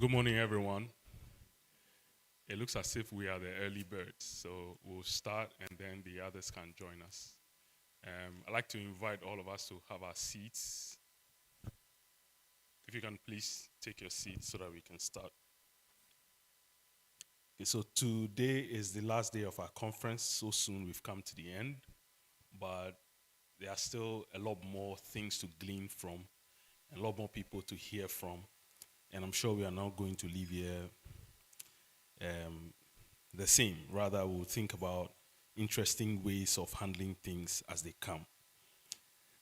Good morning, everyone. It looks as if we are the early birds, so we'll start and then the others can join us. I'd like to invite all of us to have our seats. If you can please take your seats so that we can start. Okay, so today is the last day of our conference. So soon we've come to the end, but there are still a lot more things to glean from, and a lot more people to hear from. And I'm sure we are not going to leave here the same. Rather, we'll think about interesting ways of handling things as they come.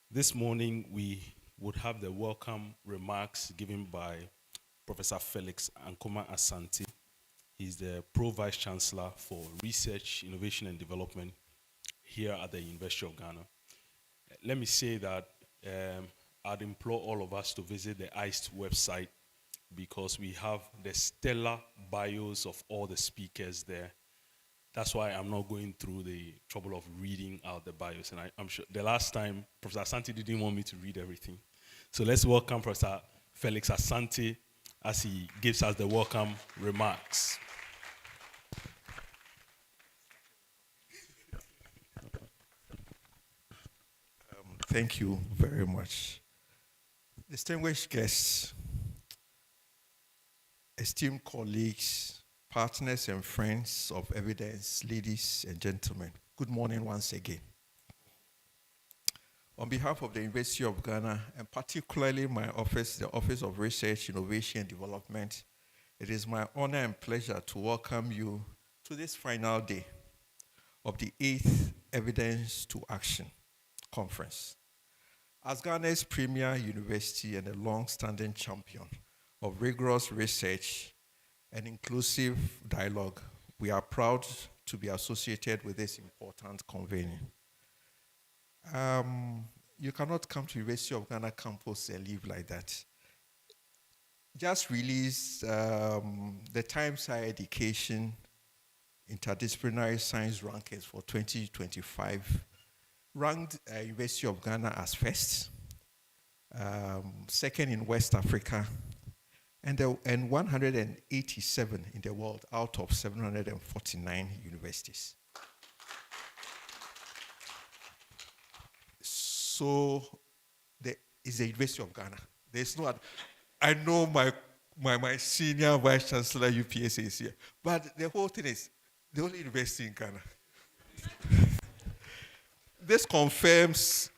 This morning, we would have the welcome remarks given by Professor Felix Ankoma Asante. He's the Pro Vice Chancellor for Research, Innovation and Development here at the University of Ghana. Let me say that I'd implore all of us to visit the ICE website because we have the stellar bios of all the speakers there. That's why I'm not going through the trouble of reading out the bios. And I'm sure the last time, Professor Asante didn't want me to read everything. So let's welcome Professor Felix Asante as he gives us the welcome remarks. Thank you very much. Distinguished guests, esteemed colleagues, partners and friends of evidence, ladies and gentlemen, good morning once again. On behalf of the University of Ghana, and particularly my office, the Office of Research, Innovation and Development, it is my honor and pleasure to welcome you to this final day of the 8th Evidence to Action Conference. As Ghana's premier university and a long-standing champion of rigorous research and inclusive dialogue, we are proud to be associated with this important convening. You cannot come to University of Ghana campus and live like that. Just released the Times Higher Education Interdisciplinary Science Rankings for 2025, ranked University of Ghana as first, second in West Africa, and 187 in the world out of 749 universities. So there is the University of Ghana. There's no other. I know my senior vice chancellor UPSA is here, but the whole thing is the only university in Ghana. This confirms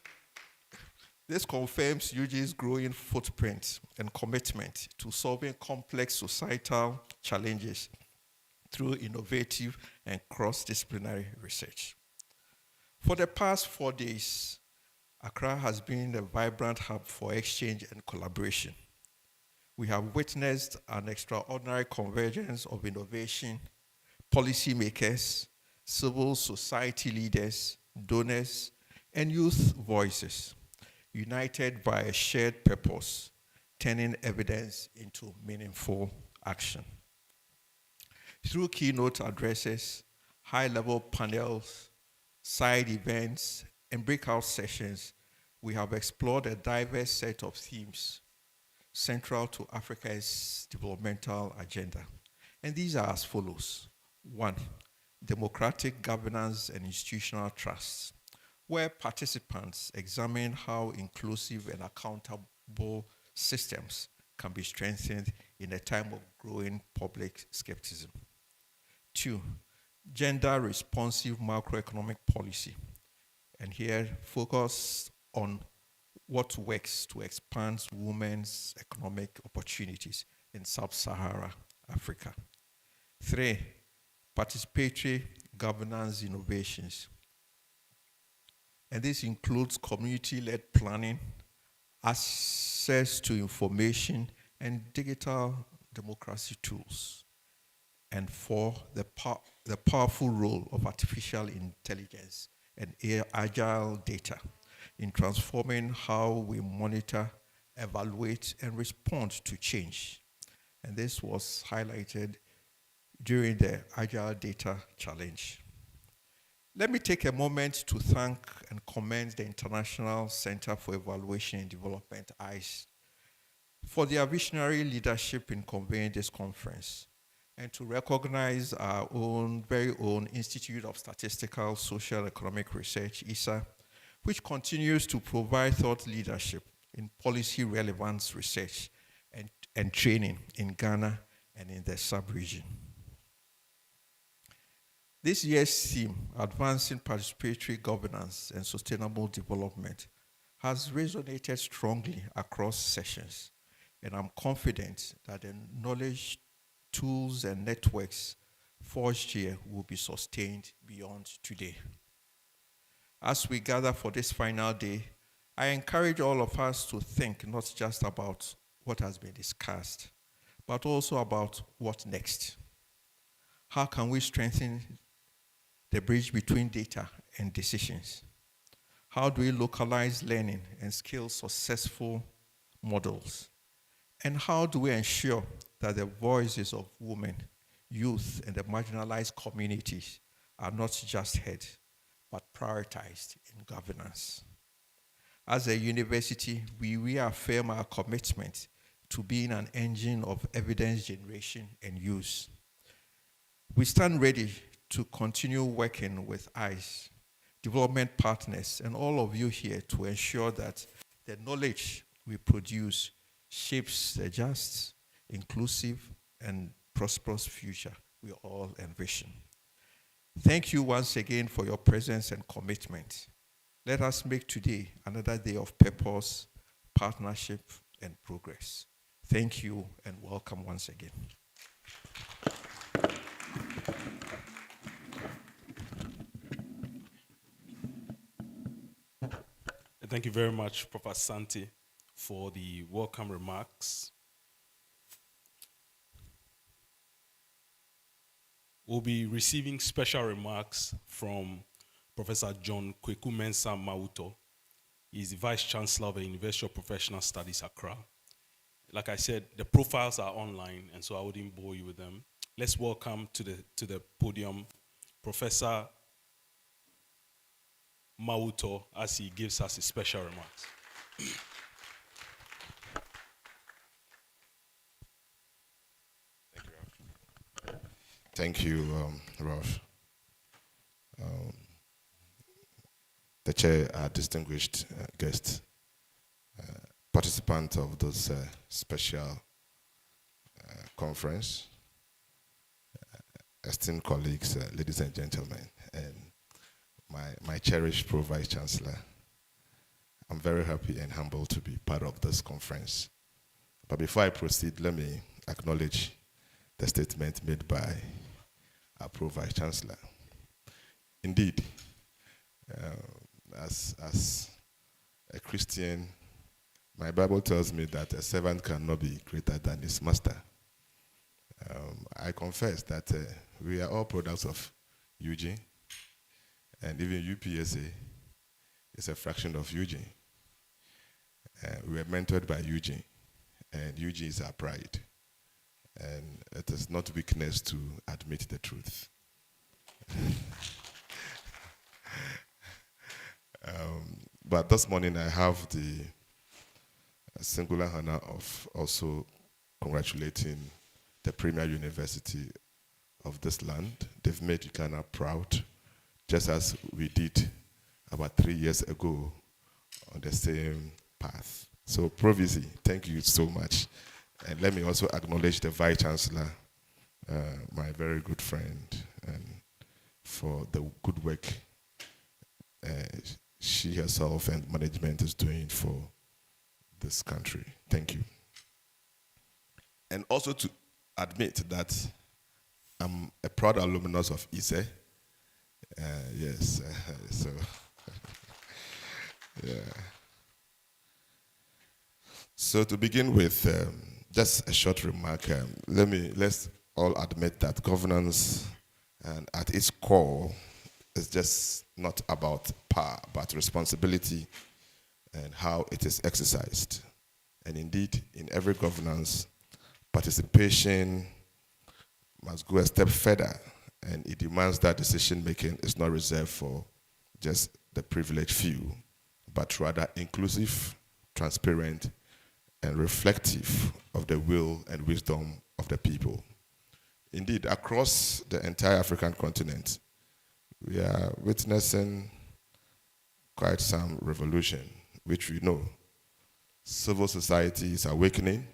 UG's growing footprint and commitment to solving complex societal challenges through innovative and cross-disciplinary research. For the past 4 days, Accra has been a vibrant hub for exchange and collaboration. We have witnessed an extraordinary convergence of innovation, policymakers, civil society leaders, donors, and youth voices, united by a shared purpose, turning evidence into meaningful action. Through keynote addresses, high-level panels, side events, and breakout sessions, we have explored a diverse set of themes central to Africa's developmental agenda. And these are as follows. 1, democratic governance and institutional trust, where participants examine how inclusive and accountable systems can be strengthened in a time of growing public skepticism. 2, gender-responsive macroeconomic policy, and here focus on what works to expand women's economic opportunities in sub-Saharan Africa. 3, participatory governance innovations. And this includes community-led planning, access to information, and digital democracy tools. And 4, the powerful role of artificial intelligence and agile data in transforming how we monitor, evaluate, and respond to change. And this was highlighted during the Agile Data Challenge. Let me take a moment to thank and commend the International Center for Evaluation and Development, ICE, for their visionary leadership in convening this conference, and to recognize our own, very own Institute of Statistical Social Economic Research, ISA, which continues to provide thought leadership in policy relevance research and training in Ghana and in the sub-region. This year's theme, Advancing Participatory Governance and Sustainable Development, has resonated strongly across sessions, and I'm confident that the knowledge, tools, and networks forged here will be sustained beyond today. As we gather for this final day, I encourage all of us to think not just about what has been discussed, but also about what next. How can we strengthen the bridge between data and decisions? How do we localize learning and scale successful models? And how do we ensure that the voices of women, youth, and the marginalized communities are not just heard, but prioritized in governance? As a university, we reaffirm our commitment to being an engine of evidence generation and use. We stand ready to continue working with ICE, development partners, and all of you here to ensure that the knowledge we produce shapes the just, inclusive, and prosperous future we all envision. Thank you once again for your presence and commitment. Let us make today another day of purpose, partnership, and progress. Thank you and welcome once again. Thank you very much, Professor Santi, for the welcome remarks. We'll be receiving special remarks from Professor John Kweku Mensah Mauto. He's the Vice Chancellor of the University of Professional Studies, Accra. Like I said, the profiles are online, and so I wouldn't bore you with them. Let's welcome to the podium Professor Mauto as he gives us his special remarks. Thank you, Ralph. The chair, our distinguished guest, participant of this special conference, esteemed colleagues, ladies and gentlemen, and my cherished Pro-Vice Chancellor. I'm very happy and humbled to be part of this conference. But before I proceed, let me acknowledge the statement made by our Pro-Vice Chancellor. Indeed, as a Christian, my Bible tells me that a servant cannot be greater than his master. I confess that we are all products of Eugene, and even UPSA is a fraction of Eugene. We were mentored by Eugene, and Eugene is our pride. And it is not weakness to admit the truth. But this morning I have the singular honor of also congratulating the premier university of this land. They've made Ghana proud, just as we did about 3 years ago on the same path. So Provisy, thank you so much. And let me also acknowledge the Vice Chancellor, my very good friend, and for the good work she herself and management is doing for this country. Thank you. And also to admit that I'm a proud alumnus of ISE. Yes, so yeah. So to begin with, just a short remark. Let's all admit that governance, and at its core, is just not about power, but responsibility and how it is exercised. And indeed, in every governance, participation must go a step further, and it demands that decision-making is not reserved for just the privileged few, but rather inclusive, transparent, and reflective of the will and wisdom of the people. Indeed, across the entire African continent, we are witnessing quite some revolution, which we know. Civil society is awakening,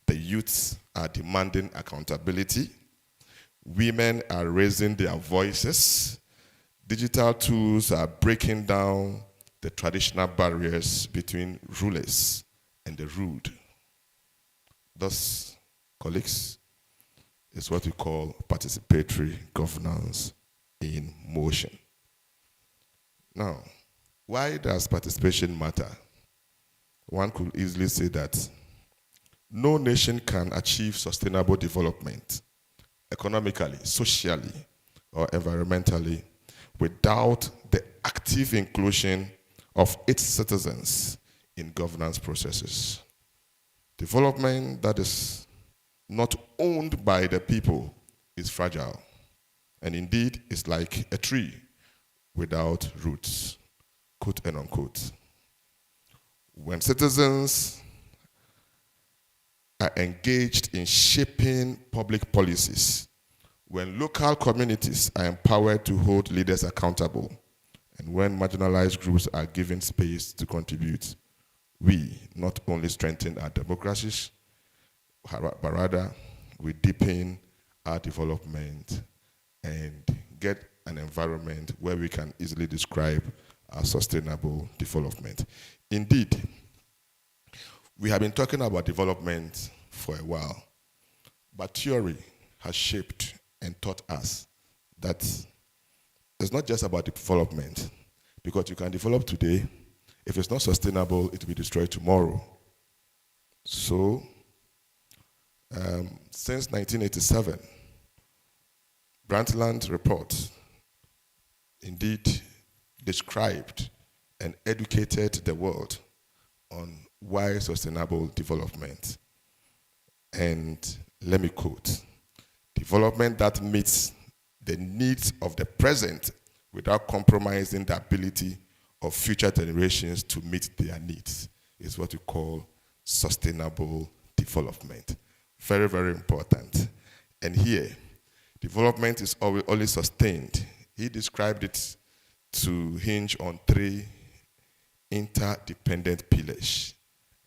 the youths are demanding accountability, women are raising their voices, digital tools are breaking down the traditional barriers between rulers and the ruled. Thus, colleagues, is what we call participatory governance in motion. Now, why does participation matter? One could easily say that no nation can achieve sustainable development economically, socially, or environmentally without the active inclusion of its citizens in governance processes. Development that is not owned by the people is fragile, and indeed is like a tree without roots, quote and unquote. When citizens are engaged in shaping public policies, when local communities are empowered to hold leaders accountable, and when marginalized groups are given space to contribute, we not only strengthen our democracies, but rather we deepen our development and get an environment where we can easily describe our sustainable development. Indeed, we have been talking about development for a while, but theory has shaped and taught us that it's not just about development, because you can develop today. If it's not sustainable, it will be destroyed tomorrow. So, since 1987, Brundtland report indeed described and educated the world on why sustainable development. And let me quote, development that meets the needs of the present without compromising the ability of future generations to meet their needs is what we call sustainable development. Very, very important. And here, development is always sustained. He described it to hinge on three interdependent pillars: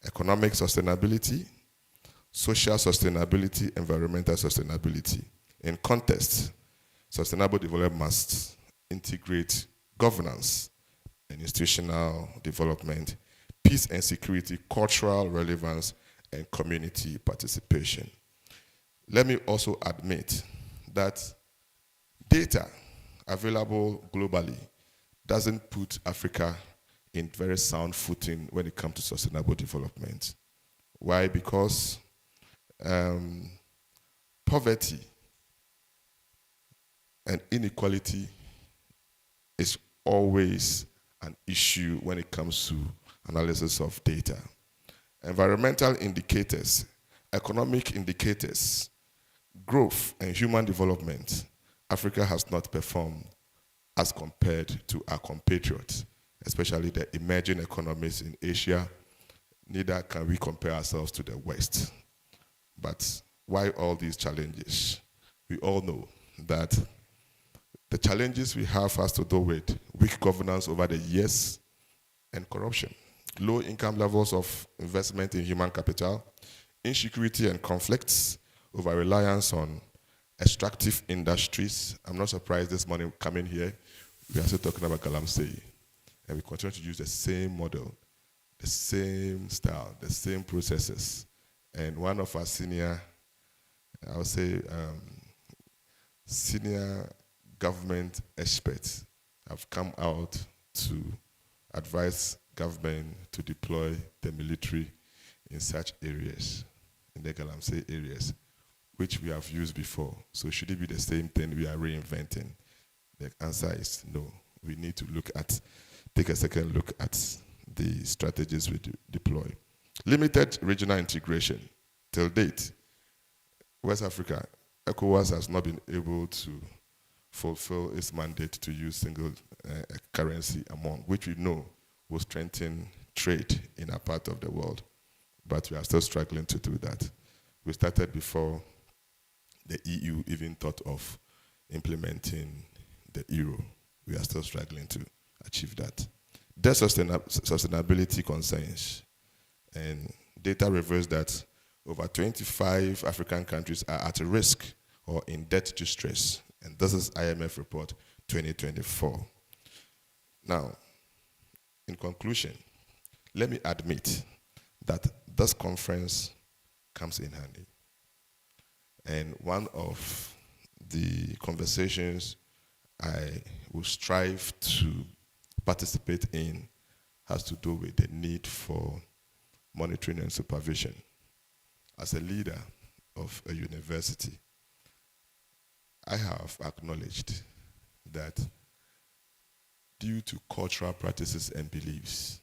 economic sustainability, social sustainability, environmental sustainability. In context, sustainable development must integrate governance and institutional development, peace and security, cultural relevance, and community participation. Let me also admit that data available globally doesn't put Africa in very sound footing when it comes to sustainable development. Why? Because poverty and inequality is always an issue when it comes to analysis of data. Environmental indicators, economic indicators, growth and human development, Africa has not performed as compared to our compatriots, especially the emerging economies in Asia. Neither can we compare ourselves to the West. But why all these challenges? We all know that the challenges we have has to do with weak governance over the years and corruption, low income levels of investment in human capital, insecurity and conflicts, over reliance on extractive industries. I'm not surprised this morning coming here, we are still talking about Galamsey. And we continue to use the same model, the same style, the same processes. And one of our senior, I would say, senior government experts have come out to advise government to deploy the military in such areas, in the Galamsey areas, which we have used before. So should it be the same thing we are reinventing? The answer is no. We need to take a second look at the strategies we deploy. Limited regional integration. Till date, West Africa, ECOWAS has not been able to fulfill its mandate to use single currency among, which we know will strengthen trade in our part of the world. but we are still struggling to do that. We started before the EU even thought of implementing the euro. We are still struggling to achieve that. There's sustainability concerns, and data reveals that over 25 African countries are at risk or in debt distress, and this is IMF report 2024. Now, in conclusion, let me admit that this conference comes in handy. And one of the conversations I will strive to participate in has to do with the need for monitoring and supervision. As a leader of a university, I have acknowledged that due to cultural practices and beliefs,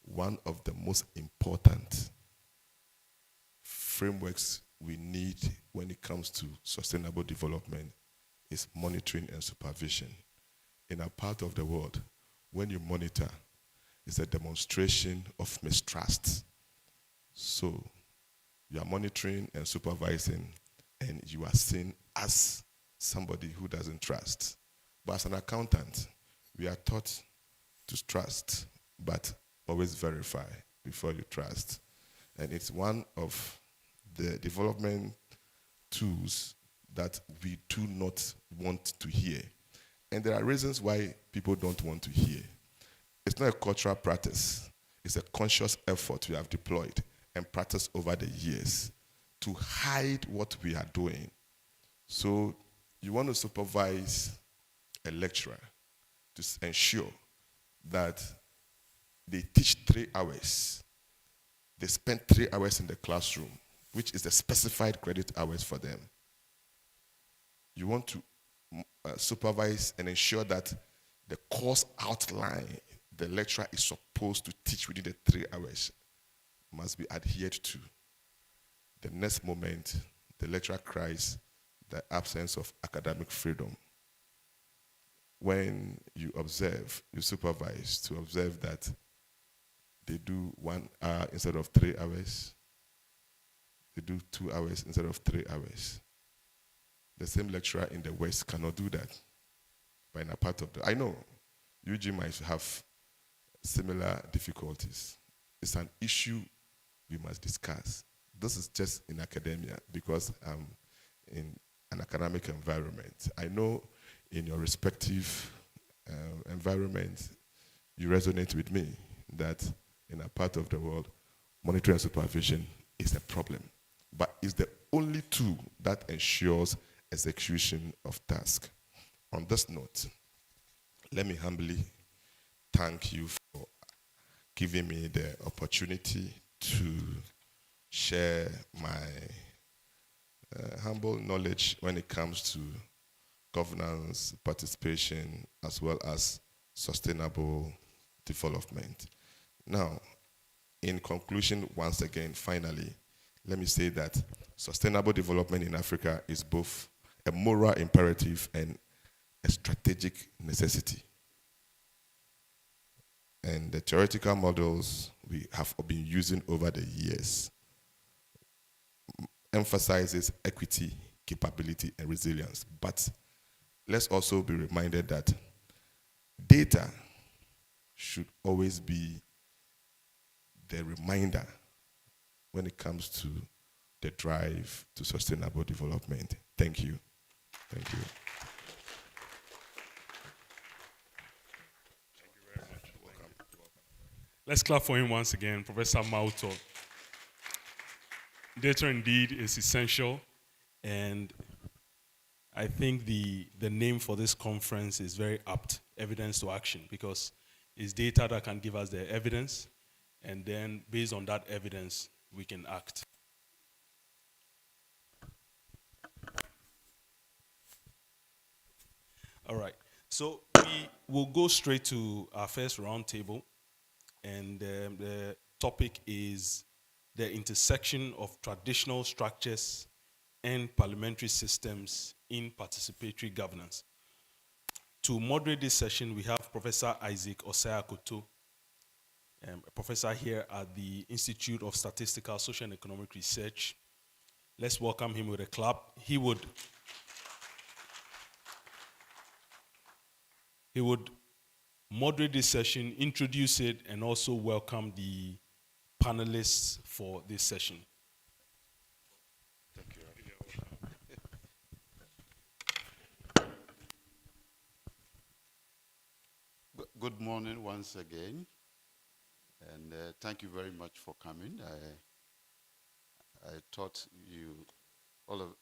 one of the most important frameworks we need when it comes to sustainable development is monitoring and supervision. In a part of the world, when you monitor, it's a demonstration of mistrust. So you are monitoring and supervising, and you are seen as somebody who doesn't trust. But as an accountant, we are taught to trust, but always verify before you trust. And it's one of the development tools that we do not want to hear. And there are reasons why people don't want to hear. It's not a cultural practice. It's a conscious effort we have deployed and practiced over the years to hide what we are doing. So you want to supervise a lecturer to ensure that they teach 3 hours. They spend 3 hours in the classroom, which is the specified credit hours for them. You want to supervise and ensure that the course outline the lecturer is supposed to teach within the 3 hours must be adhered to. The next moment, the lecturer cries the absence of academic freedom. When you observe, you supervise to observe that they do 1 hour instead of 3 hours. They do 2 hours instead of 3 hours. The same lecturer in the West cannot do that. But in a part of I know UG might have similar difficulties. It's an issue we must discuss. This is just in academia because I'm in an academic environment. I know in your respective environment, you resonate with me that in a part of the world, monitoring and supervision is a problem. But it's the only tool that ensures execution of task. On this note, let me humbly thank you for giving me the opportunity to share my humble knowledge when it comes to governance, participation, as well as sustainable development. Now, in conclusion, once again, finally, let me say that sustainable development in Africa is both a moral imperative and a strategic necessity. And the theoretical models we have been using over the years emphasizes equity, capability, and resilience. But let's also be reminded that data should always be the reminder when it comes to the drive to sustainable development. Thank you. Thank you. Thank you very much. Welcome. Let's clap for him once again, Professor Mauto. Data indeed is essential, and I think the name for this conference is very apt, evidence to action, because it's data that can give us the evidence, and then based on that evidence, we can act. All right, so we will go straight to our first roundtable, and the topic is the intersection of traditional structures and parliamentary systems in participatory governance. To moderate this session, we have Professor Isaac Osei-Akoto, a professor here at the Institute of Statistical, Social and Economic Research. Let's welcome him with a clap. He would moderate this session, introduce it, and also welcome the panelists for this session. Thank you. Good morning once again, and thank you very much for coming. I thought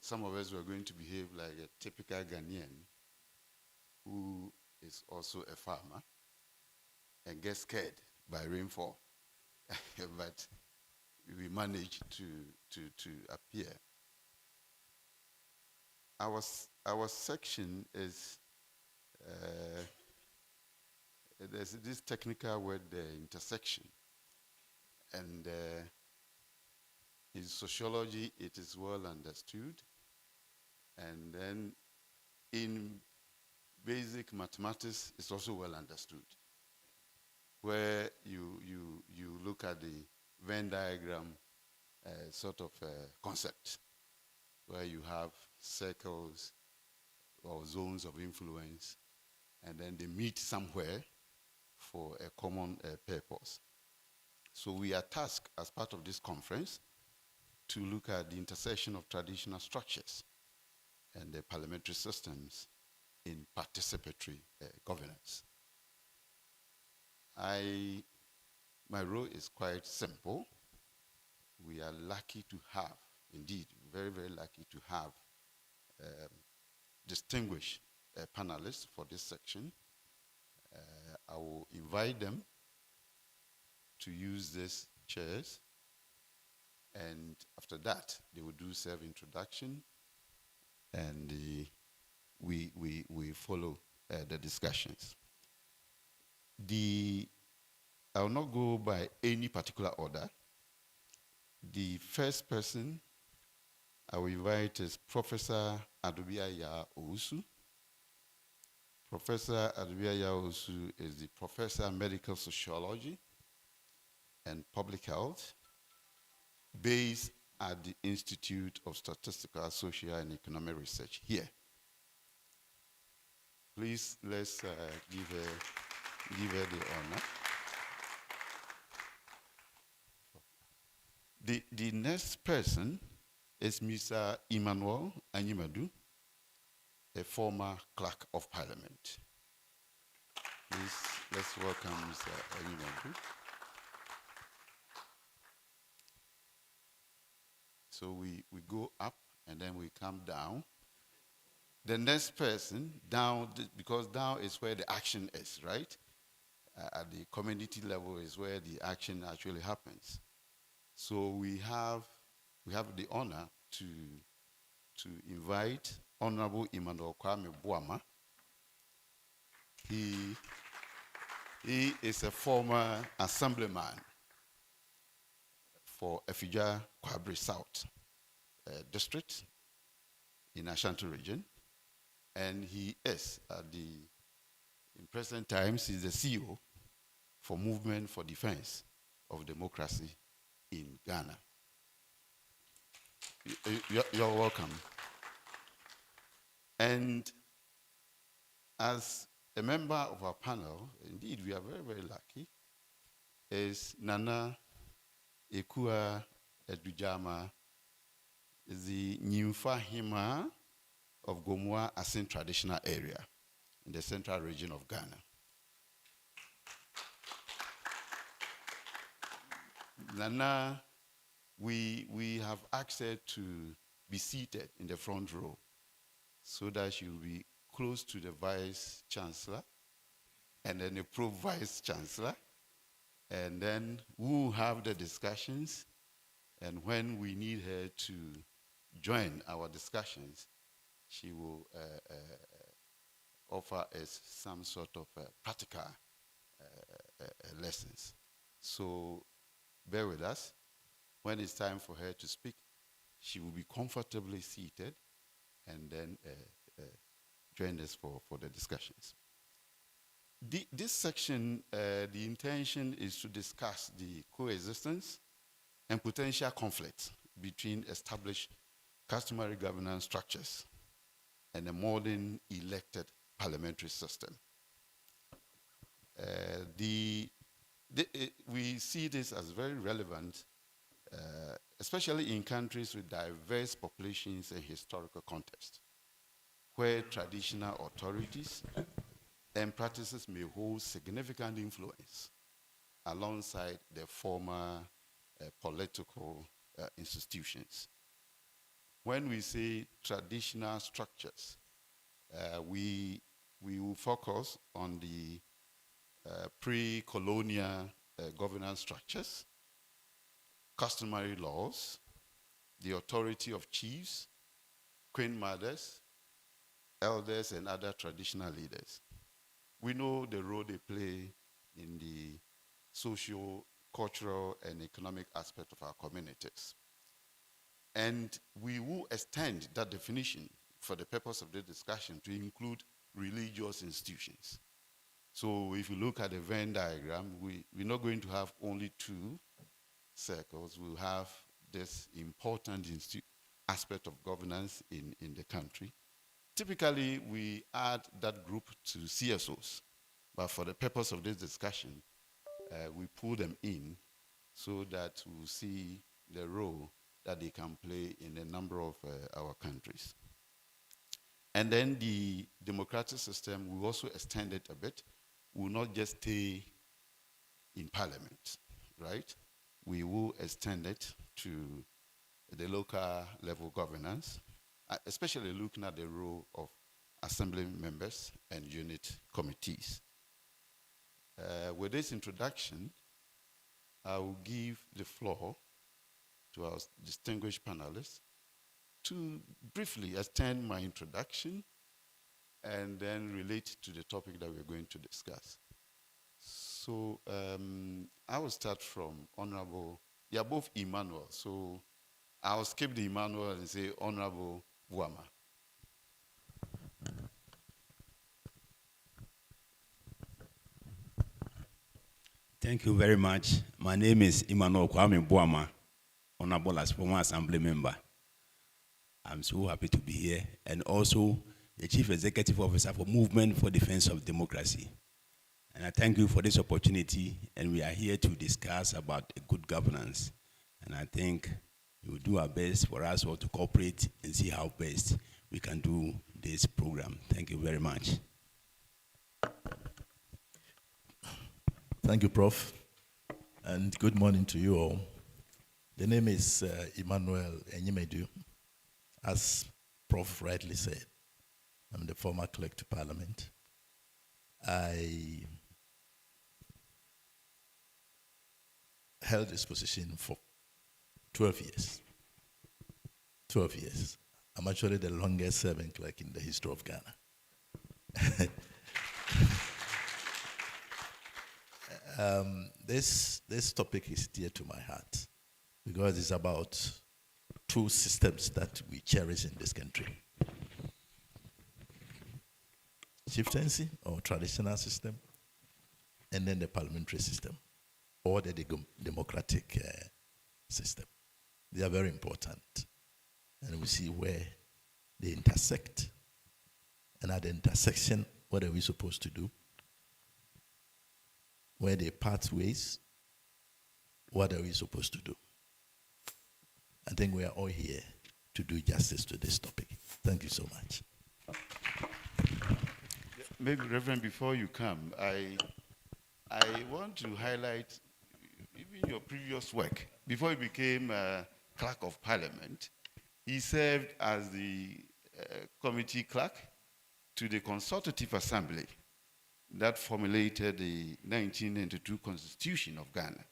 some of us were going to behave like a typical Ghanaian who is also a farmer and gets scared by rainfall, but we managed to appear. Our section is there's this technical word, intersection, and in sociology it is well understood, and then in basic mathematics it's also well understood, where you look at the Venn diagram sort of concept, where you have circles or zones of influence, and then they meet somewhere for a common purpose. So we are tasked as part of this conference to look at the intersection of traditional structures and the parliamentary systems in participatory governance. My role is quite simple. We are lucky to have, indeed, very, very lucky to have distinguished panelists for this section. I will invite them to use these chairs, and after that, they will do self-introduction, and we follow the discussions. I will not go by any particular order. The first person I will invite is Professor Adubiaya Owusu. Professor Adubiaya Owusu is the Professor of Medical Sociology and Public Health based at the Institute of Statistical, Social and Economic Research here. Please, let's give her the honor. The next person is Mr. Emmanuel Anyimadu, a former clerk of parliament. Please, let's welcome Mr. Anyimadu. So we go up and then we come down. The next person, down, because down is where the action is, right? At the community level is where the action actually happens. So we have the honor to invite Honorable Emmanuel Kwame Boama. He is a former assemblyman for Efija Kwabre South district in Ashanti region, and he is in present times he's the CEO for Movement for Defense of Democracy in Ghana. You're welcome. And as a member of our panel, indeed we are very, very lucky, is Nana E2A Edujama, the Nyimfa Hima of Gomua Asin traditional area in the central region of Ghana. Nana, we have asked her to be seated in the front row so that she will be close to the Vice Chancellor and then the Pro-Vice Chancellor, and then we'll have the discussions, and when we need her to join our discussions, she will offer us some sort of practical lessons. So bear with us. When it's time for her to speak, she will be comfortably seated and then join us for the discussions. This section, the intention is to discuss the coexistence and potential conflict between established customary governance structures and a modern elected parliamentary system. We see this as very relevant, especially in countries with diverse populations and historical context, where traditional authorities and practices may hold significant influence alongside the former political institutions. When we say traditional structures, we will focus on the pre-colonial governance structures, customary laws, the authority of chiefs, queen mothers, elders, and other traditional leaders. We know the role they play in the social, cultural, and economic aspect of our communities. And we will extend that definition for the purpose of the discussion to include religious institutions. So if you look at the Venn diagram, we're not going to have only two circles. We'll have this important aspect of governance in the country. Typically, we add that group to CSOs, but for the purpose of this discussion, we pull them in so that we'll see the role that they can play in a number of our countries. And then the democratic system, we also extend it a bit. We will not just stay in parliament, right? We will extend it to the local level governance, especially looking at the role of assembly members and unit committees. With this introduction, I will give the floor to our distinguished panelists to briefly extend my introduction and then relate to the topic that we're going to discuss. So I will start from Honorable, they are both Emmanuel, so I'll skip the Emmanuel and say Honorable Buama. Thank you very much. My name is Emmanuel Kwame Buama, Honorable as former Assembly Member. I'm so happy to be here, and also the Chief Executive Officer for Movement for Defense of Democracy. And I thank you for this opportunity, and we are here to discuss about good governance. And I think we will do our best for us all to cooperate and see how best we can do this program. Thank you very much. Thank you, Prof. And good morning to you all. The name is Emmanuel Enyimedu. As Prof rightly said, I'm the former clerk to Parliament. I held this position for 12 years. 12 years. I'm actually the longest serving clerk in the history of Ghana. This topic is dear to my heart because it's about two systems that we cherish in this country. Chieftaincy or traditional system, and then the parliamentary system or the democratic system. They are very important. And we see where they intersect. And at the intersection, what are we supposed to do? Where they part ways, what are we supposed to do? I think we are all here to do justice to this topic. Thank you so much. Maybe, Reverend, before you come, I want to highlight even your previous work. Before he became Clerk of Parliament, he served as the committee clerk to the Consultative Assembly that formulated the 1992 Constitution of Ghana.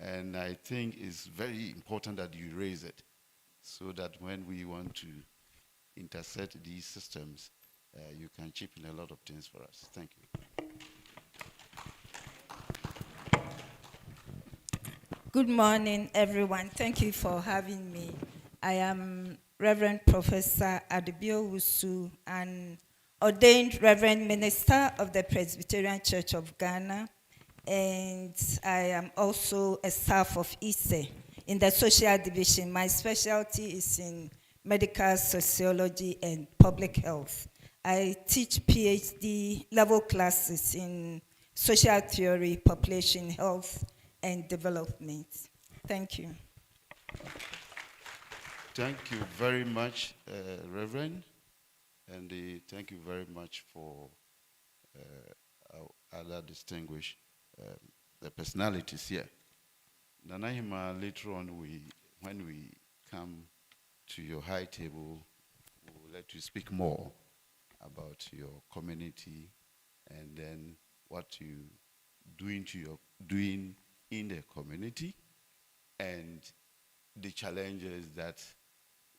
And I think it's very important that you raise it so that when we want to intersect these systems, you can chip in a lot of things for us. Thank you. Good morning, everyone. Thank you for having me. I am Reverend Professor Adebio Wusu, an ordained Reverend Minister of the Presbyterian Church of Ghana, and I am also a staff of ESE in the social division. My specialty is in medical sociology and public health. I teach PhD level classes in social theory, population health, and development. Thank you. Thank you very much, Reverend, and thank you very much for our other distinguished the personalities here. Nanahima, later on, when we come to your high table, we'll let you speak more about your community and then what you doing in the community and the challenges that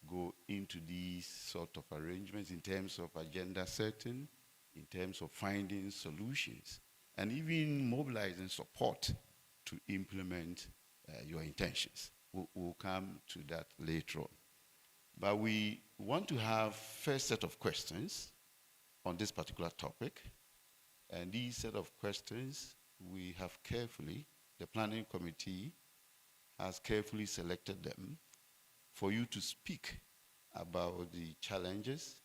go into these sort of arrangements in terms of agenda setting, in terms of finding solutions, and even mobilizing support to implement your intentions. We'll come to that later on. But we want to have first set of questions on this particular topic. And these set of questions, we have carefully, the planning committee has carefully selected them for you to speak about the challenges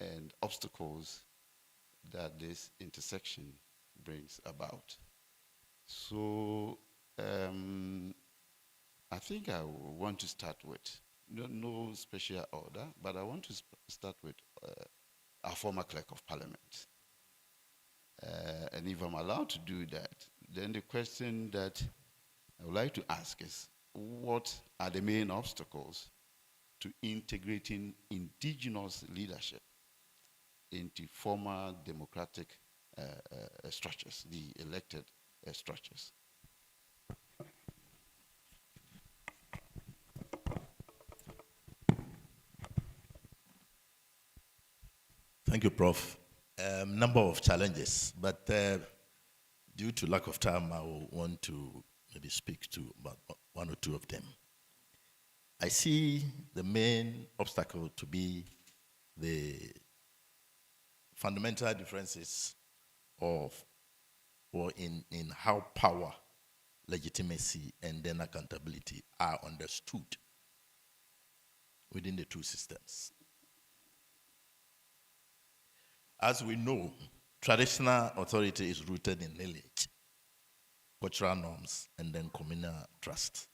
and obstacles that this intersection brings about. So I think I want to start with, no special order, but I want to start with our former Clerk of Parliament. And if I'm allowed to do that, then the question that I would like to ask is, what are the main obstacles to integrating indigenous leadership into former democratic structures, the elected structures? Thank you, Prof. Number of challenges, but due to lack of time, I will want to maybe speak to about one or two of them. I see the main obstacle to be the fundamental differences of, or in how power, legitimacy, and then accountability are understood within the two systems. As we know, traditional authority is rooted in lineage, cultural norms, and then communal trust.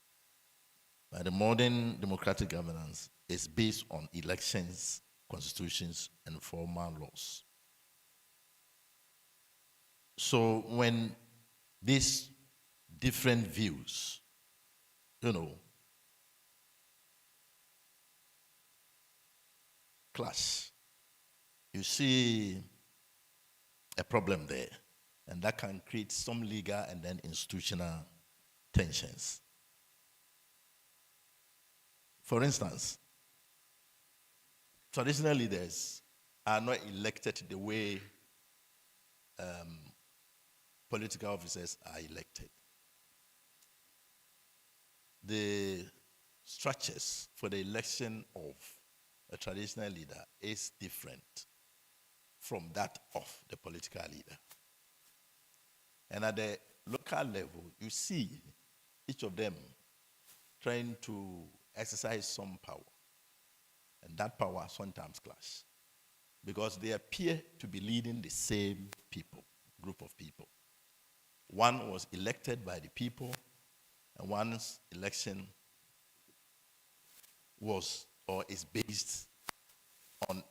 But the modern democratic governance is based on elections, constitutions, and formal laws. So when these different views, clash, you see a problem there, and that can create some legal and then institutional tensions. For instance, traditional leaders are not elected the way political officers are elected. The structures for the election of a traditional leader is different from that of the political leader. And at the local level, you see each of them trying to exercise some power. And that power sometimes clash because they appear to be leading the same people, group of people. One was elected by the people, and one's election was or is based on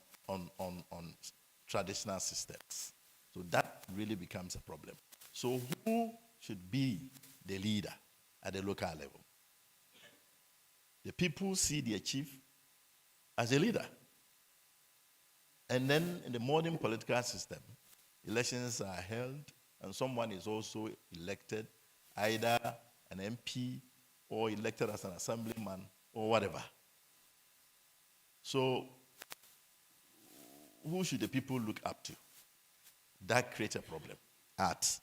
traditional systems. So that really becomes a problem. So who should be the leader at the local level? The people see their chief as a leader. And then in the modern political system, elections are held and someone is also elected, either an MP or elected as an assemblyman or whatever. So who should the people look up to? That creates a problem at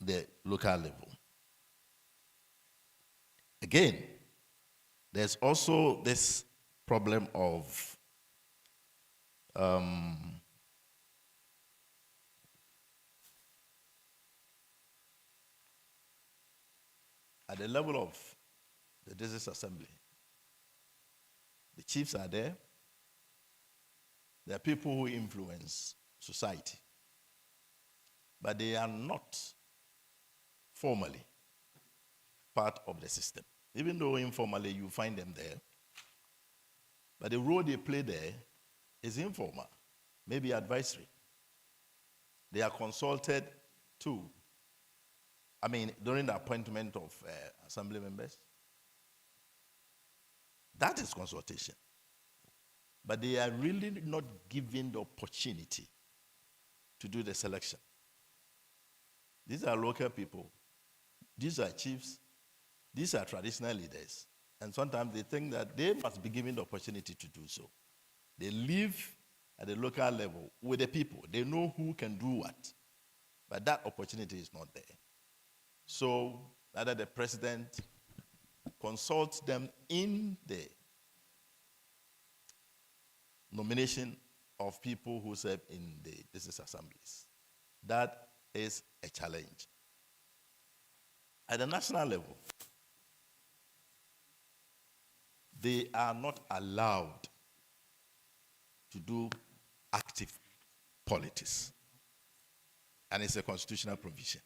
the local level. Again, there's also this problem of At the level of the district assembly, the chiefs are there. There are people who influence society, but they are not formally part of the system. Even though informally you find them there, but the role they play there is informal, maybe advisory. They are consulted too. I mean, during the appointment of assembly members, that is consultation. But they are really not given the opportunity to do the selection. These are local people. These are chiefs. These are traditional leaders. And sometimes they think that they must be given the opportunity to do so. They live at the local level with the people. They know who can do what. But that opportunity is not there. So, either the president consults them in the nomination of people who serve in the district assemblies. That is a challenge. At the national level, they are not allowed to do active politics. And it's a constitutional provision.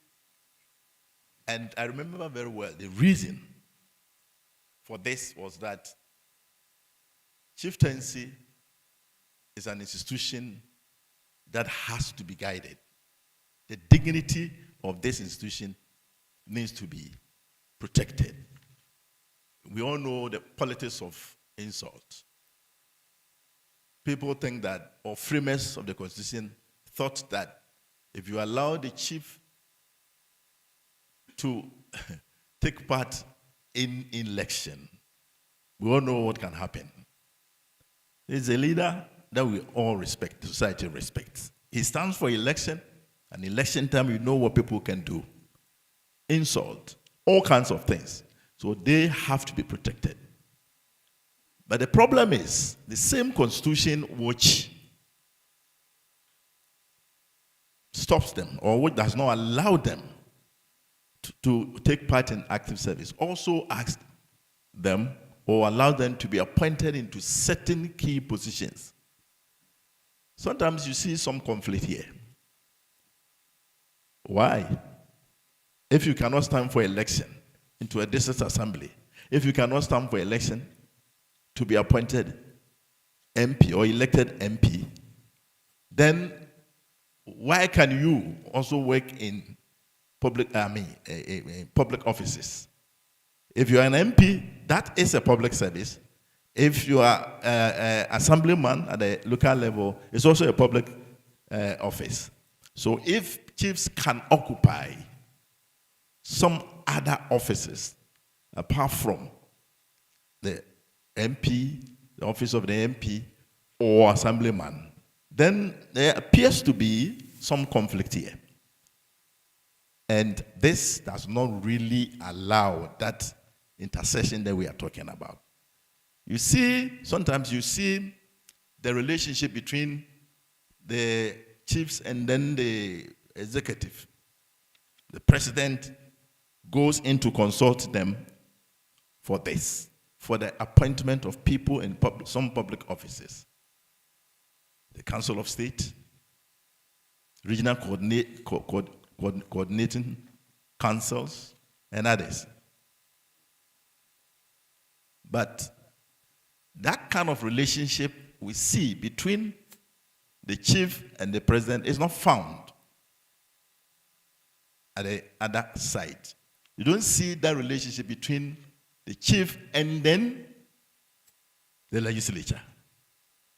And I remember very well the reason for this was that chieftaincy is an institution that has to be guided. The dignity of this institution needs to be protected. We all know the politics of insult. People think that, or framers of the Constitution thought that if you allow the chief to take part in election, we all know what can happen. He's a leader that we all respect, the society respects. He stands for election, and election time, you know what people can do. Insult, all kinds of things. So they have to be protected. But the problem is, the same constitution which stops them, or which does not allow them to take part in active service, also asks them or allows them to be appointed into certain key positions. Sometimes you see some conflict here. Why? If you cannot stand for election into a district assembly, if you cannot stand for election to be appointed MP or elected MP, then why can you also work in public, public offices? If you are an MP, that is a public service. If you are an assemblyman at the local level, it's also a public office. So if chiefs can occupy some other offices apart from the MP, the office of the MP, or assemblyman, then there appears to be some conflict here. And this does not really allow that intercession that we are talking about. You see, sometimes you see the relationship between the chiefs and then the executive. The president goes in to consult them for this, for the appointment of people in some public offices. The Council of State, regional coordinating councils, and others. But that kind of relationship we see between the chief and the president is not found at the other side. You don't see that relationship between the chief and then the legislature.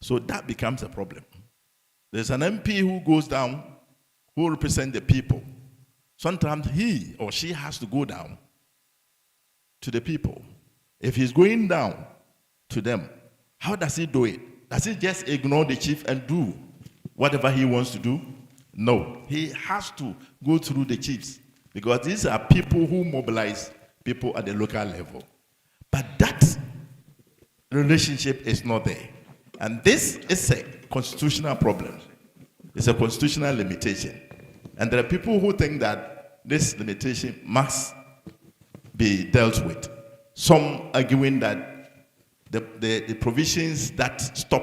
So that becomes a problem. There's an MP who goes down, who represents the people. Sometimes he or she has to go down to the people. If he's going down to them, how does he do it? Does he just ignore the chief and do whatever he wants to do? No. He has to go through the chiefs, because these are people who mobilize people at the local level. But that relationship is not there. And this is constitutional problem. It's a constitutional limitation. And there are people who think that this limitation must be dealt with. Some arguing that the provisions that stop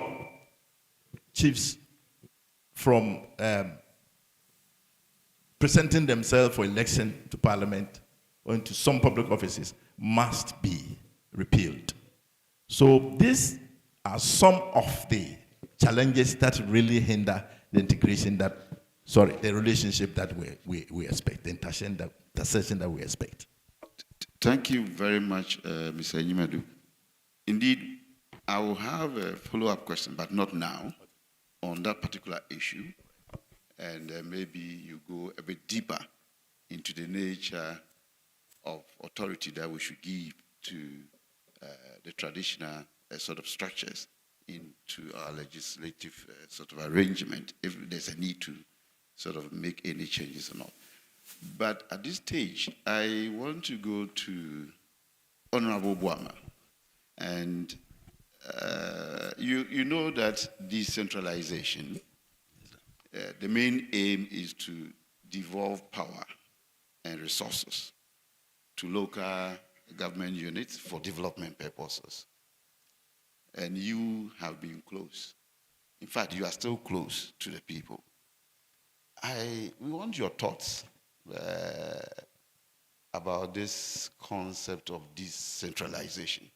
chiefs from presenting themselves for election to parliament or into some public offices must be repealed. So these are some of the challenges that really hinder the integration that, the relationship that we expect, the intercession that we expect. Thank you very much, Mr. Enyimadu. Indeed, I will have a follow-up question, but not now, on that particular issue. And maybe you go a bit deeper into the nature of authority that we should give to the traditional sort of structures into our legislative sort of arrangement, if there's a need to sort of make any changes or not. But at this stage, I want to go to Honorable Boama. And you know that decentralization, the main aim is to devolve power and resources to local government units for development purposes. And you have been close. In fact, you are still close to the people. We want your thoughts about this concept of decentralization.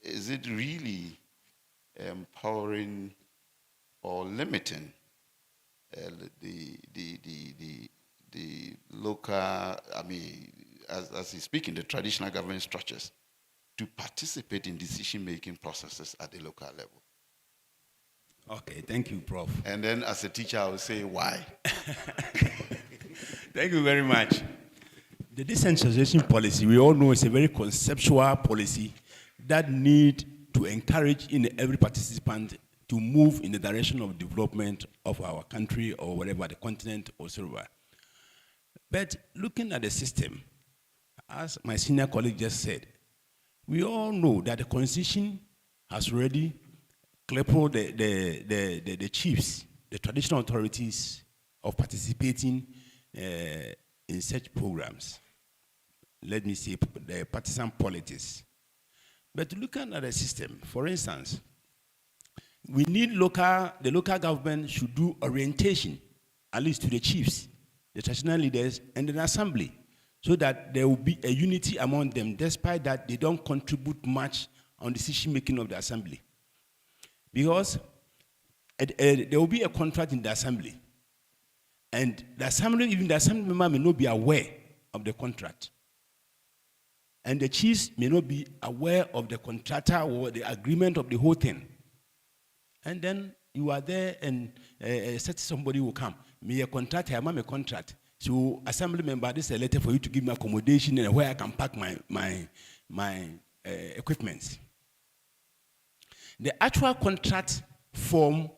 Is it really empowering or limiting the local, as you speak in the traditional government structures, to participate in decision-making processes at the local level? Okay, thank you, Prof. And then as a teacher, I will say why. Thank you very much. The decentralization policy, we all know, is a very conceptual policy that need to encourage in every participant to move in the direction of development of our country or whatever, the continent or so on. But looking at the system, as my senior colleague just said, we all know that the Constitution has already crippled the chiefs, the traditional authorities, of participating in such programs. Let me say the partisan politics. But looking at the system, for instance, we need the local government should do orientation, at least to the chiefs, the traditional leaders, and the assembly, so that there will be a unity among them, despite that they don't contribute much on decision-making of the assembly. Because there will be a contract in the assembly, and the assembly, even the assembly member may not be aware of the contract. And the chiefs may not be aware of the contractor or the agreement of the whole thing. And then you are there and somebody will come. Me a contract, I'm a contract. So assembly member, this is a letter for you to give me accommodation and where I can pack my equipment. The actual contract form,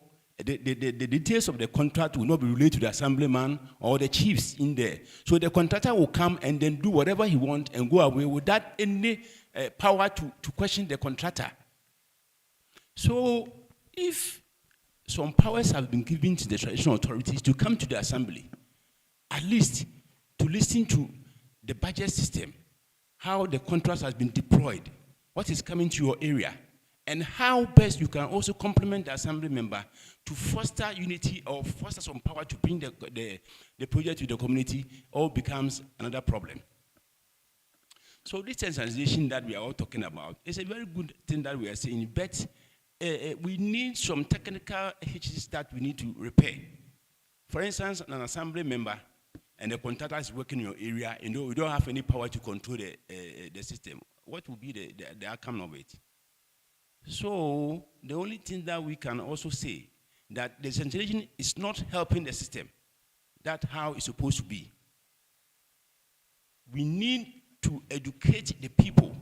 the details of the contract will not be related to the assemblyman or the chiefs in there. So the contractor will come and then do whatever he wants and go away without any power to question the contractor. So if some powers have been given to the traditional authorities to come to the assembly, at least to listen to the budget system, how the contract has been deployed, what is coming to your area, and how best you can also complement the assembly member to foster unity or foster some power to bring the project to the community, all becomes another problem. So this sensitization that we are all talking about is a very good thing that we are saying, but we need some technical hitches that we need to repair. For instance, an assembly member and the contractor is working in your area, and we don't have any power to control the system. What will be the outcome of it? So the only thing that we can also say that the centralization is not helping the system. That's how it's supposed to be. We need to educate the people.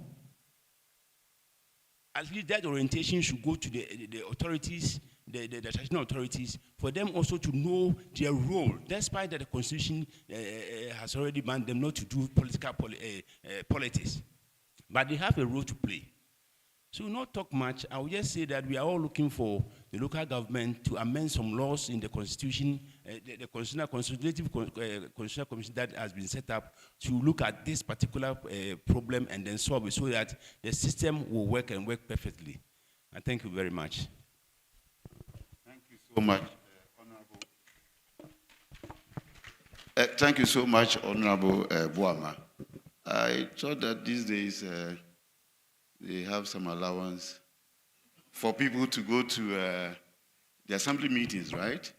At least that orientation should go to the authorities, the traditional authorities, for them also to know their role, despite that the Constitution has already banned them not to do political politics. But they have a role to play. So not talk much. I will just say that we are all looking for the local government to amend some laws in the constitution, the constitutional commission that has been set up to look at this particular problem and then solve it so that the system will work and work perfectly. And thank you very much. Thank you so much, Honorable. Thank you so much, Honorable Buama. I thought that these days they have some allowance for people to go to the assembly meetings, right?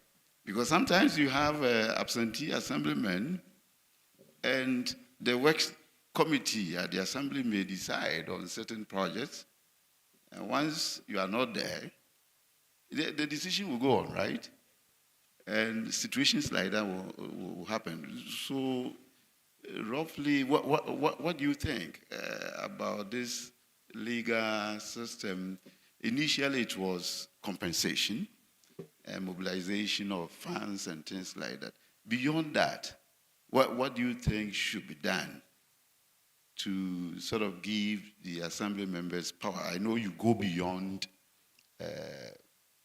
Because sometimes you have absentee assemblymen, and the works committee at the assembly may decide on certain projects, and once you are not there, the decision will go on, right? And situations like that will happen. So, roughly, what do you think about this legal system? Initially, it was compensation and mobilization of funds and things like that. Beyond that, what do you think should be done to sort of give the assembly members power? I know you go beyond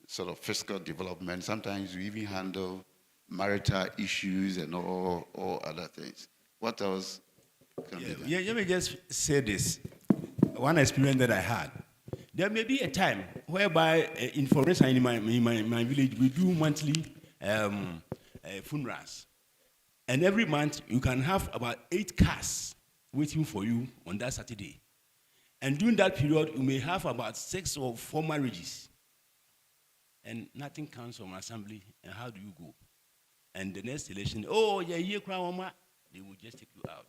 sort of fiscal development. Sometimes you even handle marital issues and all other things. What else can be done? Yeah, let me just say this. One experience that I had. There may be a time whereby, for instance, in my village, we do monthly funerals. And every month, you can have about 8 cars waiting for you on that Saturday. And during that period, you may have about 6 or 4 marriages. And nothing comes from assembly. And how do you go? And the next election, oh, yeah, they will just take you out.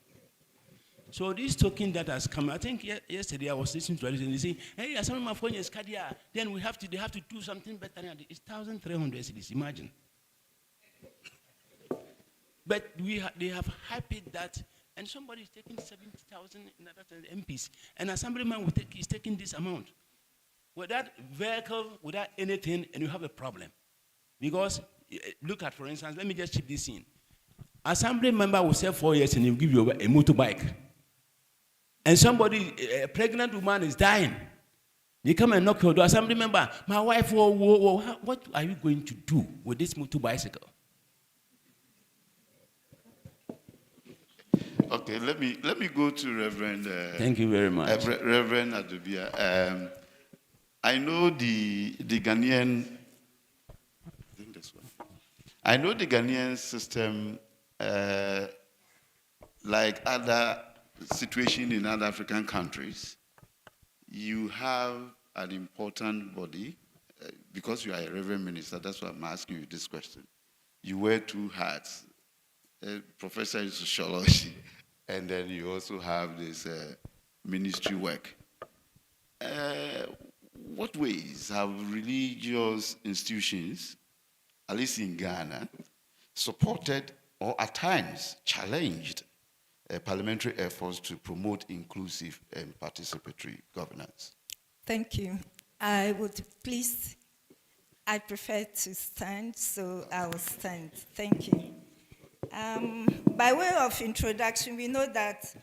So this token that has come, I think yesterday I was listening to it and they say, hey, some of my phone is cardia, then they have to do something better. It's 1,300 cities, imagine. But they have hyped that, and somebody is taking 70,000 MPs, and assemblyman is taking this amount. Without vehicle, without anything, and you have a problem. Because, look at, for instance, let me just chip this in. Assembly member will serve 4 years and he'll give you a motorbike. And somebody, a pregnant woman is dying. They come and knock your door. Assembly member, my wife, what are you going to do with this motorbicycle? Okay, let me go to Reverend. Thank you very much, Reverend Adubia. I know the Ghanaian. I think this one. I know the Ghanaian system, like other situation in other African countries. You have an important body because you are a Reverend Minister. That's why I'm asking you this question. You wear 2 hats. Professor in sociology, and then you also have this ministry work. What ways have religious institutions, at least in Ghana, supported or at times challenged parliamentary efforts to promote inclusive and participatory governance? Thank you. I prefer to stand, so I will stand. Thank you. By way of introduction, we know that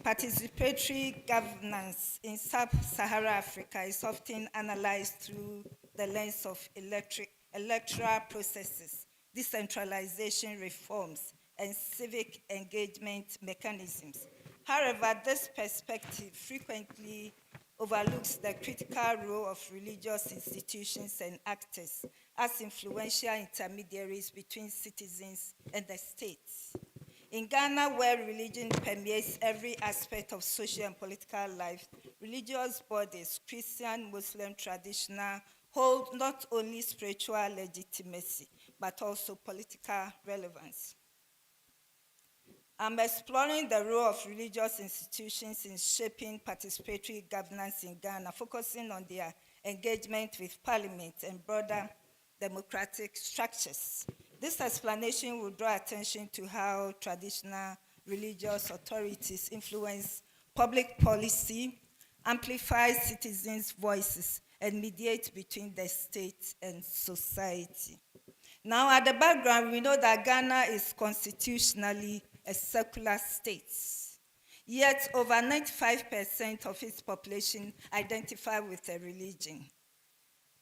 participatory governance in sub-Saharan Africa is often analyzed through the lens of electoral processes, decentralization reforms, and civic engagement mechanisms. However, this perspective frequently overlooks the critical role of religious institutions and actors as influential intermediaries between citizens and the state. In Ghana, where religion permeates every aspect of social and political life, religious bodies, Christian, Muslim, traditional, hold not only spiritual legitimacy, but also political relevance. I'm exploring the role of religious institutions in shaping participatory governance in Ghana, focusing on their engagement with parliament and broader democratic structures. This explanation will draw attention to how traditional religious authorities influence public policy, amplify citizens' voices, and mediate between the state and society. Now, at the background, we know that Ghana is constitutionally a secular state. Yet over 95% of its population identify with a religion.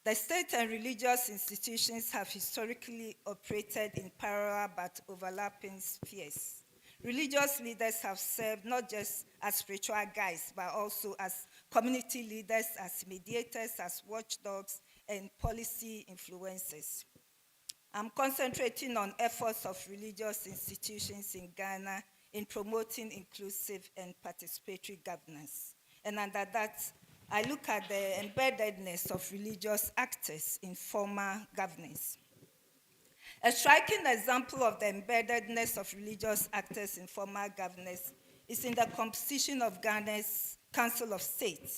The state and religious institutions have historically operated in parallel but overlapping spheres. Religious leaders have served not just as spiritual guides, but also as community leaders, as mediators, as watchdogs, and policy influencers. I'm concentrating on efforts of religious institutions in Ghana in promoting inclusive and participatory governance. And under that, I look at the embeddedness of religious actors in formal governance. A striking example of the embeddedness of religious actors in formal governance is in the composition of Ghana's Council of State.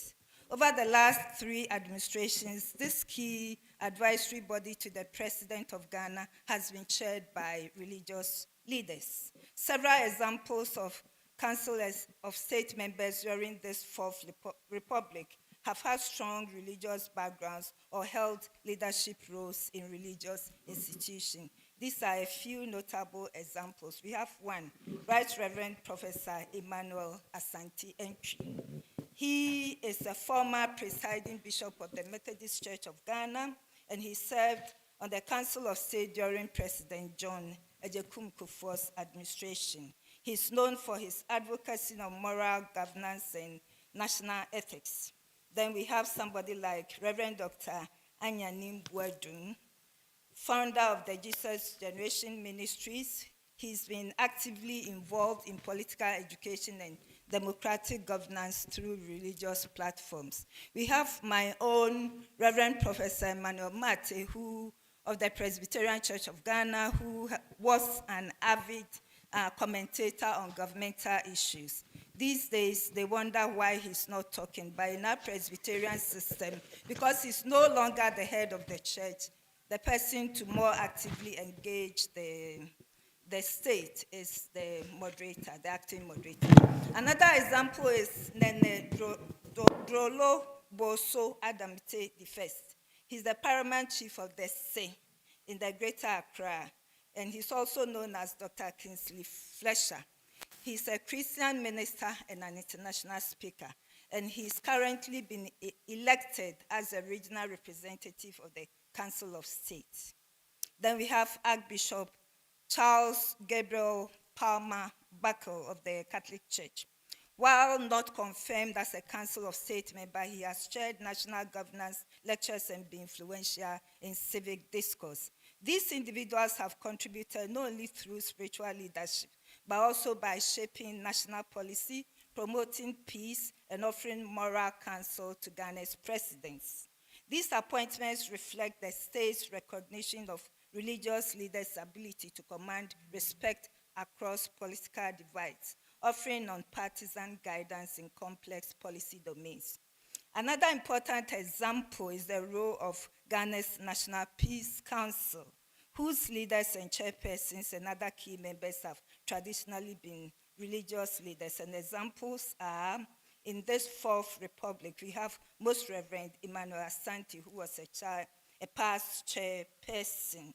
Over the last 3 administrations, this key advisory body to the President of Ghana has been chaired by religious leaders. Several examples of Council of State members during this Fourth Republic have had strong religious backgrounds or held leadership roles in religious institutions. These are a few notable examples. We have one, Right Reverend Professor Emmanuel Asante Entry. He is a former presiding bishop of the Methodist Church of Ghana, and he served on the Council of State during President John Ejekum Kufuor's administration. He's known for his advocacy on moral governance and national ethics. Then we have somebody like Reverend Dr. Anyanim Bwadun, founder of the Jesus Generation Ministries. He's been actively involved in political education and democratic governance through religious platforms. We have my own Reverend Professor Emmanuel Mate, who of the Presbyterian Church of Ghana, who was an avid commentator on governmental issues. These days, they wonder why he's not talking, but in our Presbyterian system, because he's no longer the head of the church, the person to more actively engage the state is the moderator, the acting moderator. Another example is Nene Drolo Boso Adamite I. He's the paramount chief of the SE in the Greater Accra, and he's also known as Dr. Kingsley Fletcher. He's a Christian minister and an international speaker, and he's currently been elected as a regional representative of the Council of State. Then we have Archbishop Charles Gabriel Palmer Buckle of the Catholic Church. While not confirmed as a Council of State member, he has chaired national governance lectures and been influential in civic discourse. These individuals have contributed not only through spiritual leadership, but also by shaping national policy, promoting peace, and offering moral counsel to Ghana's presidents. These appointments reflect the state's recognition of religious leaders' ability to command respect across political divides, offering nonpartisan guidance in complex policy domains. Another important example is the role of Ghana's National Peace Council, whose leaders and chairpersons and other key members have traditionally been religious leaders. And examples are, in this Fourth Republic, we have Most Reverend Emmanuel Asante, who was a past chairperson,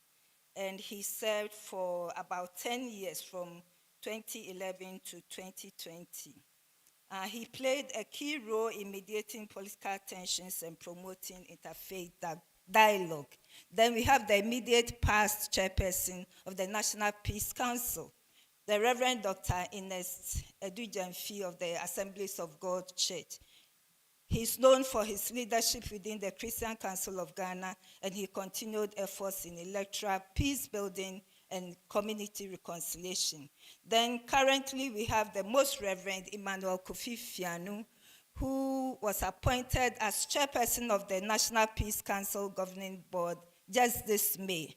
and he served for about 10 years, from 2011 to 2020. He played a key role in mediating political tensions and promoting interfaith dialogue. Then we have the immediate past chairperson of the National Peace Council, the Reverend Dr. Ernest Edujamfi of the Assemblies of God Church. He's known for his leadership within the Christian Council of Ghana, and he continued efforts in electoral peace building and community reconciliation. Then currently we have the Most Reverend Emmanuel Kofi Fianu, who was appointed as chairperson of the National Peace Council Governing Board just this May,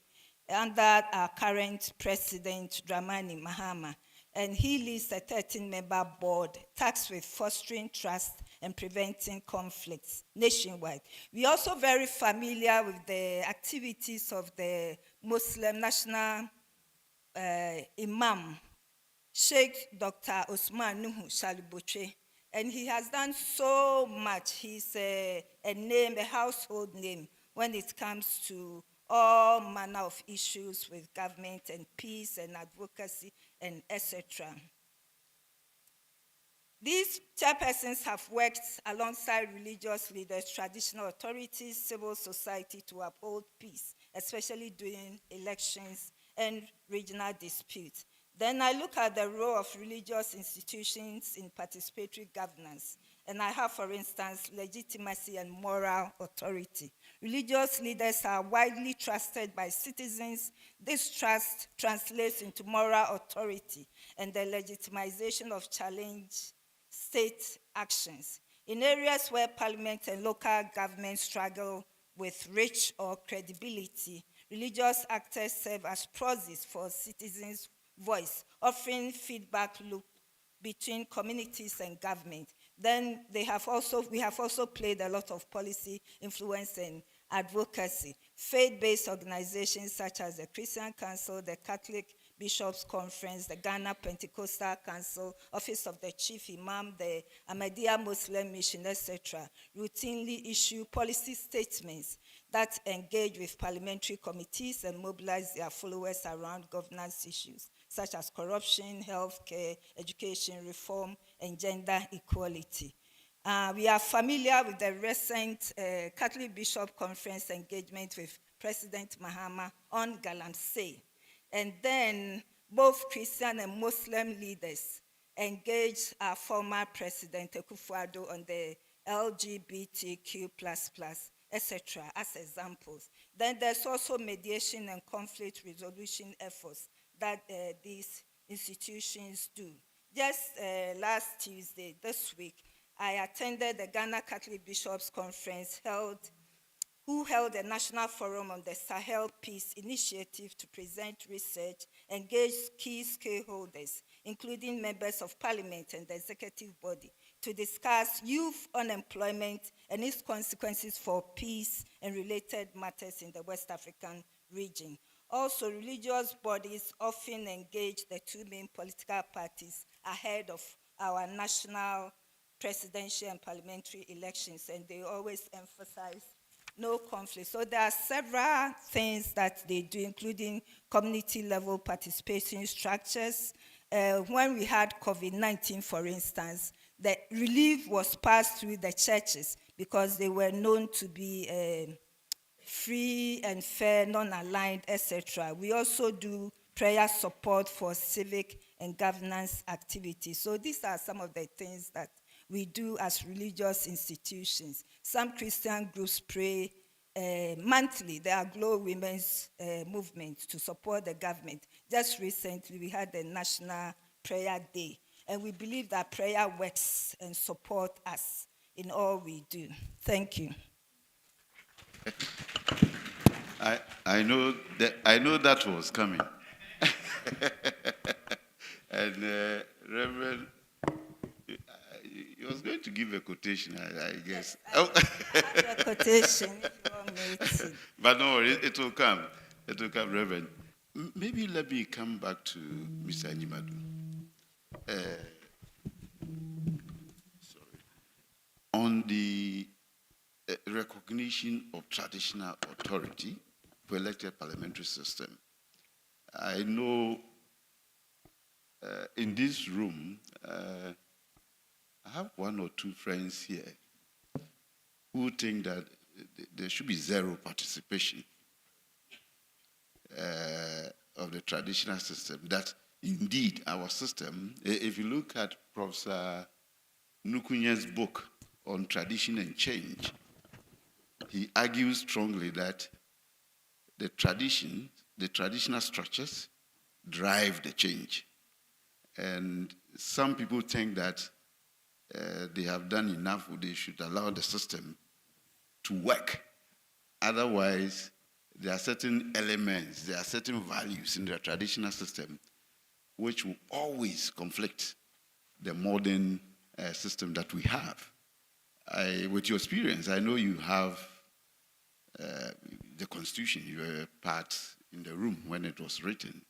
under our current president, Dramani Mahama. And he leads a 13-member board tasked with fostering trust and preventing conflicts nationwide. We are also very familiar with the activities of the Muslim National Imam, Sheikh Dr. Osman Nuhu Shaliboche, and he has done so much. He's a name, a household name, when it comes to all manner of issues with government and peace and advocacy and etc. These chairpersons have worked alongside religious leaders, traditional authorities, civil society to uphold peace, especially during elections and regional disputes. Then I look at the role of religious institutions in participatory governance. And I have, for instance, legitimacy and moral authority. Religious leaders are widely trusted by citizens. This trust translates into moral authority and the legitimization of challenge state actions. In areas where parliament and local government struggle with reach or credibility, religious actors serve as proxies for citizens' voice, offering feedback loop between communities and government. Then we have also played a lot of policy influence and advocacy. Faith-based organizations such as the Christian Council, the Catholic Bishops' Conference, the Ghana Pentecostal Council, Office of the Chief Imam, the Ahmadiyya Muslim Mission, etc., routinely issue policy statements that engage with parliamentary committees and mobilize their followers around governance issues, such as corruption, healthcare, education reform, and gender equality. We are familiar with the recent Catholic Bishop Conference engagement with President Mahama on Galamsey. And then both Christian and Muslim leaders engaged our former President Akufo-Addo on the LGBTQ++, etc., as examples. Then there's also mediation and conflict resolution efforts that these institutions do. Just last Tuesday, this week, I attended the Ghana Catholic Bishops' Conference who held a national forum on the Sahel Peace Initiative to present research, engage key stakeholders, including members of parliament and the executive body, to discuss youth unemployment and its consequences for peace and related matters in the West African region. Also, religious bodies often engage the two main political parties ahead of our national presidential and parliamentary elections, and they always emphasize no conflict. So there are several things that they do, including community-level participation structures. When we had COVID-19, for instance, the relief was passed through the churches because they were known to be free and fair, non-aligned, etc. We also do prayer support for civic and governance activities. So these are some of the things that we do as religious institutions. Some Christian groups pray monthly. There are Glow Women's movement to support the government. Just recently, we had the National Prayer Day, and we believe that prayer works and support us in all we do. Thank you. I know that was coming. And Reverend, he was going to give a quotation, I guess. A quotation, if you want me to. But no, it will come. It will come, Reverend. Maybe let me come back to Mr. Anyimadu. On the recognition of traditional authority for elected parliamentary system, I know in this room, I have one or two friends here who think that there should be zero participation of the traditional system. That indeed our system, if you look at Professor Nukunye's book on tradition and change, he argues strongly that the traditional structures drive the change. And some people think that they have done enough, they should allow the system to work. Otherwise, there are certain elements, there are certain values in the traditional system which will always conflict the modern system that we have. With your experience, I know you have the Constitution, you were part in the room when it was written,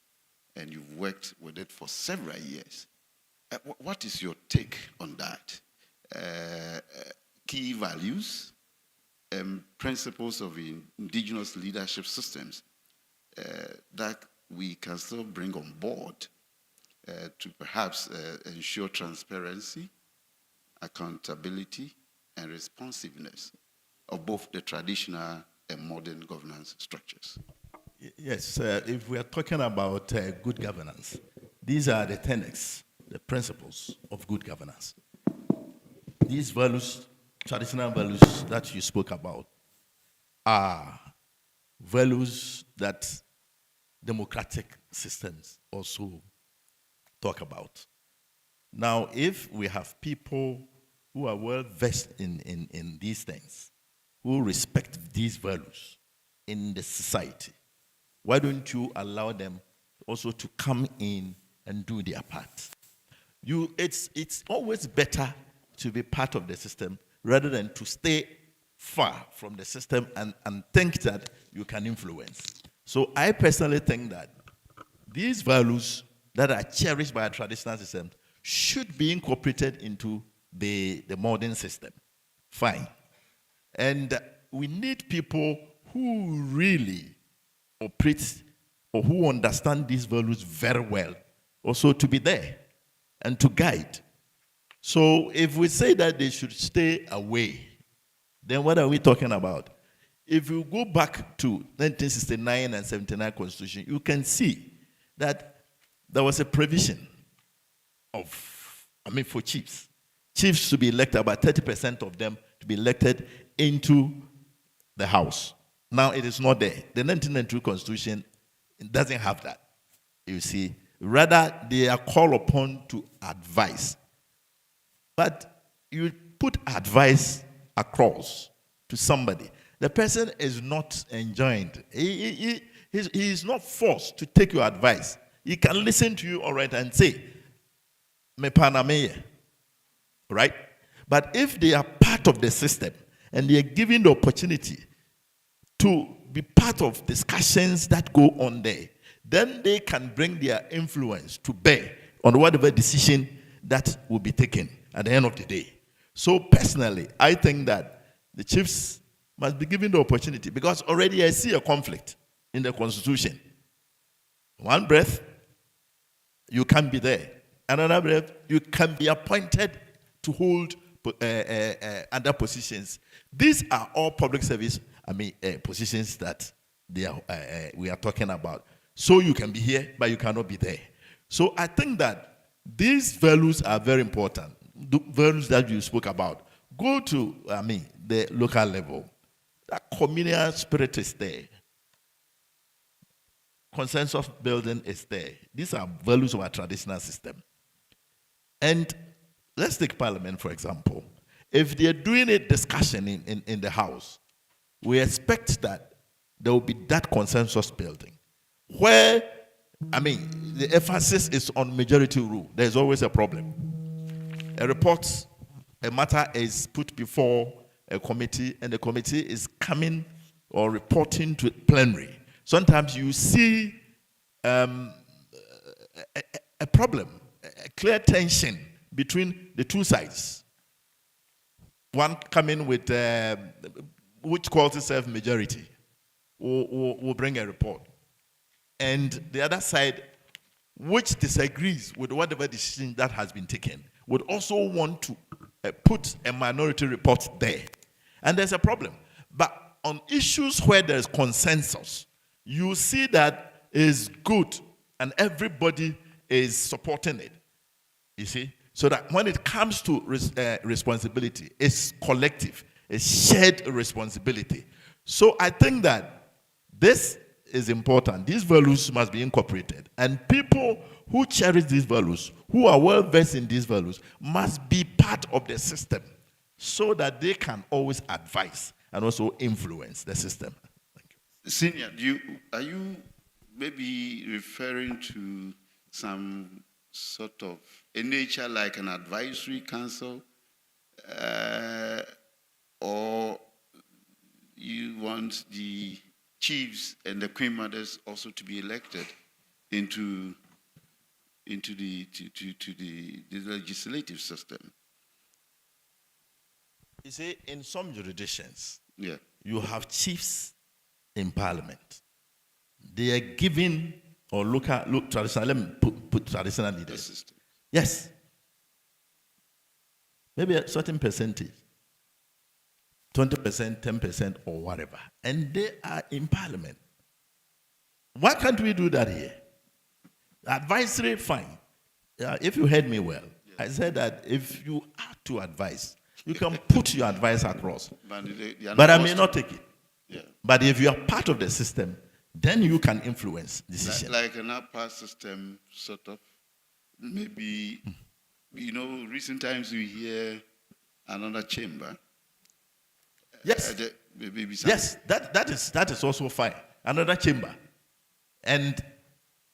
and you've worked with it for several years. What is your take on that? Key values and principles of indigenous leadership systems that we can still bring on board to perhaps ensure transparency accountability, and responsiveness of both the traditional and modern governance structures. Yes, if we are talking about good governance, these are the tenets, the principles of good governance. These values, traditional values that you spoke about, are values that democratic systems also talk about. Now, if we have people who are well versed in these things, who respect these values in the society, why don't you allow them also to come in and do their part? It's always better to be part of the system rather than to stay far from the system and think that you can influence. So I personally think that these values that are cherished by a traditional system should be incorporated into the modern system. Fine. And we need people who really operate or who understand these values very well also to be there and to guide. So if we say that they should stay away, then what are we talking about? If you go back to 1969 and 79 Constitution, you can see that there was a provision for chiefs. Chiefs to be elected, about 30% of them to be elected into the House. Now it is not there. The 1992 Constitution doesn't have that. You see, rather they are called upon to advise. But you put advice across to somebody. The person is not enjoined. He is not forced to take your advice. He can listen to you all right and say, "Me panameye." Right? But if they are part of the system and they are given the opportunity to be part of discussions that go on there, then they can bring their influence to bear on whatever decision that will be taken at the end of the day. So personally, I think that the chiefs must be given the opportunity, because already I see a conflict in the Constitution. One breath, you can be there. Another breath, you can be appointed to hold other positions. These are all public service positions that we are talking about. So you can be here, but you cannot be there. So I think that these values are very important. The values that you spoke about. Go to the local level. That communal spirit is there. Consensus building is there. These are values of our traditional system. And let's take Parliament, for example. If they're doing a discussion in the House, we expect that there will be that consensus building. Where, the emphasis is on majority rule, there's always a problem. A matter is put before a committee, and the committee is coming or reporting to plenary. Sometimes you see a problem, a clear tension between the two sides. One coming with which calls itself majority will bring a report, and the other side, which disagrees with whatever decision that has been taken, would also want to put a minority report there. And there's a problem. But on issues where there's consensus, you see that is good and everybody is supporting it. You see? So that when it comes to responsibility, it's collective, it's shared responsibility. So I think that this is important. These values must be incorporated. And people who cherish these values, who are well versed in these values, must be part of the system so that they can always advise and also influence the system. Thank you. Senior, are you maybe referring to some sort of a nature like an advisory council, or you want the chiefs and the queen mothers also to be elected into the legislative system? You see, in some jurisdictions, Yeah. you have chiefs in parliament. They are given, or traditional, let me put traditional leaders. Assistant. Yes. maybe a certain percentage, 20%, 10%, or whatever, and they are in parliament. Why can't we do that here? Advisory, fine. If you heard me well, I said that if you are to advise, you can put your advice across. But I may not take it. Yeah. But if you are part of the system, then you can influence decision. Like an upper system, sort of. Maybe, recent times we hear another chamber. Yes. Yes, that is also fine. Another chamber. And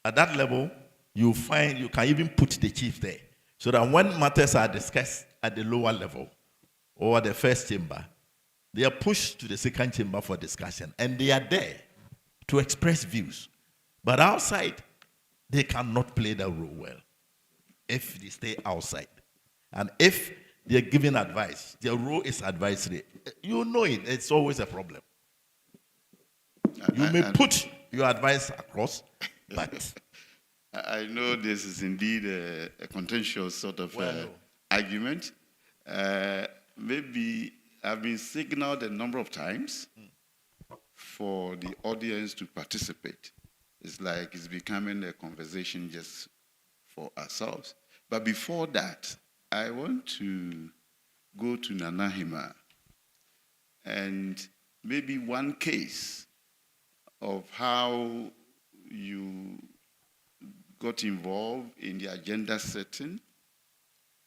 at that level, you find you can even put the chief there. So that when matters are discussed at the lower level or the first chamber, they are pushed to the second chamber for discussion. And they are there to express views. But outside, they cannot play that role well if they stay outside. And if they're giving advice, their role is advisory. You know it, it's always a problem. You may put your advice across, but I know this is indeed a contentious sort of argument. Maybe I've been signaled a number of times for the audience to participate. It's like it's becoming a conversation just for ourselves. But before that, I want to go to Nanahima and maybe one case of how you got involved in the agenda setting,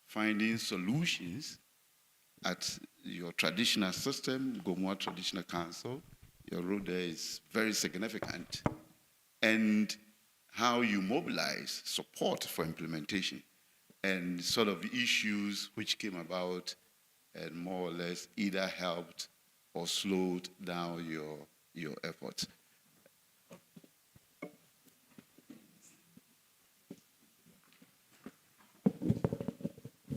finding solutions at your traditional system, Gomwa Traditional Council. Your role there is very significant. And how you mobilize support for implementation and sort of issues which came about and more or less either helped or slowed down your efforts. Okay.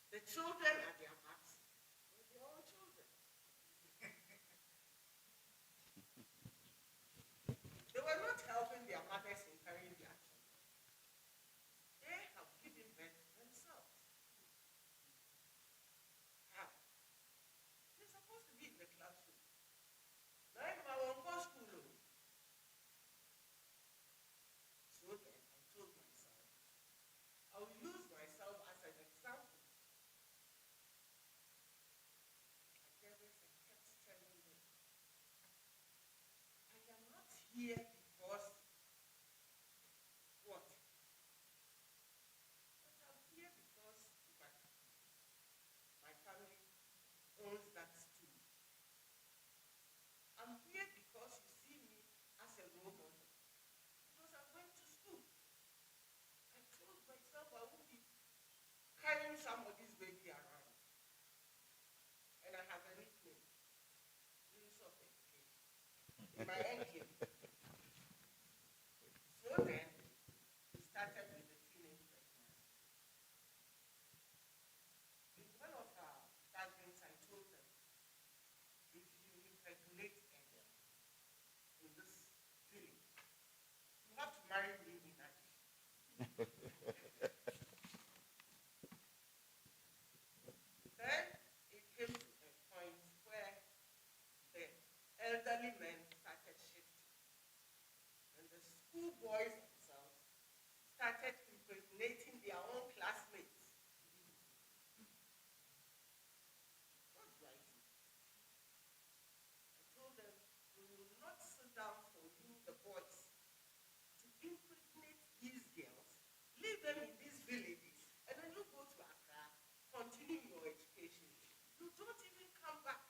The children at their backs were their own children. They were not helping their mothers in carrying their children. They have given birth themselves. How? They're supposed to be in the classroom. Now, if I won't go to school, so then I told myself, I'll use myself as an example. Here because what? But I'm here because my family owns that too. I'm here because you see me as a role model. Because I went to school. I told myself I won't be carrying somebody's baby around. And I have a nickname, Prince of Education. In my end game. So then, impregnating their own classmates. What do I do? I told them, we will not sit down for you, the boys, to impregnate these girls, leave them in these villages, and then you go to Accra, continue your education. You don't even come back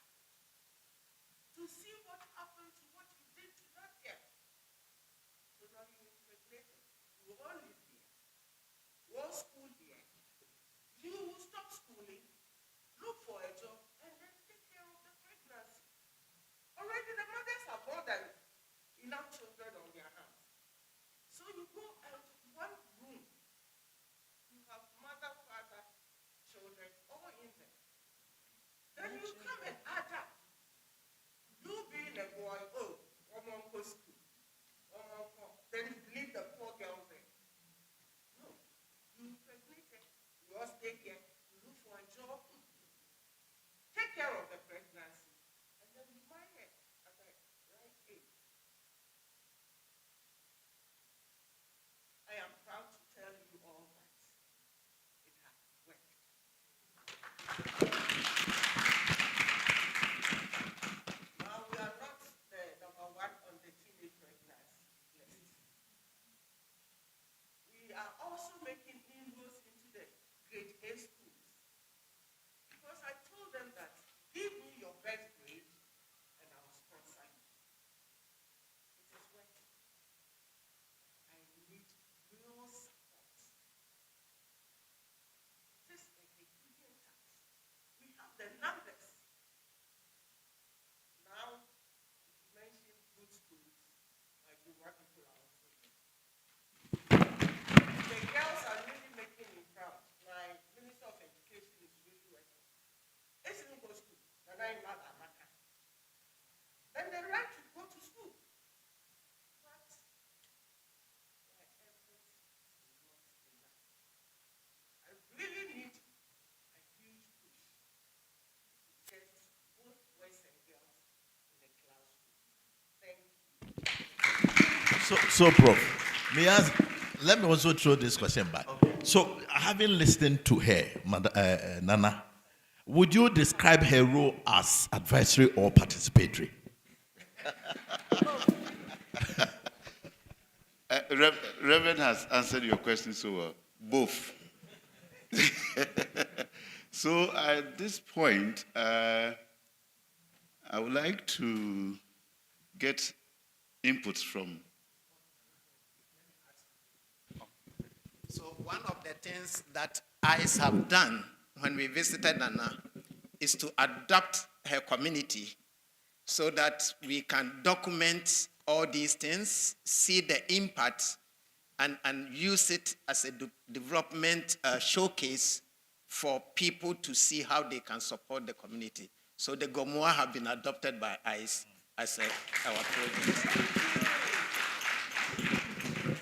to see what happened to what you did to that girl. So now you impregnated. You all live here. You all school here. You will stop schooling, look for a job, and then take care of the pregnancy. Already the mothers have more than enough children on their hands. So you go out one room. You have mother, father, children, all in there. Then you come and add up. You being a boy, oh, one more go school. One more go. Then you leave the poor girls there. No. You impregnated. You all stay here. You look for a job. Take care of the pregnancy. And then you marry her at the right age. I am proud to tell you all that it has worked. Now we are not the number one on the teenage pregnancy list. We are also making inroads into the grade A schools. Because I told them that, give me your best grade and I will sponsor you. It is working. I need real support. It is a Hegelian tax. We have the numbers. Now, if you mention good schools, like the white people are also there. The girls are really making me proud. My Minister of Education is really working. It's in go school, and I'm not a matter. Then the right to go to school. But my efforts is not enough. I really need a huge push to get both boys and girls in the classroom. Thank you. So, Prof, let me also throw this question back. So, having listened to her, Nana, would you describe her role as advisory or participatory? Reverend has answered your question so well. Both. So at this point, I would like to get inputs from. So one of the things that ICE have done when we visited Nana is to adopt her community so that we can document all these things, see the impact, and use it as a development showcase for people to see how they can support the community. So the Gomoa have been adopted by ICE as our project.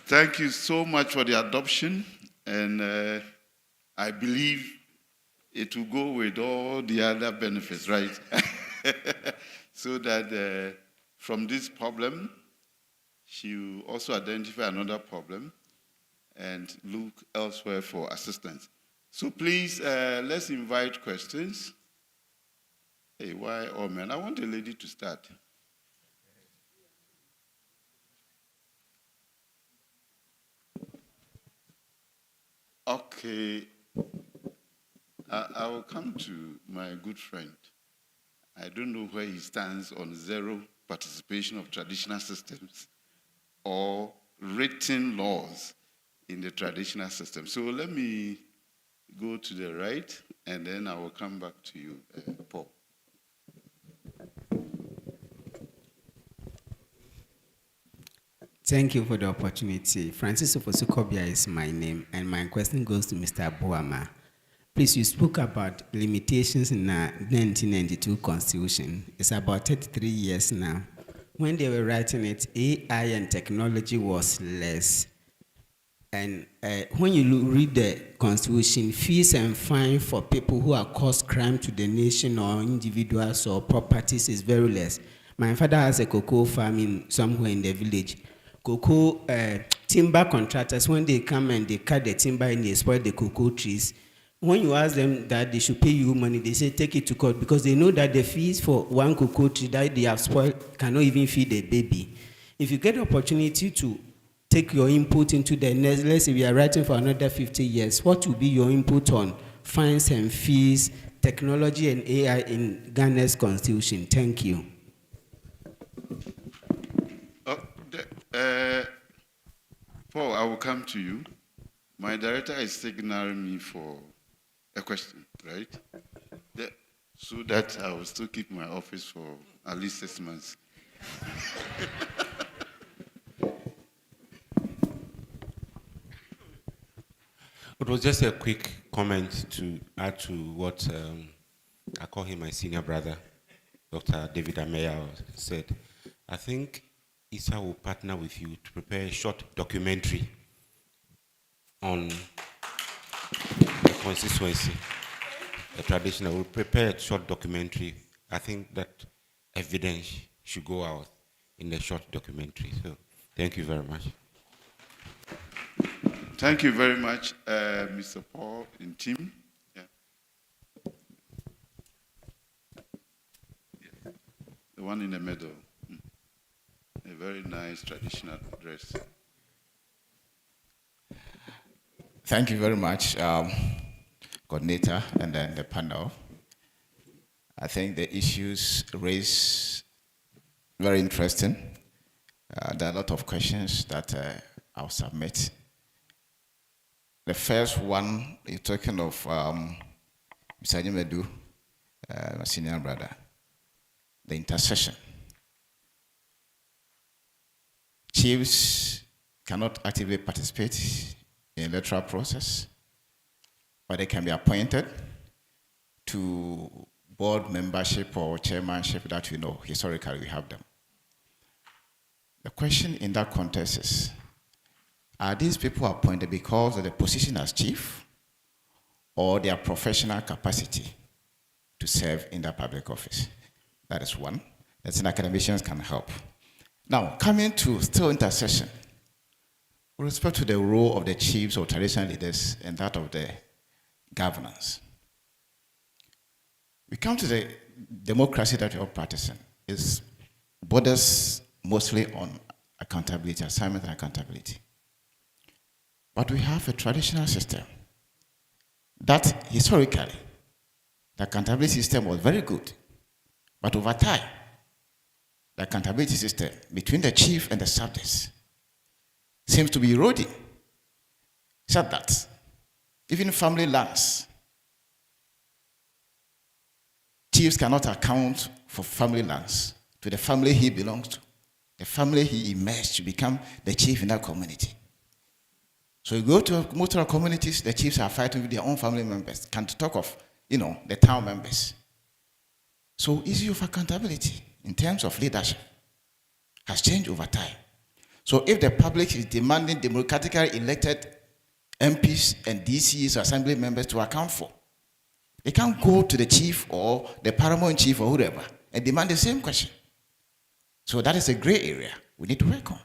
Thank you so much for the adoption, and I believe it will go with all the other benefits, right? So that from this problem, she will also identify another problem and look elsewhere for assistance. So please, let's invite questions. Hey, why, oh man, I want a lady to start. Okay, I will come to my good friend. I don't know where he stands on zero participation of traditional systems or written laws in the traditional system. So let me go to the right, and then I will come back to you, Paul. Thank you for the opportunity. Francis Ofosukobia is my name, and my question goes to Mr. Boama. Please, you spoke about limitations in the 1992 Constitution. It's about 33 years now. When they were writing it, AI and technology was less. And when you read the Constitution, fees and fine for people who have caused crime to the nation or individuals or properties is very less. My father has a cocoa farm somewhere in the village. Cocoa timber contractors, when they come and they cut the timber and they spoil the cocoa trees, when you ask them that they should pay you money, they say take it to court because they know that the fees for one cocoa tree that they have spoiled cannot even feed a baby. If you get the opportunity to take your input into the next, let's say we are writing for another 50 years, what will be your input on fines and fees, technology and AI in Ghana's constitution? Thank you. Paul, I will come to you. My director is signaling me for a question, right? So that I will still keep my office for at least 6 months. It was just a quick comment to add to what I call him my senior brother, Dr. David Ameya, said. I think ISA will partner with you to prepare a short documentary on the constituency, the traditional. We'll prepare a short documentary. I think that evidence should go out in the short documentary. So thank you very much. Thank you very much, Mr. Paul and team. Yeah. The one in the middle. A very nice traditional dress. Thank you very much, coordinator and then the panel. I think the issues raised very interesting. There are a lot of questions that I'll submit. The first one, you're talking of Mr. Nyemedu, my senior brother, the intercession. Chiefs cannot actively participate in the electoral process, but they can be appointed to board membership or chairmanship that we know historically we have them. The question in that context is, are these people appointed because of the position as chief or their professional capacity to serve in that public office? That is one. That's an academicians can help. Now, coming to still intercession, with respect to the role of the chiefs or traditional leaders and that of the governance, we come to the democracy that we are practicing. It borders mostly on accountability, assignment and accountability. But we have a traditional system that historically, the accountability system was very good. But over time, the accountability system between the chief and the subjects seems to be eroding. Except that even family lands, chiefs cannot account for family lands to the family he belongs to, the family he emerged to become the chief in that community. So you go to most of our communities, the chiefs are fighting with their own family members. Can't talk of, the town members. So issue of accountability in terms of leadership has changed over time. So if the public is demanding democratically elected MPs and DCs or assembly members to account for, they can't go to the chief or the paramount chief or whoever and demand the same question. So that is a gray area we need to work on.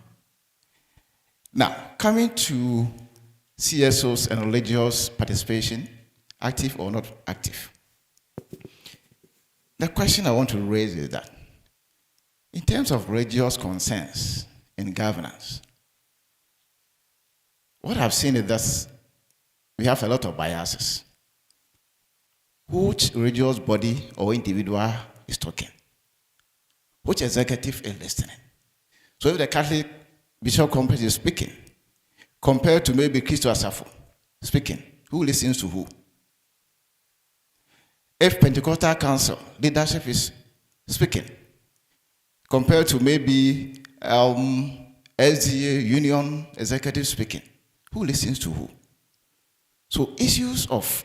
Now, coming to CSOs and religious participation, active or not active. The question I want to raise is that in terms of religious concerns in governance, what I've seen is that we have a lot of biases. Which religious body or individual is talking? Which executive is listening? So if the Catholic Bishop Conference is speaking, compared to maybe Christo Asafo speaking, who listens to who? If Pentecostal Council leadership is speaking, compared to maybe SDA Union executive speaking, who listens to who? So issues of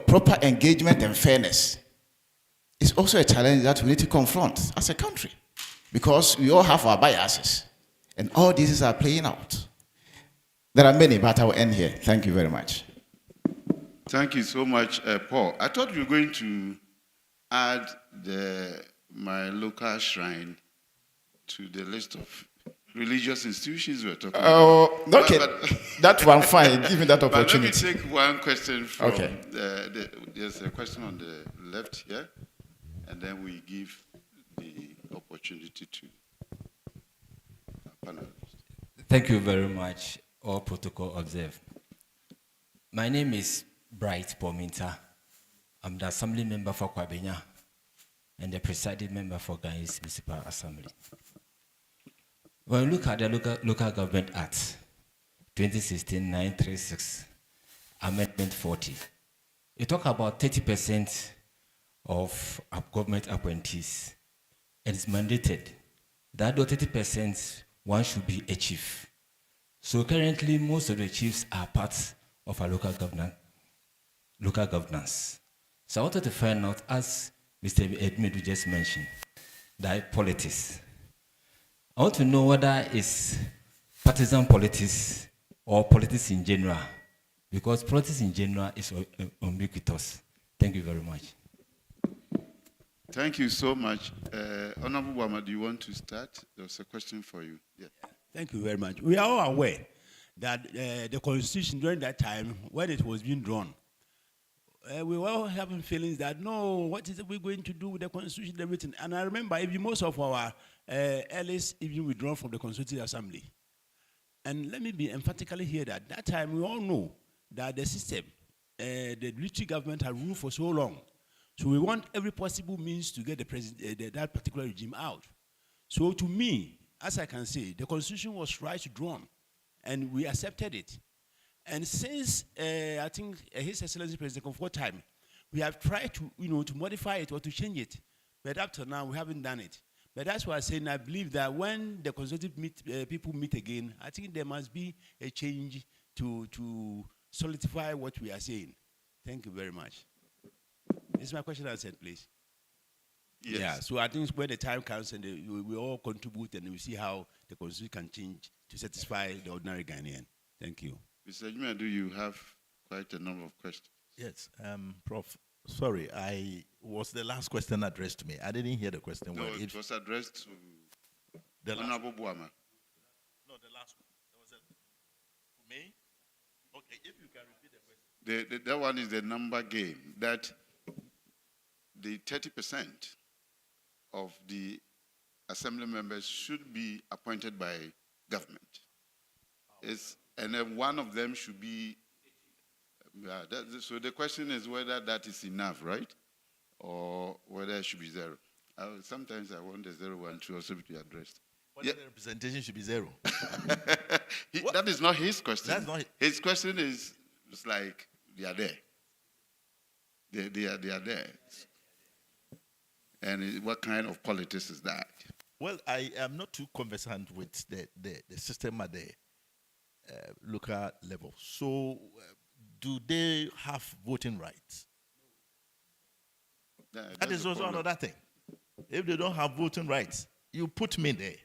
proper engagement and fairness is also a challenge that we need to confront as a country, because we all have our biases. And all these are playing out. There are many, but I will end here. Thank you very much. Thank you so much, Paul. I thought you were going to add my local shrine to the list of religious institutions we're talking Oh, about. okay. That one, fine. Give me that But let me opportunity. take one question from, Okay. there's a question on the left here, and then we give the opportunity to our panelists. Thank you very much. All protocol observed. My name is Bright Pominta. I'm the Assembly member for Kwabenya and the presiding member for Ghanaian Municipal Assembly. When we look at the Local Government Act 2016-936, Amendment 40, it talks about 30% of government appointees, and it's mandated that the 30% one should be a chief. So currently, most of the chiefs are part of our local governance. So I wanted to find out, as Mr. Edmedu just mentioned, that politics. I want to know whether it's partisan politics or politics in general, because politics in general is ubiquitous. Thank you very much. Thank you so much. Honorable Wama, do you want to start? There's a question for you. Yeah. Thank you very much. We are all aware that the Constitution during that time, when it was being drawn, we were all having feelings that, no, what is it we're going to do with the Constitution and everything? And I remember even most of our elders even withdrawn from the Constitutive Assembly. And let me be emphatically here that that time we all know that the system, the military government had ruled for so long. So we want every possible means to get the that particular regime out. So to me, as I can say, the Constitution was right drawn, and we accepted it. And since I think His Excellency President Comfort time, we have tried to to modify it or to change it, but up to now we haven't done it. But that's why I'm saying I believe that when the consultative people meet again, I think there must be a change to solidify what we are saying. Thank you very much. This is my question answered, please. Yes. Yeah, so I think when the time comes and we all contribute and we see how the Constitution can change to satisfy the ordinary Ghanaian. Thank you. Mr. Jumadu, you have quite a number of questions. Yes, Prof. Sorry, was the last question addressed to me? I didn't hear the question. No, well. it was addressed to The last- Honorable Buama. No, the last one. There was a me? Okay, if you can repeat the question. That one is the number game, that the 30% of the assembly members should be appointed by government. And then one of them should be, so the question is whether that is enough, right? Or whether it should be zero. Sometimes I want the 0, 1, 2 also to be addressed. Whether the representation should be 0. That is not his question. That's not his question is, it's like they are there. They are there. And what kind of politics is that? Well, I am not too conversant with the system at the local level. So, do they have voting rights? That is also another thing. If they don't have voting rights, you put me there.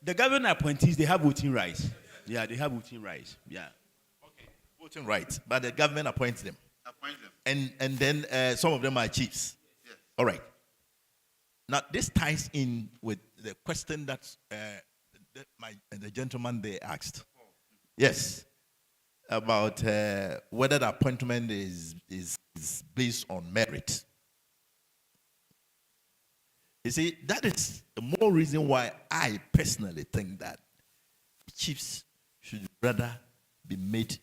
The government appointees, they have voting rights. Yeah, they have voting rights. Yeah. Okay, voting rights, but the government appoints them. Appoint them. And then some of them are chiefs. Yes. All right. Now, this ties in with the question that the gentleman there asked. Yes, about whether the appointment is based on merit. You see, that is the more reason why I personally think that chiefs should rather be made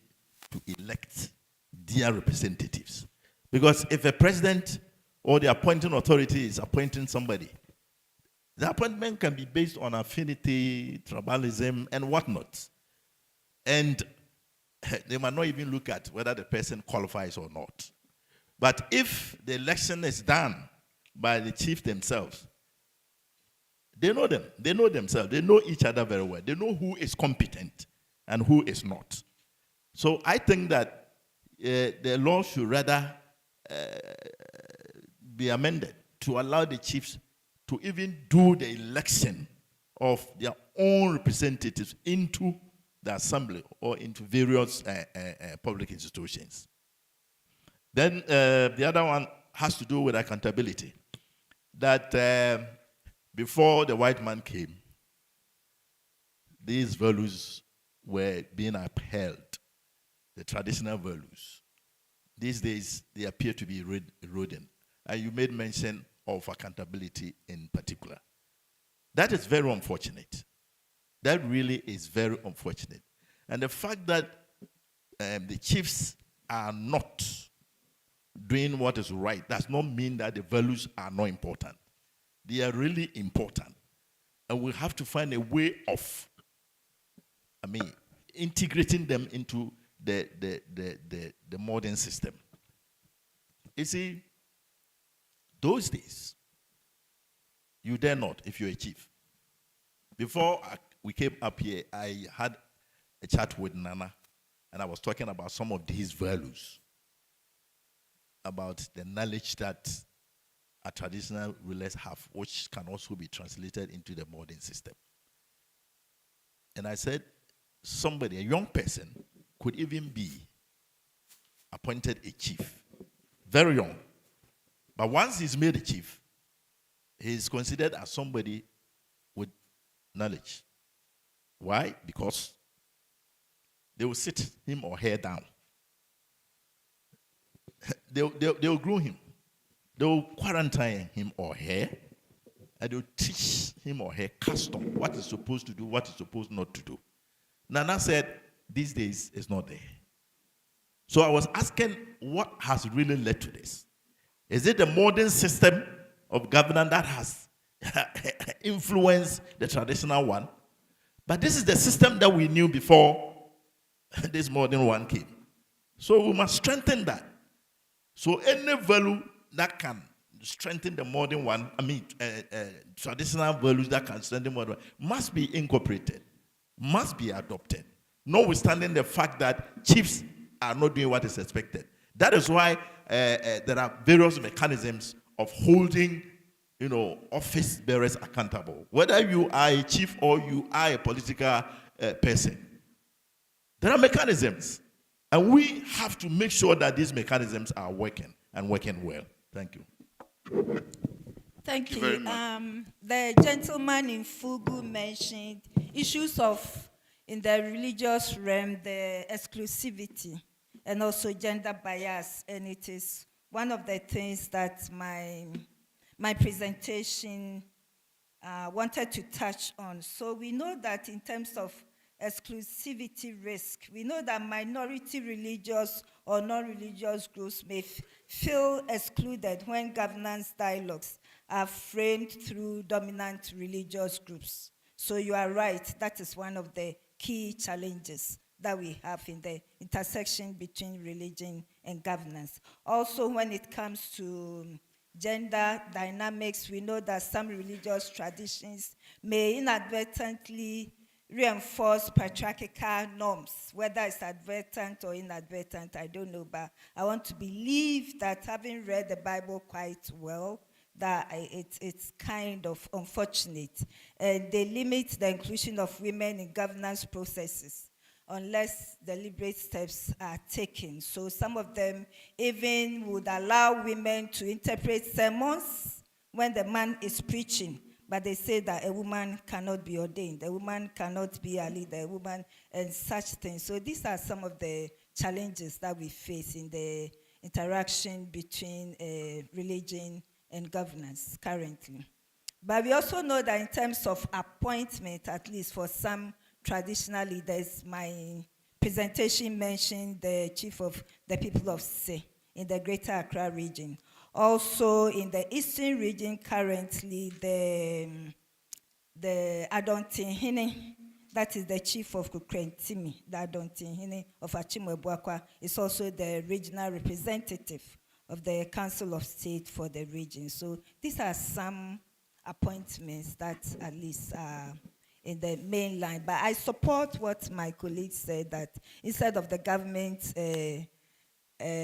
to elect their representatives. Because if a president or the appointing authority is appointing somebody, the appointment can be based on affinity, tribalism, and whatnot. And they might not even look at whether the person qualifies or not. But if the election is done by the chief themselves, they know them. They know themselves. They know each other very well. They know who is competent and who is not. So I think that the law should rather be amended to allow the chiefs to even do the election of their own representatives into the assembly or into various public institutions. Then the other one has to do with accountability. that before the white man came, these values were being upheld, the traditional values. These days, they appear to be eroding. And you made mention of accountability in particular. That is very unfortunate. That really is very unfortunate. And the fact that the chiefs are not doing what is right does not mean that the values are not important. They are really important. And we have to find a way of, integrating them into the modern system. You see, those days, you dare not if you're a chief. Before we came up here, I had a chat with Nana, and I was talking about some of these values, about the knowledge that our traditional rulers have, which can also be translated into the modern system. And I said, somebody, a young person, could even be appointed a chief, very young. But once he's made a chief, he's considered as somebody with knowledge. Why? Because they will sit him or her down. They'll groom him. They'll quarantine him or her, and they'll teach him or her custom, what is supposed to do, what is supposed not to do. Nana said, these days it's not there. So I was asking, what has really led to this? Is it the modern system of governance that has influenced the traditional one? But this is the system that we knew before this modern one came. So we must strengthen that. So any value that can strengthen the modern one, traditional values that can strengthen the modern one, must be incorporated, must be adopted, notwithstanding the fact that chiefs are not doing what is expected. That is why there are various mechanisms of holding, office bearers accountable. Whether you are a chief or you are a political person, there are mechanisms, and we have to make sure that these mechanisms are working and working well. Thank you. Thank you. The gentleman in Fugu mentioned issues of, in the religious realm, the exclusivity and also gender bias, and it is one of the things that my presentation wanted to touch on. So we know that in terms of exclusivity risk, we know that minority religious or non-religious groups may feel excluded when governance dialogues are framed through dominant religious groups. So you are right, that is one of the key challenges that we have in the intersection between religion and governance. Also, when it comes to gender dynamics, we know that some religious traditions may inadvertently reinforce patriarchal norms, whether it's advertent or inadvertent, I don't know, but I want to believe that, having read the Bible quite well, that it's kind of unfortunate. They limit the inclusion of women in governance processes unless deliberate steps are taken. So some of them even would allow women to interpret sermons when the man is preaching, but they say that a woman cannot be ordained, a woman cannot be a leader, a woman, and such things. So these are some of the challenges that we face in the interaction between religion and governance currently. But we also know that in terms of appointment, at least for some traditional leaders, my presentation mentioned the chief of the people of Se in the Greater Accra region. Also in the Eastern region currently, the Adontihene, that is the chief of Kukrentimi, the Adontihene of Achimwebuakwa, is also the regional representative of the Council of State for the region. So these are some appointments that at least are in the main line. But I support what my colleague said, that instead of the government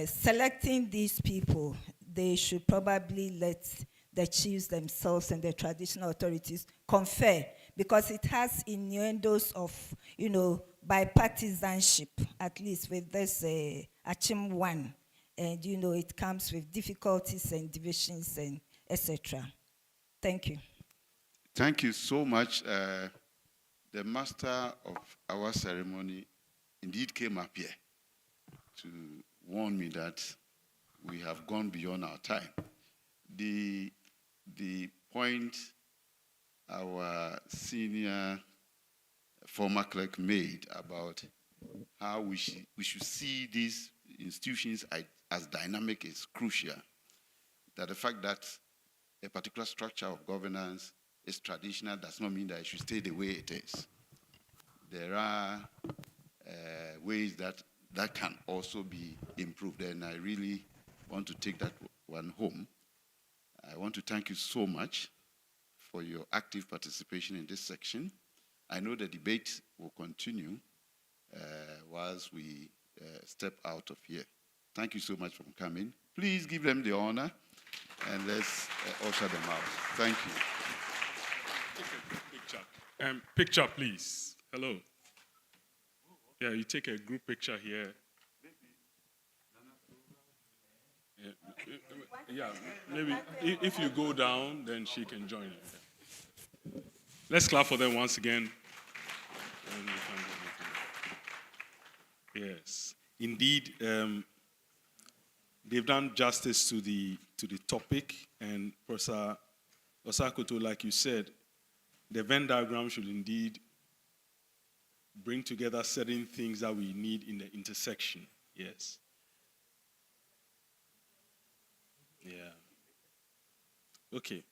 selecting these people, they should probably let the chiefs themselves and the traditional authorities confer, because it has innuendos of, bipartisanship, at least with this Achim 1. And, it comes with difficulties and divisions and etc. Thank you. Thank you so much. The master of our ceremony indeed came up here to warn me that we have gone beyond our time. The point our senior former clerk made about how we should see these institutions as dynamic is crucial. That the fact that a particular structure of governance is traditional does not mean that it should stay the way it is. There are ways that can also be improved, and I really want to take that one home. I want to thank you so much for your active participation in this section. I know the debate will continue whilst we step out of here. Thank you so much for coming. Please give them the honor and let's usher them out. Thank you. Take a group picture. Picture, please. Hello. Yeah, you take a group picture here. Yeah, maybe if you go down, then she can join you. Let's clap for them once again. Yes, indeed, they've done justice to the topic, and Professor Osakoto, like you said, the Venn diagram should indeed bring together certain things that we need in the intersection. Yes. Yeah. Okay.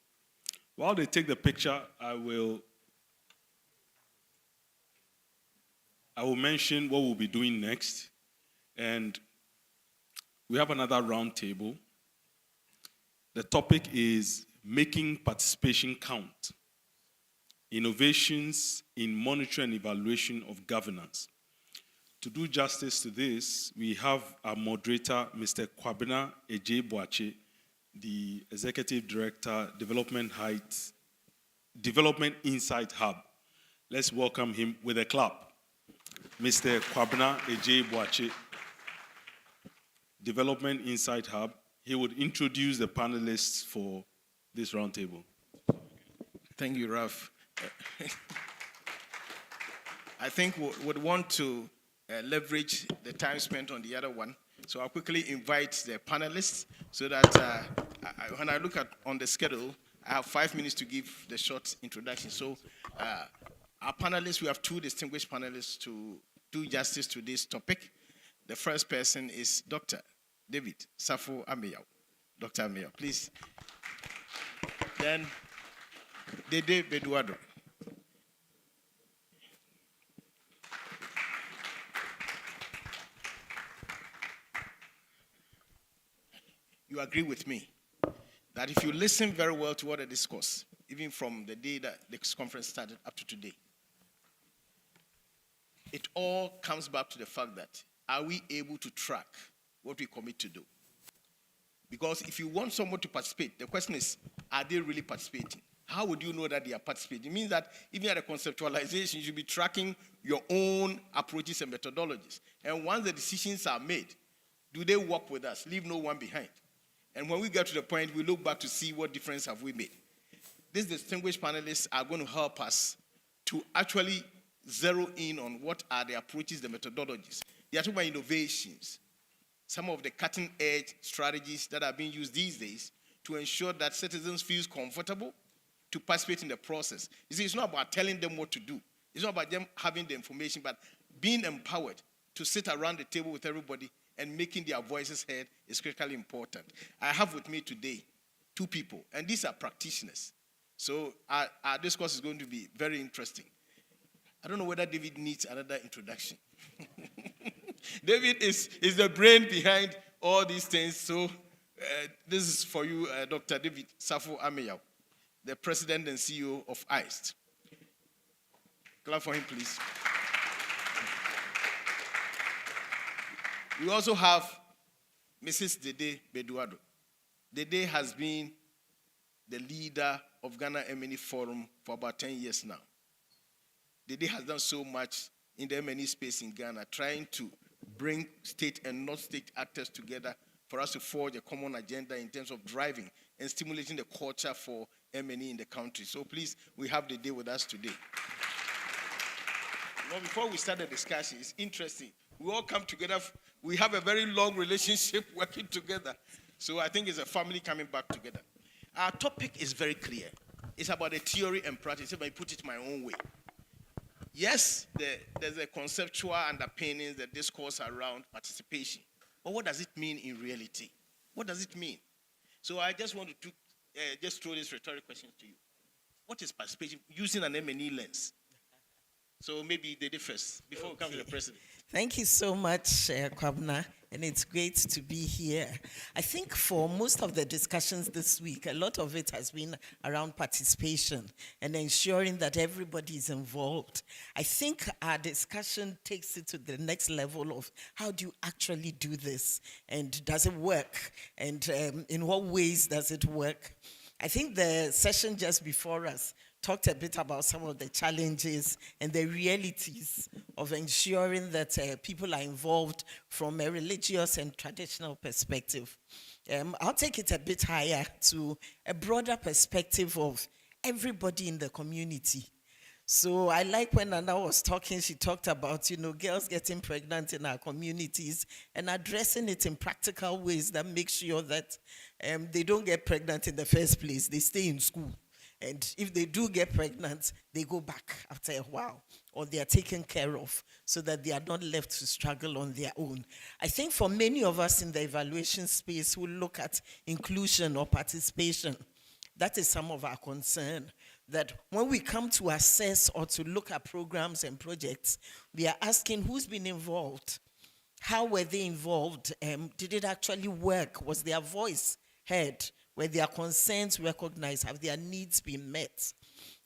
While they take the picture, I will mention what we'll be doing next. And we have another round table. The topic is making participation count. Innovations in monitoring and evaluation of governance. To do justice to this, we have our moderator, Mr. Kwabena Ejeboache, the Executive Director, Development Insight Hub. Let's welcome him with a clap. Mr. Kwabena Ejeboache, Development Insight Hub. He would introduce the panelists for this roundtable. Thank you, Ralph. I think we would want to leverage the time spent on the other one. So I'll quickly invite the panelists so that when I look at on the schedule, I have 5 minutes to give the short introduction. So our panelists, we have 2 distinguished panelists to do justice to this topic. The first person is Dr. David Safo Ameyao. Dr. Ameyao, please. Then Dede Beduado. You agree with me that if you listen very well to what I discuss, even from the day that this conference started up to today, it all comes back to the fact that are we able to track what we commit to do? Because if you want someone to participate, the question is, are they really participating? How would you know that they are participating? It means that even at a conceptualization, you should be tracking your own approaches and methodologies. And once the decisions are made, do they work with us? Leave no one behind. And when we get to the point, we look back to see what difference have we made. These distinguished panelists are going to help us to actually zero in on what are the approaches, the methodologies. They are talking about innovations, some of the cutting-edge strategies that are being used these days to ensure that citizens feel comfortable to participate in the process. You see, it's not about telling them what to do. It's not about them having the information, but being empowered to sit around the table with everybody and making their voices heard is critically important. I have with me today 2 people, and these are practitioners. So our discourse is going to be very interesting. I don't know whether David needs another introduction. David is the brain behind all these things. So this is for you, Dr. David Safo Ameyao, the president and CEO of ICE. Clap for him, please. We also have Mrs. Dede Beduado. Dede has been the leader of Ghana M&E Forum for about 10 years now. Dede has done so much in the M&E space in Ghana, trying to bring state and not state actors together for us to forge a common agenda in terms of driving and stimulating the culture for M&E in the country. So please, we have the day with us today. Now, before we start the discussion, it's interesting. We all come together. We have a very long relationship working together. So I think it's a family coming back together. Our topic is very clear. It's about the theory and practice, if I put it my own way. Yes, there's a conceptual underpinnings, the discourse around participation. But what does it mean in reality? What does it mean? So I just want to just throw this rhetorical question to you. What is participation using an M&E lens? So maybe they differ before we come to the president. Thank you so much, Kwabna, and it's great to be here. I think for most of the discussions this week, a lot of it has been around participation and ensuring that everybody is involved. I think our discussion takes it to the next level of how do you actually do this, and does it work, and in what ways does it work? I think the session just before us talked a bit about some of the challenges and the realities of ensuring that people are involved from a religious and traditional perspective. I'll take it a bit higher to a broader perspective of everybody in the community. So I like when Nana was talking, she talked about, girls getting pregnant in our communities and addressing it in practical ways that make sure that they don't get pregnant in the first place, they stay in school. And if they do get pregnant, they go back after a while, or they are taken care of so that they are not left to struggle on their own. I think for many of us in the evaluation space who look at inclusion or participation, that is some of our concern, that when we come to assess or to look at programs and projects, we are asking who's been involved, how were they involved, did it actually work, was their voice heard, were their concerns recognized, have their needs been met?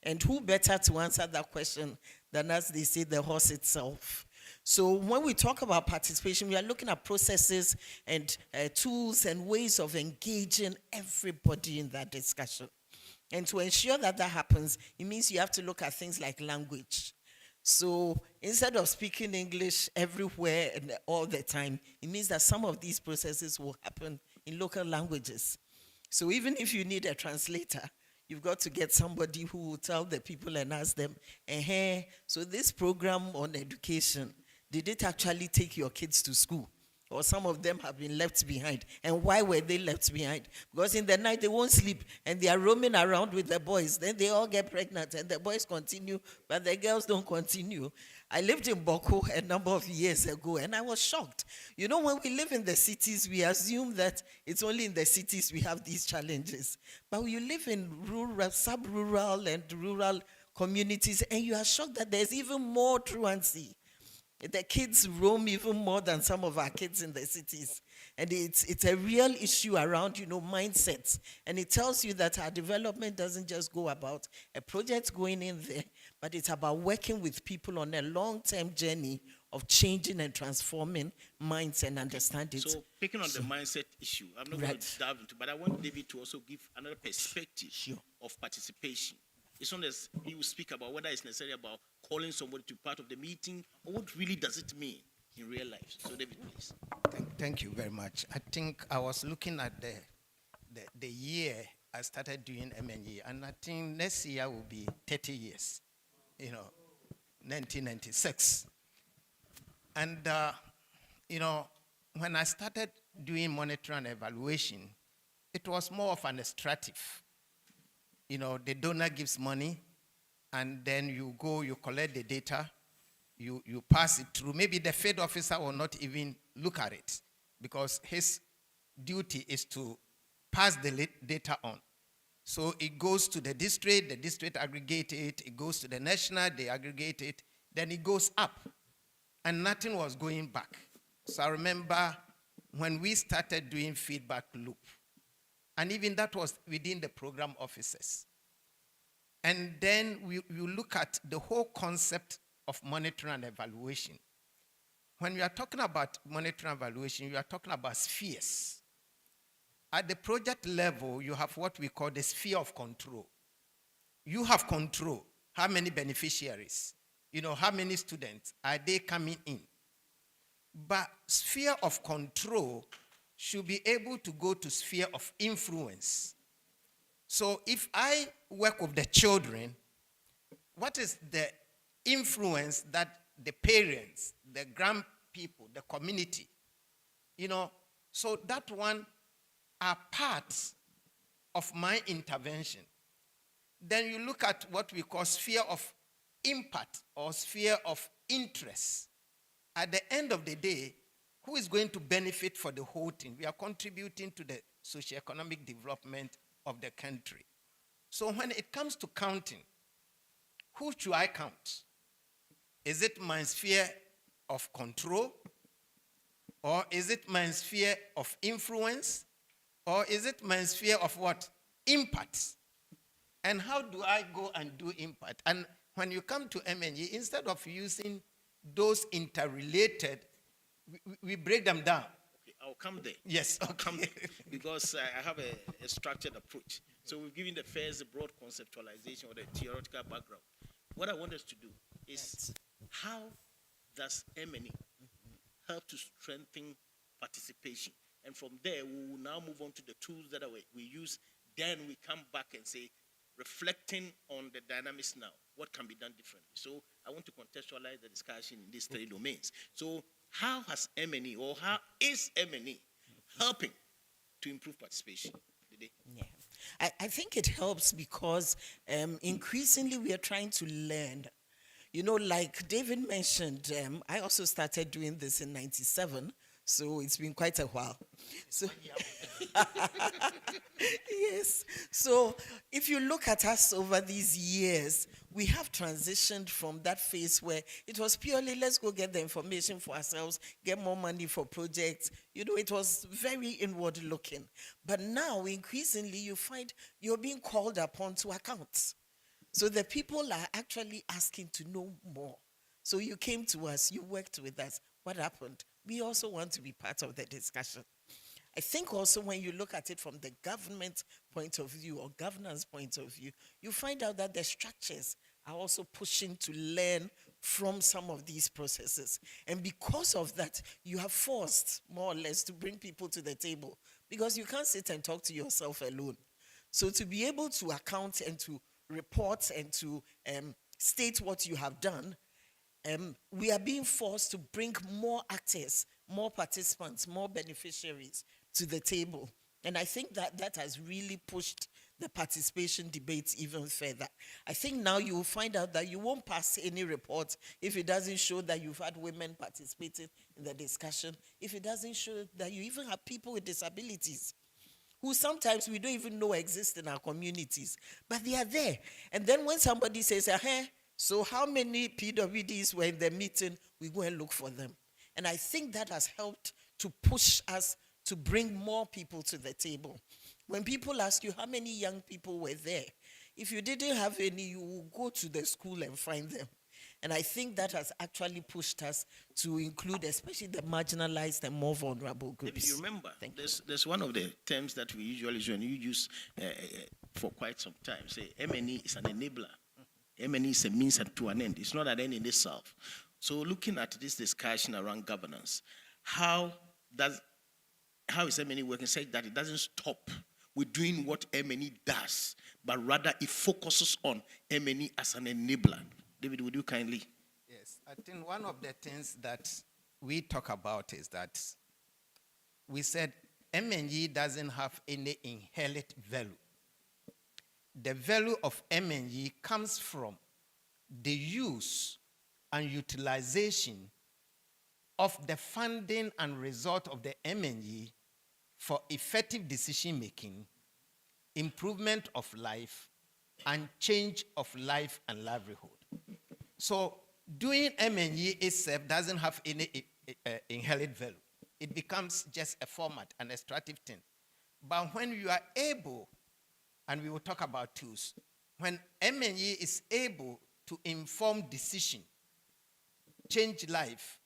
And who better to answer that question than, as they say, the horse itself? So when we talk about participation, we are looking at processes and tools and ways of engaging everybody in that discussion. And to ensure that that happens, it means you have to look at things like language. So instead of speaking English everywhere and all the time, it means that some of these processes will happen in local languages. So even if you need a translator, you've got to get somebody who will tell the people and ask them, so this program on education, did it actually take your kids to school? Or some of them have been left behind. And why were they left behind? Because in the night they won't sleep and they are roaming around with the boys. Then they all get pregnant and the boys continue, but the girls don't continue. I lived in Boko a number of years ago and I was shocked. When we live in the cities, we assume that it's only in the cities we have these challenges. But you live in rural, sub-rural and rural communities and you are shocked that there's even more truancy. The kids roam even more than some of our kids in the cities. And it's a real issue around, mindsets. And it tells you that our development doesn't just go about a project going in there, but it's about working with people on a long-term journey of changing and transforming minds and understanding. So picking on the mindset issue, I'm not going to dive into, but I want David to also give another perspective of participation. It's not as you speak about whether it's necessarily about calling somebody to be part of the meeting, or what really does it mean in real life. So David, please. Thank you very much. I think I was looking at the year I started doing M&E, and I think next year will be 30 years, 1996. And, when I started doing monitoring and evaluation, it was more of an extractive. The donor gives money, and then you go, you collect the data, you pass it through. Maybe the field officer will not even look at it because his duty is to pass the data on. So it goes to the district aggregates it, it goes to the national, they aggregate it, then it goes up. And nothing was going back. So I remember when we started doing feedback loop, and even that was within the program offices. And then we look at the whole concept of monitoring and evaluation. When we are talking about monitoring and evaluation, we are talking about spheres. At the project level, you have what we call the sphere of control. You have control. How many beneficiaries? How many students are they coming in? But sphere of control should be able to go to sphere of influence. So if I work with the children, what is the influence that the parents, the grand people, the community, so that one are parts of my intervention. Then you look at what we call sphere of impact or sphere of interest. At the end of the day, who is going to benefit for the whole thing? We are contributing to the socioeconomic development of the country. So when it comes to counting, who should I count? Is it my sphere of control? Or is it my sphere of influence? Or is it my sphere of what? Impact. And how do I go and do impact? And when you come to MNE, instead of using those interrelated, we break them down. Okay, I'll come there. Yes. I'll come there because I have a structured approach. So we've given the first broad conceptualization or the theoretical background. What I want us to do is how does MNE help to strengthen participation? And from there, we will now move on to the tools that we use. Then we come back and say, reflecting on the dynamics now, what can be done differently? So I want to contextualize the discussion in these three domains. So how has MNE or how is MNE helping to improve participation? Yeah. I think it helps because increasingly we are trying to learn. Like David mentioned, I also started doing this in 97, so it's been quite a while. So, yes. So if you look at us over these years, we have transitioned from that phase where it was purely let's go get the information for ourselves, get more money for projects. It was very inward looking. But now, increasingly, you find you're being called upon to account. So the people are actually asking to know more. So you came to us, you worked with us. What happened? We also want to be part of the discussion. I think also when you look at it from the government point of view or governance point of view, you find out that the structures are also pushing to learn from some of these processes. And because of that, you are forced, more or less, to bring people to the table because you can't sit and talk to yourself alone. So to be able to account and to report and to state what you have done, we are being forced to bring more actors, more participants, more beneficiaries to the table. And I think that has really pushed the participation debates even further. I think now you will find out that you won't pass any report if it doesn't show that you've had women participating in the discussion, if it doesn't show that you even have people with disabilities who sometimes we don't even know exist in our communities, but they are there. And then when somebody says, so how many PWDs were in the meeting, we go and look for them. And I think that has helped to push us to bring more people to the table. When people ask you how many young people were there, if you didn't have any, you will go to the school and find them. And I think that has actually pushed us to include especially the marginalized and more vulnerable groups. If you remember, there's one of the terms that we usually use and you use for quite some time. Say MNE is an enabler. MNE is a means to an end. It's not an end in itself. So looking at this discussion around governance, how is MNE working such that it doesn't stop with doing what MNE does, but rather it focuses on MNE as an enabler? David, would you kindly? Yes, I think one of the things that we talk about is that we said MNE doesn't have any inherent value. The value of MNE comes from the use and utilization of the funding and result of the MNE for effective decision-making, improvement of life, and change of life and livelihood. So doing MNE itself doesn't have any inherent value. It becomes just a format, an extractive thing. But when you are able, and we will talk about tools, when MNE is able to inform decision, change life,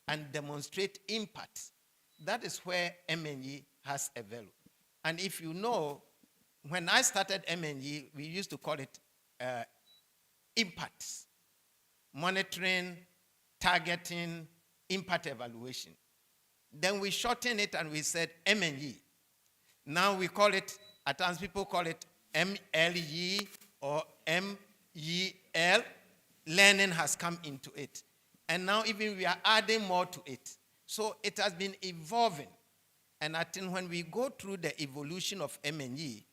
and demonstrate impact, that is where MNE has a value. And if you know, when I started MNE, we used to call it impacts, monitoring, targeting, impact evaluation. Then we shortened it and we said MNE. Now we call it, at times people call it MLE or MEL, learning has come into it. And now even we are adding more to it. So it has been evolving. And I think when we go through the evolution of MNE,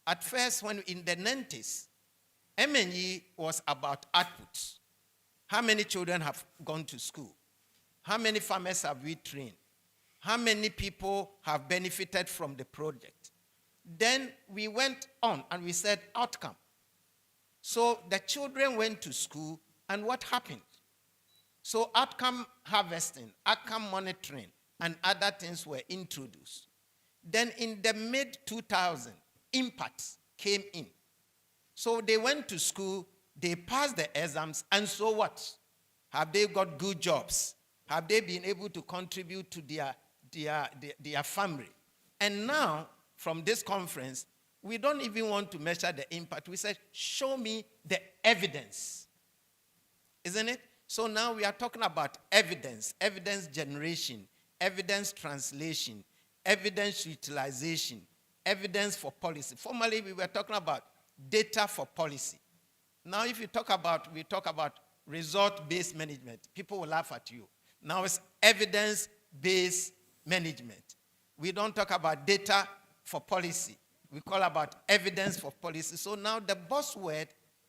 at first when in the 90s, MNE was about outputs. How many children have gone to school? How many farmers have we trained? How many people have benefited from the project? Then we went on and we said outcome. So the children went to school, and what happened? So outcome harvesting, outcome monitoring, and other things were introduced. Then in the mid-2000s, impacts came in. So they went to school, they passed the exams, and so what? Have they got good jobs? Have they been able to contribute to their family? And now, from this conference, we don't even want to measure the impact. We said, show me the evidence. Isn't it? So now we are talking about evidence, evidence generation, evidence translation, evidence utilization, evidence for policy. Formerly, we were talking about data for policy. Now, if we talk about result-based management, people will laugh at you. Now it's evidence-based management. We don't talk about data for policy. We call about evidence for policy. So now the buzzword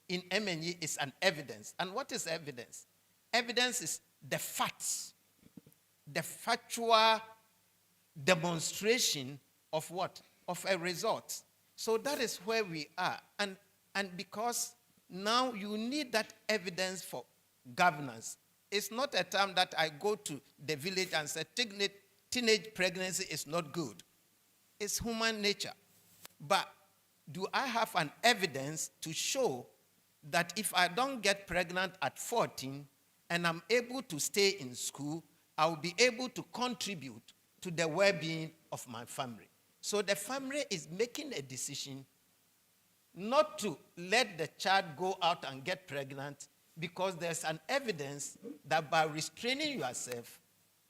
in MNE is an evidence. And what is evidence? Evidence is the facts, the factual demonstration of what? Of a result. So that is where we are. And because now you need that evidence for governance. It's not a time that I go to the village and say teenage pregnancy is not good. It's human nature. But do I have an evidence to show that if I don't get pregnant at 14 and I'm able to stay in school, I will be able to contribute to the well-being of my family? So the family is making a decision not to let the child go out and get pregnant, because there's an evidence that by restraining yourself,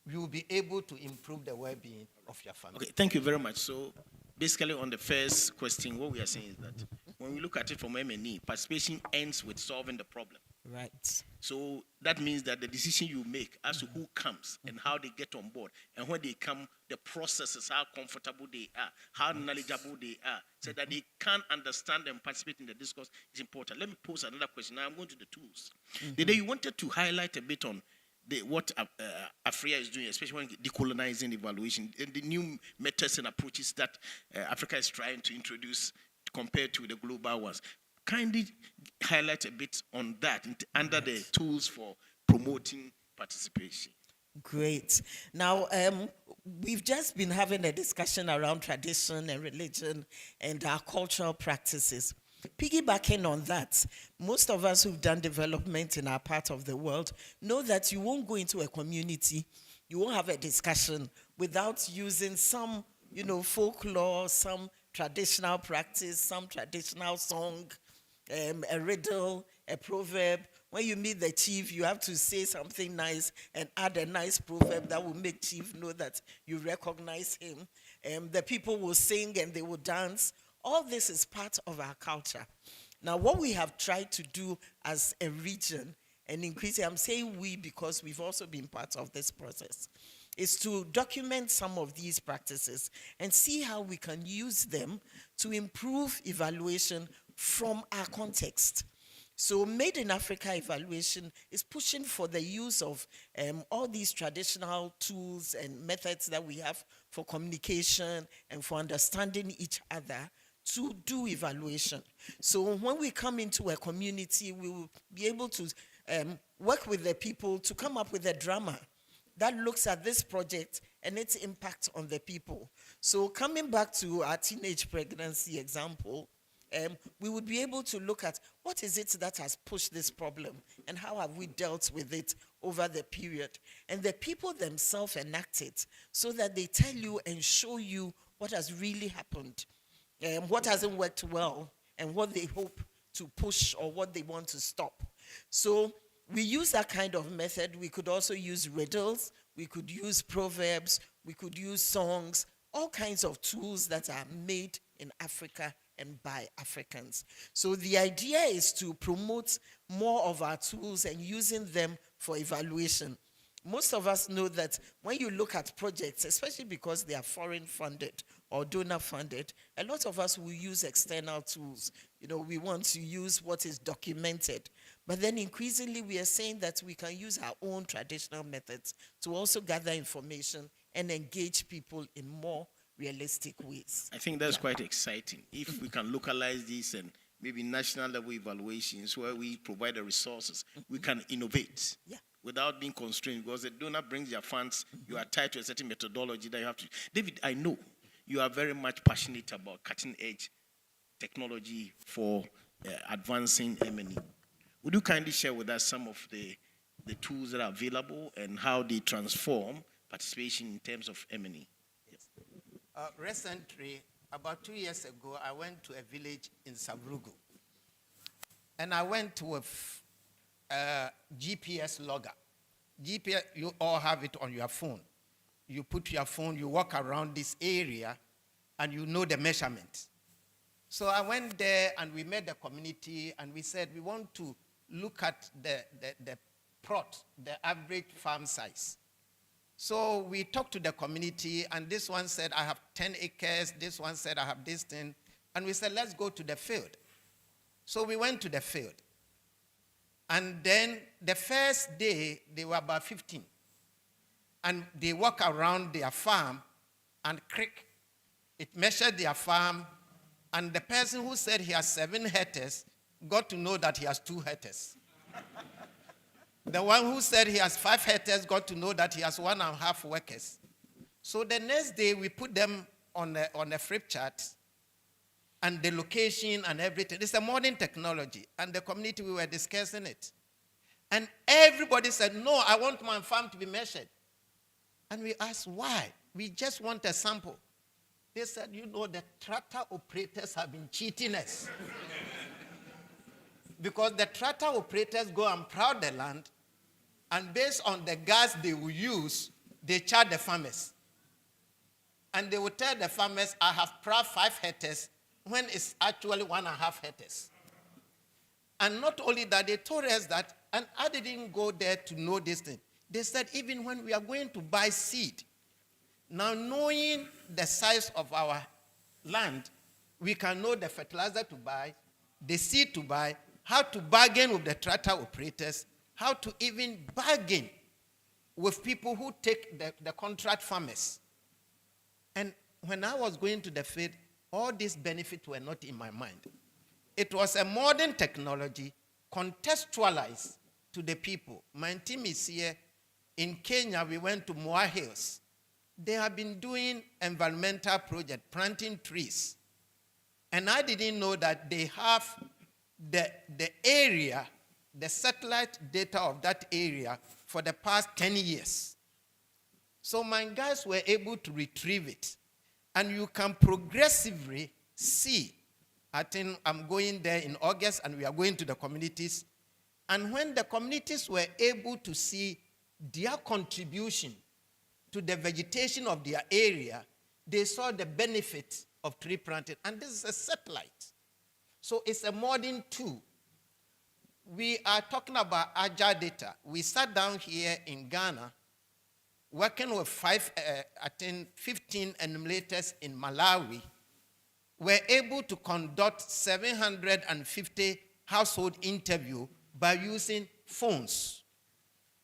you will be able to improve the well-being of your family. Okay, thank you very much. So basically on the first question, what we are saying is that when we look at it from M&E, participation ends with solving the problem. Right. So that means that the decision you make as to who comes and how they get on board, and when they come, the processes, how comfortable they are, how knowledgeable they are, so that they can understand and participate in the discourse is important. Let me pose another question. Now I'm going to the tools. Today you wanted to highlight a bit on what Africa is doing, especially when decolonizing evaluation and the new methods and approaches that Africa is trying to introduce compared to the global ones. Kindly highlight a bit on that under the tools for promoting participation. Great. Now, we've just been having a discussion around tradition and religion and our cultural practices. Piggybacking on that, most of us who've done development in our part of the world know that you won't go into a community, you won't have a discussion without using some, folklore, some traditional practice, some traditional song, a riddle, a proverb. When you meet the chief, you have to say something nice and add a nice proverb that will make chief know that you recognize him. The people will sing and they will dance. All this is part of our culture. Now, what we have tried to do as a region, and increasingly, I'm saying we because we've also been part of this process, is to document some of these practices and see how we can use them to improve evaluation from our context. So Made in Africa evaluation is pushing for the use of all these traditional tools and methods that we have for communication and for understanding each other to do evaluation. So when we come into a community, we will be able to work with the people to come up with a drama that looks at this project and its impact on the people. So coming back to our teenage pregnancy example, we would be able to look at what is it that has pushed this problem and how have we dealt with it over the period. And the people themselves enact it so that they tell you and show you what has really happened, what hasn't worked well, and what they hope to push or what they want to stop. So we use that kind of method. We could also use riddles. We could use proverbs. We could use songs, all kinds of tools that are made in Africa and by Africans. So the idea is to promote more of our tools and using them for evaluation. Most of us know that when you look at projects, especially because they are foreign funded or donor funded, a lot of us will use external tools. We want to use what is documented. But then increasingly we are saying that we can use our own traditional methods to also gather information and engage people in more realistic ways. I think that's quite exciting. If we can localize this and maybe national level evaluations where we provide the resources, we can innovate. Without being constrained, because the donor brings their funds, you are tied to a certain methodology that you have to. David, I know you are very much passionate about cutting edge technology for advancing M&E. Would you kindly share with us some of the tools that are available and how they transform participation in terms of M&E? Yes. Recently, about 2 years ago, I went to a village in Savrugu. And I went with GPS logger. GPS, you all have it on your phone. You put your phone, you walk around this area, and you know the measurement. So I went there, and we met the community, and we said we want to look at the plot, the average farm size. So we talked to the community, and this one said, I have 10 acres. This one said, I have this thing. And we said, let's go to the field. So we went to the field. And then the first day, they were about 15. And they walk around their farm and crick. It measured their farm. And the person who said he has 7 hectares got to know that he has 2 hectares. The one who said he has 5 hectares got to know that he has 1.5 workers. So the next day, we put them on a flip chart and the location and everything. It's a modern technology. And the community, we were discussing it. And everybody said, no, I want my farm to be measured. And we asked, why? We just want a sample. They said, the tractor operators have been cheating us. Because the tractor operators go and plow the land, and based on the gas they will use, they charge the farmers. And they will tell the farmers, I have plowed 5 hectares, when it's actually 1.5 hectares. And not only that, they told us that, and I didn't go there to know this thing. They said, even when we are going to buy seed, now knowing the size of our land, we can know the fertilizer to buy, the seed to buy, how to bargain with the tractor operators, how to even bargain with people who take the contract farmers. And when I was going to the field, all these benefits were not in my mind. It was a modern technology contextualized to the people. My team is here. In Kenya, we went to Moa Hills. They have been doing environmental project, planting trees. And I didn't know that they have the area, the satellite data of that area for the past 10 years. So my guys were able to retrieve it. And you can progressively see. I think I'm going there in August, and we are going to the communities. And when the communities were able to see their contribution to the vegetation of their area, they saw the benefit of tree planting. And this is a satellite. So it's a modern tool. We are talking about agile data. We sat down here in Ghana, working with 15 enumerators in Malawi. We're able to conduct 750 household interviews by using phones.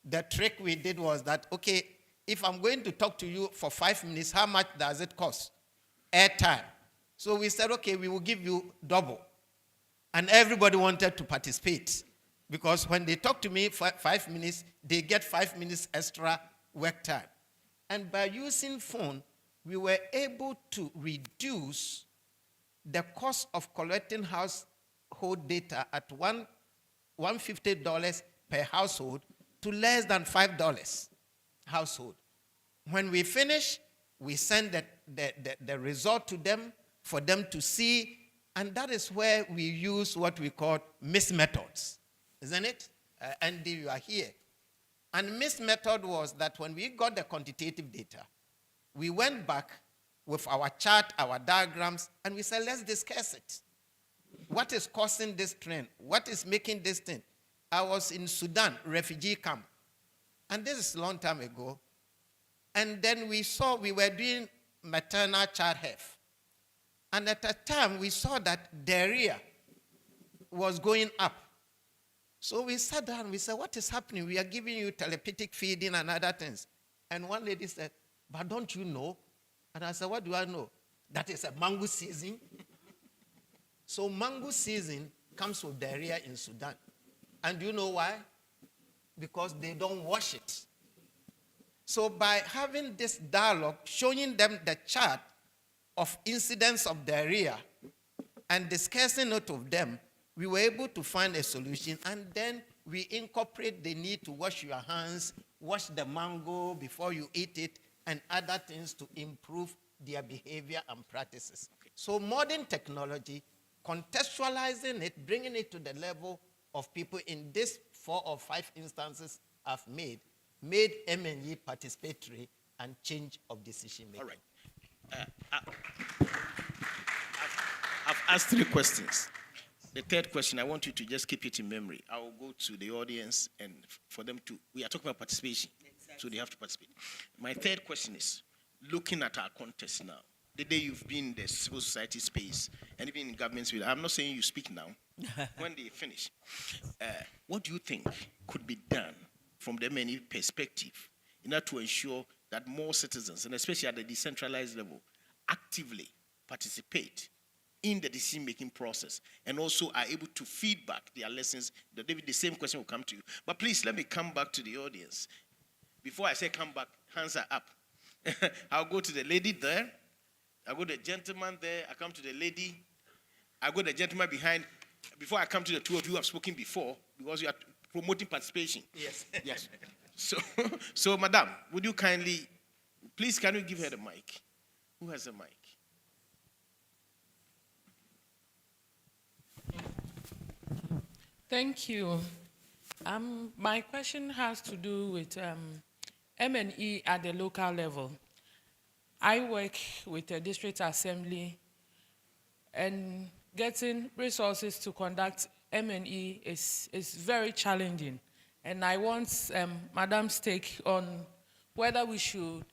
The trick we did was that, okay, if I'm going to talk to you for 5 minutes, how much does it cost? Airtime. So we said, okay, we will give you double. And everybody wanted to participate. Because when they talk to me for 5 minutes, they get 5 minutes extra work time. And by using phone, we were able to reduce the cost of collecting household data at $150 per household to less than $5 household. When we finish, we send the result to them for them to see, and that is where we use what we call mixed methods, isn't it? Andy, you are here. And mixed method was that when we got the quantitative data, we went back with our chart, our diagrams, and we said, let's discuss it. What is causing this trend? What is making this thing? I was in Sudan, refugee camp. And this is a long time ago. And then we were doing maternal child health. And at that time, we saw that diarrhea was going up. So we sat down, we said, what is happening? We are giving you therapeutic feeding and other things. And one lady said, but don't you know? And I said, what do I know? That is a mango season. So mango season comes with diarrhea in Sudan. And do you know why? Because they don't wash it. So by having this dialogue, showing them the chart of incidents of diarrhea and discussing it with them, we were able to find a solution, and then we incorporate the need to wash your hands, wash the mango before you eat it, and other things to improve their behavior and practices. So modern technology, contextualizing it, bringing it to the level of people in these 4 or 5 instances I've made M&E participatory and change of decision making. All right. I've asked 3 questions. The third question, I want you to just keep it in memory. I will go to the audience and for them to, we are talking about participation, so they have to participate. My third question is, looking at our context now, the day you've been in the civil society space and even in government space, I'm not saying you speak now, when they finish, what do you think could be done from the M&E perspective in order to ensure that more citizens, and especially at the decentralized level, actively participate in the decision-making process and also are able to feedback their lessons? David, the same question will come to you. But please, let me come back to the audience. Before I say come back, hands are up. I'll go to the lady there. I'll go to the gentleman there. I come to the lady. I'll go to the gentleman behind. Before I come to the 2 of you who have spoken before, because you are promoting participation. Yes. Yes. So, madam, would you kindly, please, can you give her the mic? Who has the mic? Thank you. My question has to do with M&E at the local level. I work with the district assembly, and getting resources to conduct M&E is very challenging. And I want Madam's take on whether we should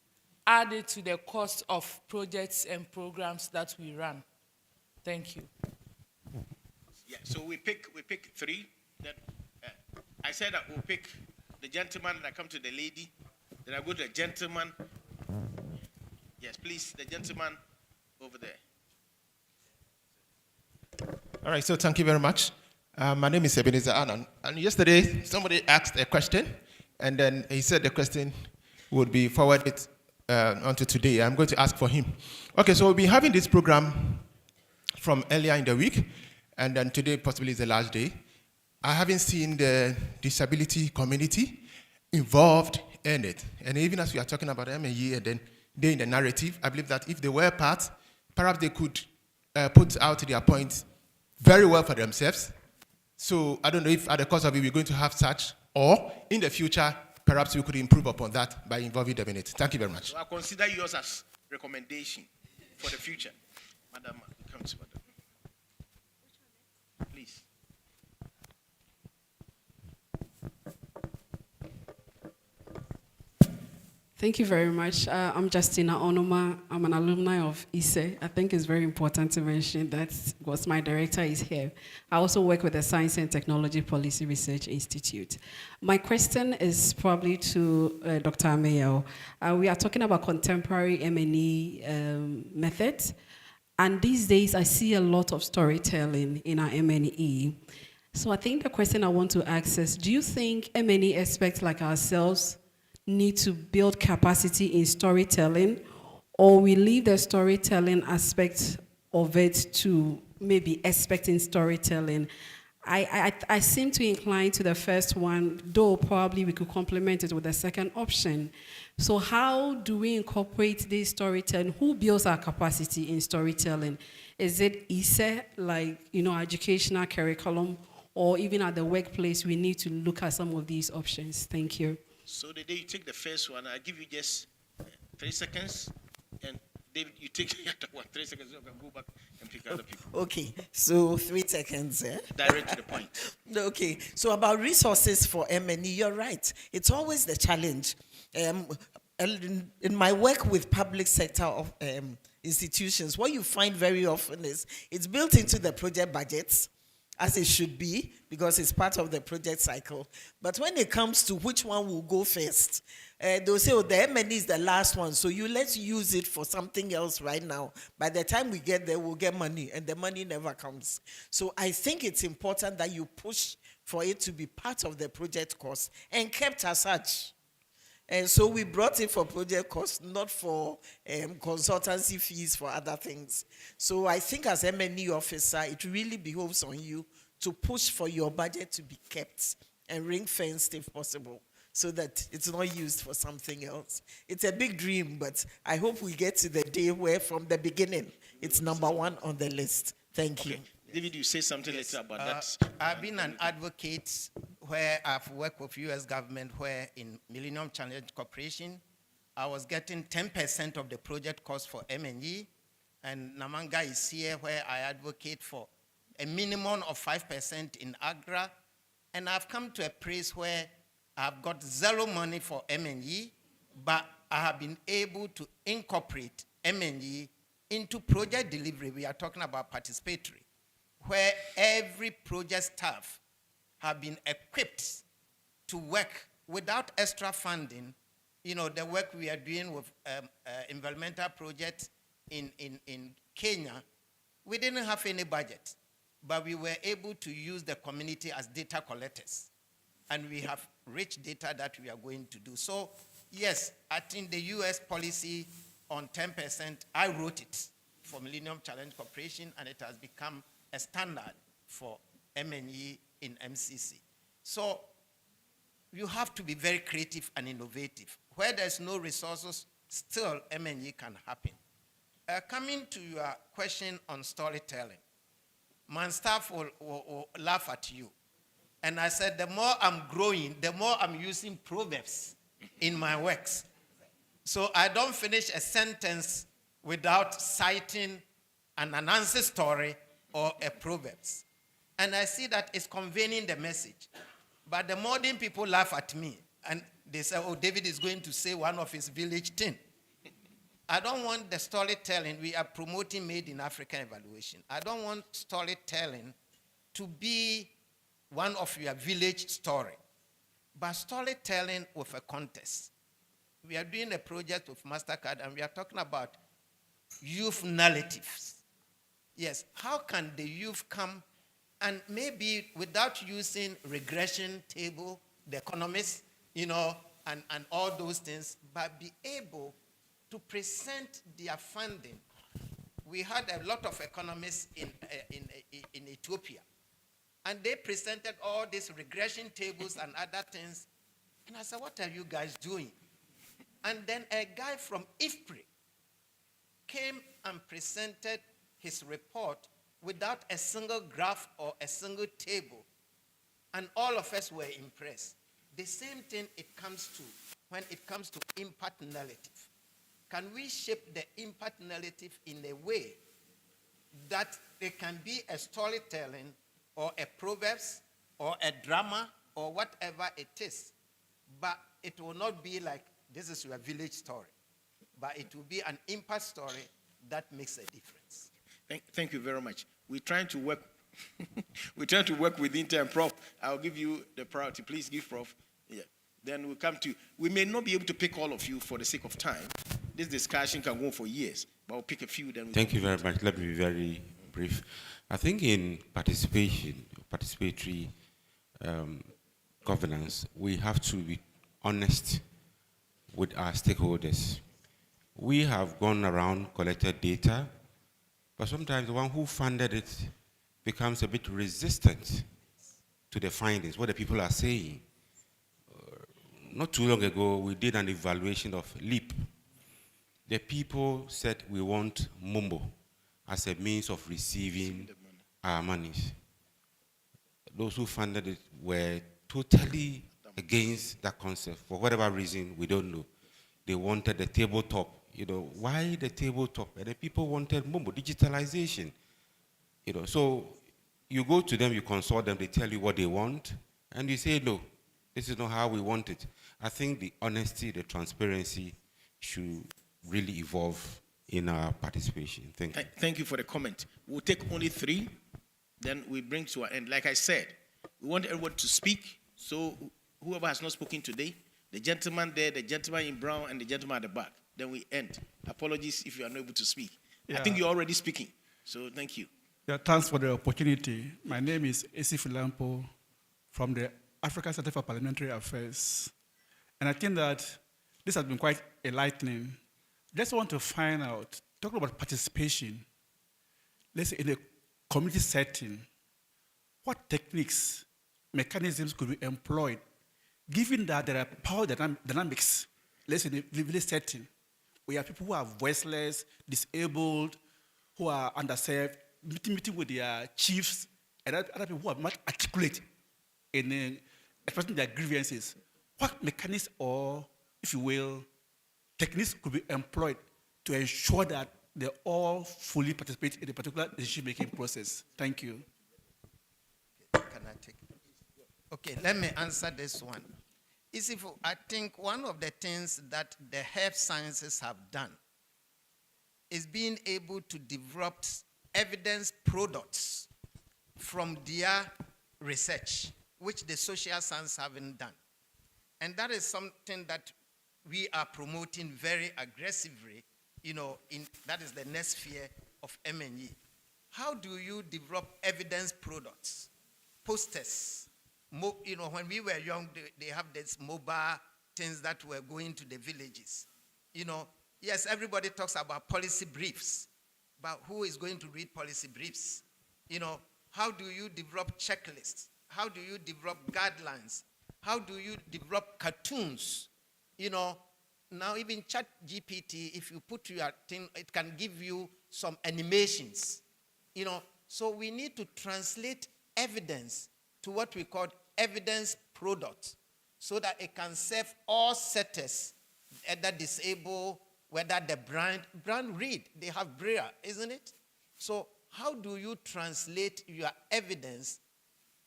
add it to the cost of projects and programs that we run. Thank you. Yeah, so we pick 3. Then I said that we'll pick the gentleman, and I come to the lady. Then I go to the gentleman. Yes, please, the gentleman over there. All right, so thank you very much. My name is Ebenezer Annan. And yesterday, somebody asked a question, and then he said the question would be forwarded onto today. I'm going to ask for him. Okay, so we'll be having this program from earlier in the week, and then today possibly is the last day. I haven't seen the disability community involved in it. And even as we are talking about M&E and then they in the narrative, I believe that if they were part, perhaps they could put out their points very well for themselves. So I don't know if at the cost of it we're going to have such, or in the future, perhaps we could improve upon that by involving them in it. Thank you very much. So I consider yours as recommendation for the future. Madam, come to Madam. Please. Thank you very much. I'm Justina Onoma. I'm an alumni of ISE. I think it's very important to mention that because my director is here. I also work with the Science and Technology Policy Research Institute. My question is probably to Dr. Ameyo. We are talking about contemporary M&E methods. And these days, I see a lot of storytelling in our M&E. So I think the question I want to ask is, do you think M&E experts like ourselves need to build capacity in storytelling, or we leave the storytelling aspect of it to maybe expecting storytelling? I seem to incline to the first one, though probably we could complement it with the second option. So how do we incorporate this storytelling? Who builds our capacity in storytelling? Is it ISE, like, educational curriculum, or even at the workplace, we need to look at some of these options? Thank you. So the day you take the first one, I'll give you just 3 seconds, and David, you take 3 seconds, you can go back and pick other people. Okay, so 3 seconds. Direct to the point. Okay, so about resources for M&E, you're right. It's always the challenge. In my work with public sector of institutions, what you find very often is it's built into the project budgets, as it should be, because it's part of the project cycle. But when it comes to which one will go first, they'll say, oh, the M&E is the last one, so let's use it for something else right now. By the time we get there, we'll get money, and the money never comes. So I think it's important that you push for it to be part of the project cost and kept as such. And so we brought it for project costs, not for consultancy fees for other things. So I think as M&E officer, it really behoves on you to push for your budget to be kept and ring-fenced if possible, so that it's not used for something else. It's a big dream, but I hope we get to the day where from the beginning, it's number one on the list. Thank you. David, you say something later about that. I've been an advocate where I've worked with U.S. government, where in Millennium Challenge Corporation, I was getting 10% of the project cost for M&E, and Namanga is here where I advocate for a minimum of 5% in Agra, and I've come to a place where I've got zero money for M&E, but I have been able to incorporate M&E into project delivery. We are talking about participatory, where every project staff have been equipped to work without extra funding. You know, the work we are doing with environmental projects in Kenya, we didn't have any budget, but we were able to use the community as data collectors. And we have rich data that we are going to do. So, yes, I think the U.S. policy on 10%, I wrote it for Millennium Challenge Corporation, and it has become a standard for M&E in MCC. So you have to be very creative and innovative. Where there's no resources, still M&E can happen. Coming to your question on storytelling, my staff will laugh at you. And I said, the more I'm growing, the more I'm using proverbs in my works. So I don't finish a sentence without citing an unanswered story or a proverbs. And I see that it's conveying the message. But the modern people laugh at me. And they say, oh, David is going to say one of his village thing. I don't want the storytelling. We are promoting Made in Africa evaluation. I don't want storytelling to be one of your village story, but storytelling with a context. We are doing a project with MasterCard, and we are talking about youth narratives. Yes, how can the youth come and maybe without using regression table, the economists, you know, and all those things, but be able to present their funding. We had a lot of economists in Ethiopia, and they presented all these regression tables and other things. And I said, what are you guys doing? And then a guy from IFPRI came and presented his report without a single graph or a single table. And all of us were impressed. The same thing when it comes to impact narrative. Can we shape the impact narrative in a way that it can be a storytelling or a proverbs or a drama or whatever it is, but it will not be like this is your village story, but it will be an impact story that makes a difference. Thank you very much. We're trying to work. We're trying to work with Inter, Prof. I'll give you the priority. Please give Prof. Yeah. Then we'll come to. We may not be able to pick all of you for the sake of time. This discussion can go for years, but we'll pick a few. Then. Thank you very much. Let me be very brief. I think in participatory governance, we have to be honest with our stakeholders. We have gone around, collected data, but sometimes the one who funded it becomes a bit resistant to the findings, what the people are saying. Not too long ago, we did an evaluation of LEAP. The people said we want Mumbo as a means of receiving our monies. Those who funded it were totally against that concept. For whatever reason, we don't know. They wanted the tabletop why the tabletop? And the people wanted more digitalization. So you go to them, you consult them, they tell you what they want, and you say, no, this is not how we want it. I think the honesty, the transparency should really evolve in our participation. Thank you. Thank you for the comment. We'll take only 3, then we bring to an end. Like I said, we want everyone to speak. So whoever has not spoken today, the gentleman there, the gentleman in brown, and the gentleman at the back, then we end. Apologies if you are not able to speak. I think you're already speaking. So thank you. Yeah, thanks for the opportunity. My name is Esi Filampo from the African Center for Parliamentary Affairs. And I think that this has been quite enlightening. Just want to find out, talking about participation, let's say in a community setting, what techniques, mechanisms could be employed, given that there are power dynamics, let's say in a village setting, we have people who are voiceless, disabled, who are underserved, meeting with their chiefs, and other people who are much articulate in expressing their grievances. What mechanisms or, if you will, techniques could be employed to ensure that they all fully participate in a particular decision-making process? Thank you. Can I take it? Okay, let me answer this one. I think one of the things that the health sciences have done is being able to develop evidence products from their research, which the social science haven't done. And that is something that we are promoting very aggressively, that is the next sphere of MNE. How do you develop evidence products? Posters. When we were young, they have these mobile things that were going to the villages. Yes, everybody talks about policy briefs, but who is going to read policy briefs? How do you develop checklists? How do you develop guidelines? How do you develop cartoons? Now even ChatGPT, if you put your thing, it can give you some animations. So we need to translate evidence to what we call evidence product, so that it can serve all setters, either disabled, whether the blind read, they have braille, isn't it? So how do you translate your evidence,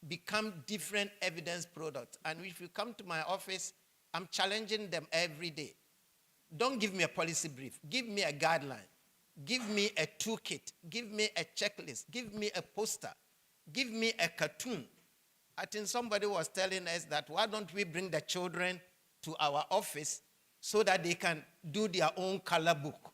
become different evidence products? And if you come to my office, I'm challenging them every day. Don't give me a policy brief. Give me a guideline. Give me a toolkit. Give me a checklist. Give me a poster. Give me a cartoon. I think somebody was telling us that why don't we bring the children to our office so that they can do their own color book,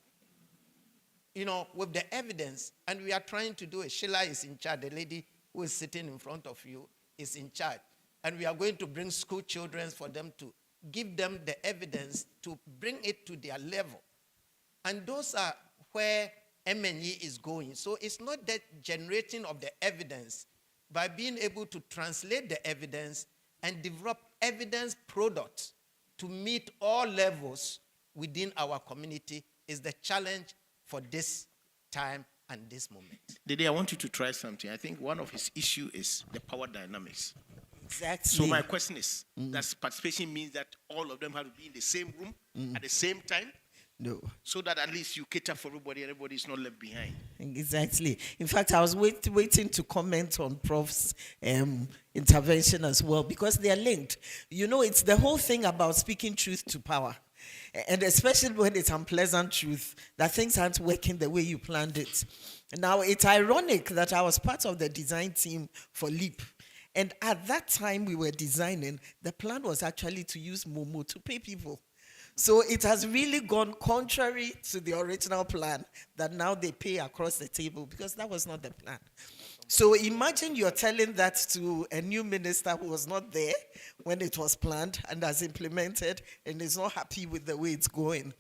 with the evidence. And we are trying to do it. Sheila is in charge. The lady who is sitting in front of you is in charge. And we are going to bring school children for them to give them the evidence to bring it to their level. And those are where MNE is going. So it's not that generating of the evidence, by being able to translate the evidence and develop evidence products to meet all levels within our community is the challenge for this time and this moment. Dede, I want you to try something. I think one of his issues is the power dynamics. Exactly. So my question is, does participation means that all of them have to be in the same room at the same time? No. So that at least you cater for everybody, everybody is not left behind. Exactly. In fact, I was waiting to comment on Prof's intervention as well, because they are linked. It's the whole thing about speaking truth to power. And especially when it's unpleasant truth, that things aren't working the way you planned it. Now, it's ironic that I was part of the design team for LEAP. And at that time we were designing, the plan was actually to use Momo to pay people. So it has really gone contrary to the original plan that now they pay across the table, because that was not the plan. So imagine you're telling that to a new minister who was not there when it was planned and has implemented and is not happy with the way it's going.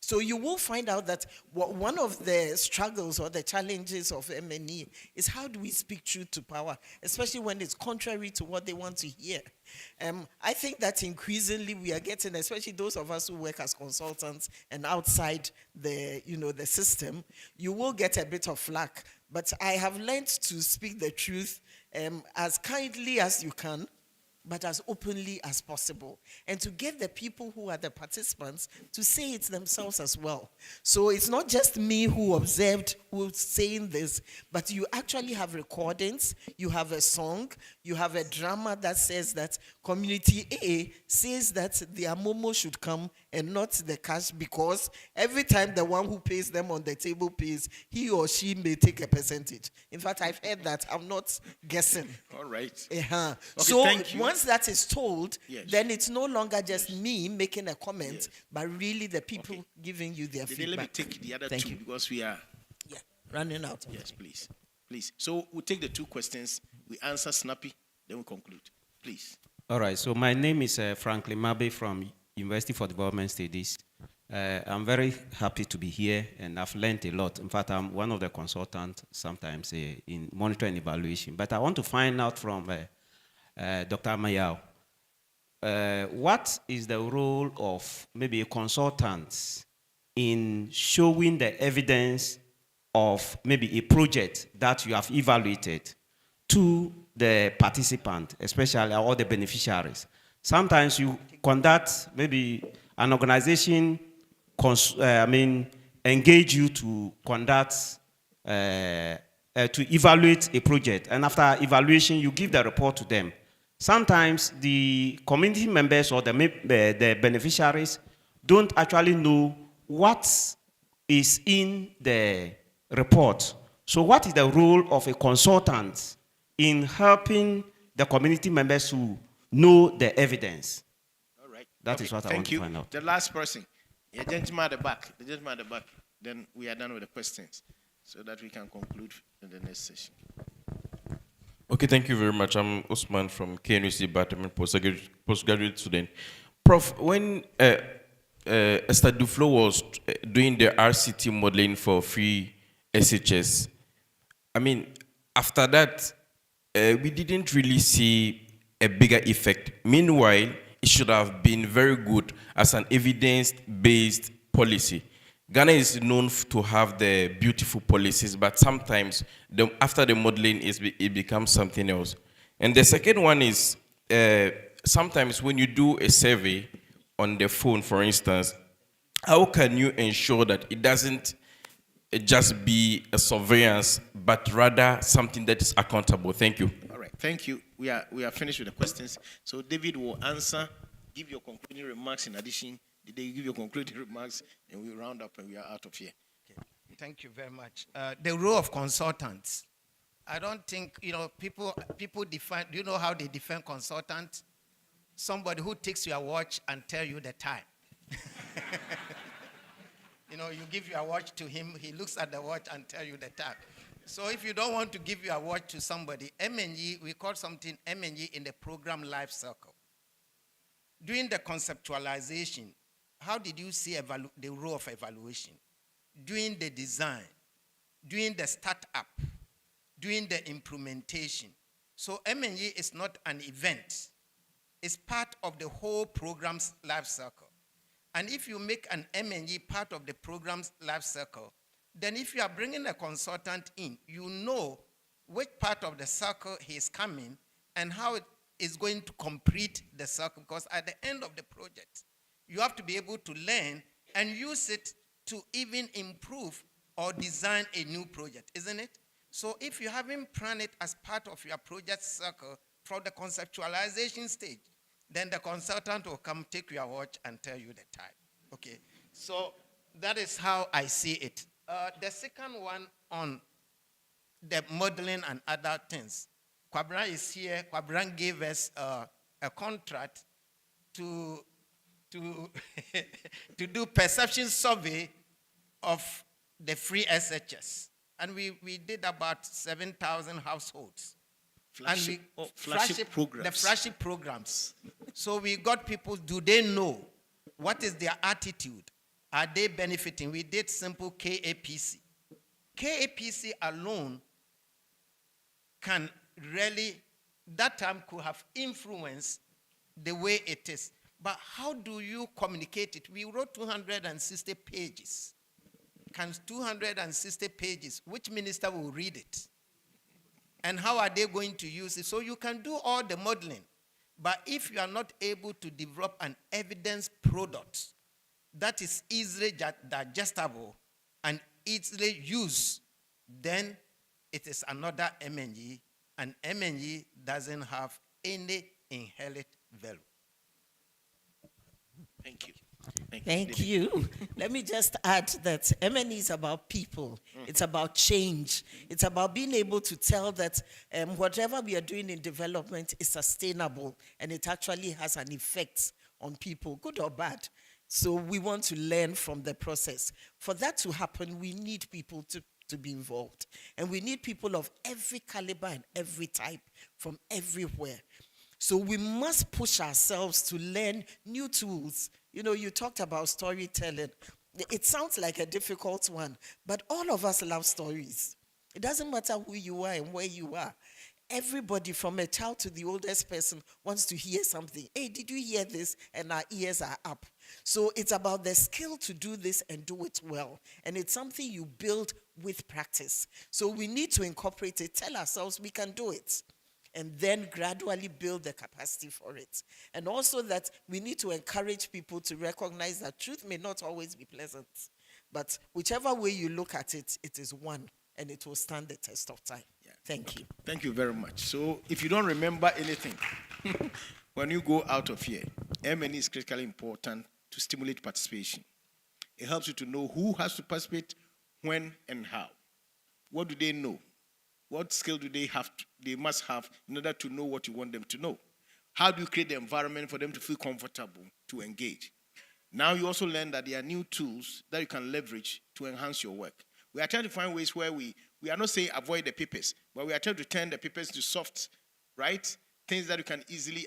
So you will find out that one of the struggles or the challenges of MNE is how do we speak truth to power, especially when it's contrary to what they want to hear. I think that increasingly we are getting, especially those of us who work as consultants and outside the system, you will get a bit of flack. But I have learned to speak the truth as kindly as you can, but as openly as possible, and to get the people who are the participants to say it themselves as well. So it's not just me who observed who's saying this, but you actually have recordings, you have a song, you have a drama that says that community A says that their momo should come and not the cash, because every time the one who pays them on the table pays, he or she may take a percentage. In fact, I've heard that. I'm not guessing. All right. Uh-huh. Okay, So thank you. once that is told, Yes. then it's no longer just me making a comment, but really the people giving you their Let feedback. me take the other Thank two you. because we are running out. Yes, please. Please. So we'll take the two questions. We answer snappy, then we conclude. Please. All right. So my name is Franklin Mabe from University for Development Studies. I'm very happy to be here, and I've learned a lot. In fact, I'm one of the consultants sometimes in monitoring and evaluation. But I want to find out from Dr. Mayao, what is the role of maybe a consultant in showing the evidence of maybe a project that you have evaluated to the participant, especially all the beneficiaries? Sometimes you conduct maybe an organization, engage you to conduct, to evaluate a project. And after evaluation, you give the report to them. Sometimes the community members or the beneficiaries don't actually know what is in the report. So what is the role of a consultant in helping the community members to know the evidence? All right. That is what I want to find out. The last person. The gentleman at the back. The gentleman at the back. Then we are done with the questions so that we can conclude in the next session. Okay, thank you very much. I'm Usman from KNUC Department, postgraduate student. Prof, when Esther Duflo was doing the RCT modeling for free SHS, I mean, after that, we didn't really see a bigger effect. Meanwhile, it should have been very good as an evidence-based policy. Ghana is known to have the beautiful policies, but sometimes after the modeling, it becomes something else. And the second one is sometimes when you do a survey on the phone, for instance, how can you ensure that it doesn't just be a surveillance, but rather something that is accountable? Thank you. All right, thank you. We are finished with the questions. So David will answer, give your concluding remarks in addition. Did they give your concluding remarks, and we round up and we are out of here. Okay. Thank you very much. The role of consultants. I don't think, people define, do you know how they define consultant? Somebody who takes your watch and tell you the time. You give your watch to him, he looks at the watch and tell you the time. So if you don't want to give your watch to somebody, M&E, we call something M&E in the program life cycle. During the conceptualization, how did you see the role of evaluation? During the design, during the startup, during the implementation. So M&E is not an event. It's part of the whole program's life cycle. And if you make an M&E part of the program's life cycle, then if you are bringing a consultant in, you know which part of the circle he is coming and how it is going to complete the circle. Because at the end of the project, you have to be able to learn and use it to even improve or design a new project, isn't it? So if you haven't planned it as part of your project circle from the conceptualization stage, then the consultant will come take your watch and tell you the time. Okay, so that is how I see it. The second one on the modeling and other things. Kwabran is here. Kwabran gave us a contract to do perception survey of the free SHS. And we did about 7,000 households. Flagship programs. The flagship programs. So we got people, do they know? What is their attitude? Are they benefiting? We did simple KAPC. KAPC alone can really, that time could have influenced the way it is. But how do you communicate it? We wrote 260 pages. Can 260 pages, which minister will read it? And how are they going to use it? So you can do all the modeling. But if you are not able to develop an evidence product that is easily digestible and easily used, then it is another MNG, and MNG doesn't have any inherent value. Thank you. Thank you. Let me just add that MNE is about people. It's about change. It's about being able to tell that whatever we are doing in development is sustainable and it actually has an effect on people, good or bad. So we want to learn from the process. For that to happen, we need people to be involved. And we need people of every caliber and every type from everywhere. So we must push ourselves to learn new tools. You know, you talked about storytelling. It sounds like a difficult one, but all of us love stories. It doesn't matter who you are and where you are. Everybody from a child to the oldest person wants to hear something. Hey, did you hear this? And our ears are up. So it's about the skill to do this and do it well. And it's something you build with practice. So we need to incorporate it, tell ourselves we can do it, and then gradually build the capacity for it. And also that we need to encourage people to recognize that truth may not always be pleasant, but whichever way you look at it, it is one, and it will stand the test of time. Yeah. Thank you. Thank you very much. So if you don't remember anything, when you go out of here, MNE is critically important to stimulate participation. It helps you to know who has to participate, when, and how. What do they know? What skill do they have? They must have in order to know what you want them to know. How do you create the environment for them to feel comfortable to engage? Now you also learn that there are new tools that you can leverage to enhance your work. We are trying to find ways where we are not saying avoid the papers, but we are trying to turn the papers to soft, right? Things that you can easily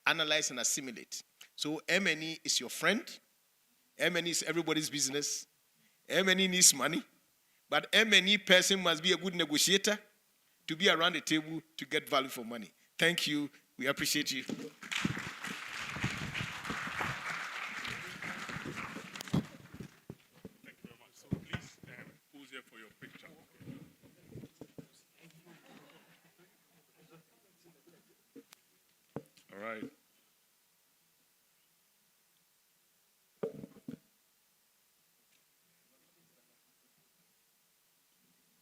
analyze and assimilate. So MNE is your friend. MNE is everybody's business. MNE needs money. But MNE person must be a good negotiator to be around the table to get value for money. Thank you. We appreciate you. All right.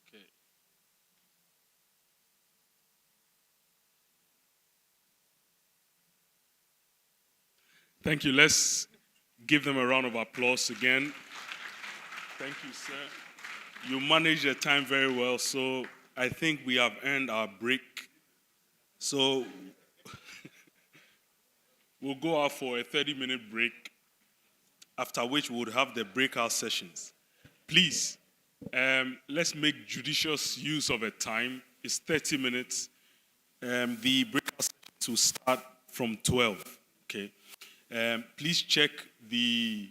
Okay. Thank you. Let's give them a round of applause again. Thank you, sir. You managed your time very well, so I think we have earned our break. So we'll go out for a 30-minute break, after which we would have the breakout sessions. Please, let's make judicious use of a time. It's 30 minutes. The breakout sessions will start from 12, okay? Please check the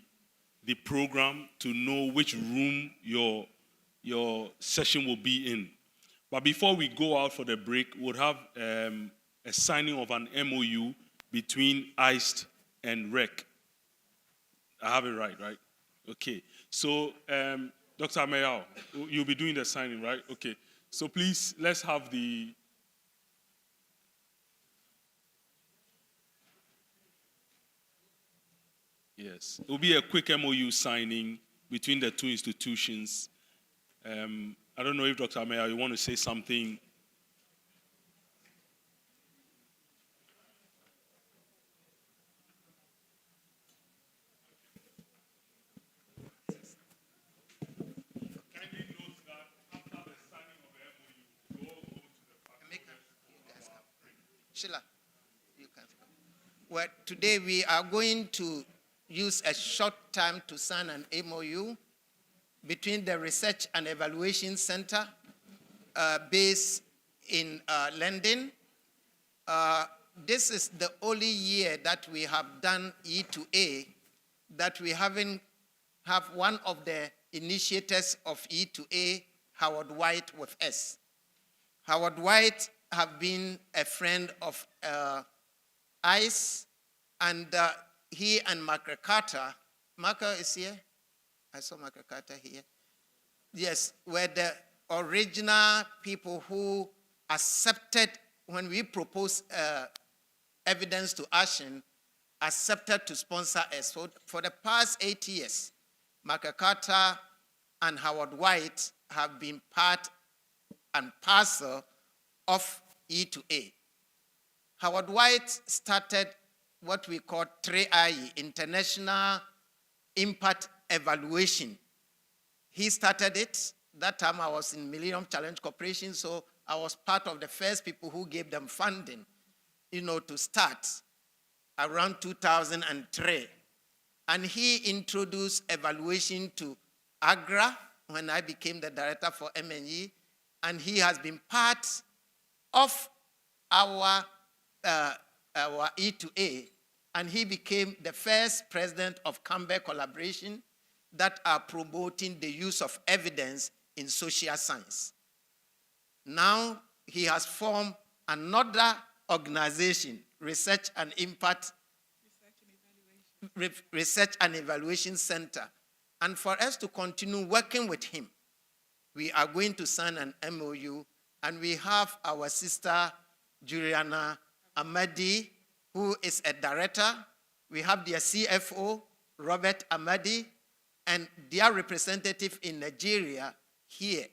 program to know which room your session will be in. But before we go out for the break, we'll have a signing of an MOU between ICE and REC. I have it right? Okay. So, Dr. Mayao, you'll be doing the signing, right? Okay. So please, let's have the... Yes. It will be a quick MOU signing between the two institutions. I don't know if Dr. Mayao, you want to say something? Sheila, you can. Well, today we are going to use a short time to sign an MOU between the Research and Evaluation Center based in London. This is the only year that we have done E2A that we haven't have one of the initiators of E2A, Howard White, with us. Howard White have been a friend of ICE, and he and Mark Carter, Mark is here? I saw Mark Carter here. Yes, were the original people who accepted when we proposed Evidence to Action accepted to sponsor us. For the past 8 years, Michael Carter and Howard White have been part and parcel of E2A. Howard White started what we call 3IE, International Impact Evaluation. He started it. That time I was in Millennium Challenge Corporation, so I was part of the first people who gave them funding, to start around 2003. And he introduced evaluation to AGRA when I became the director for MNE, and he has been part of our E2A, and he became the first president of Campbell Collaboration that are promoting the use of evidence in social science. Now he has formed another organization, Research and Evaluation Center. And for us to continue working with him, we are going to sign an MOU, and we have our sister Juliana Amadi, who is a director. We have their CFO, Robert Amadi, and their representative in Nigeria here.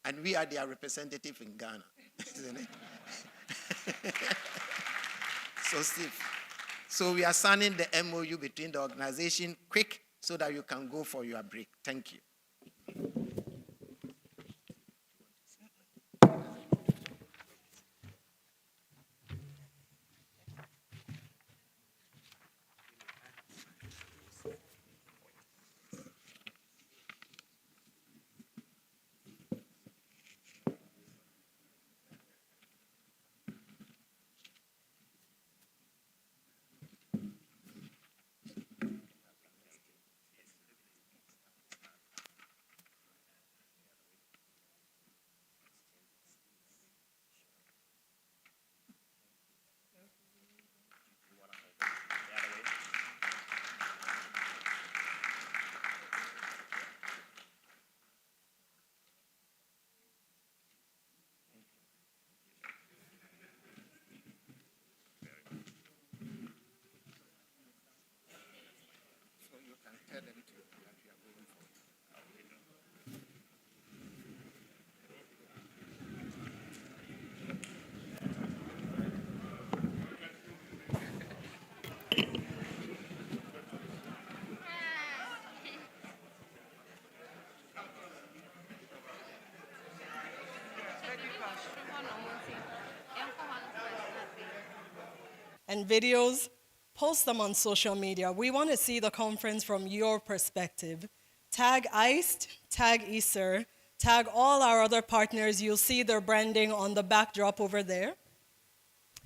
And we are their representative in Ghana, isn't it? So we are signing the MOU between the organization quick so that you can go for your break. Thank you. And videos, post them on social media. We want to see the conference from your perspective. Tag ICED, tag ESER, tag all our other partners. You'll see their branding on the backdrop over there.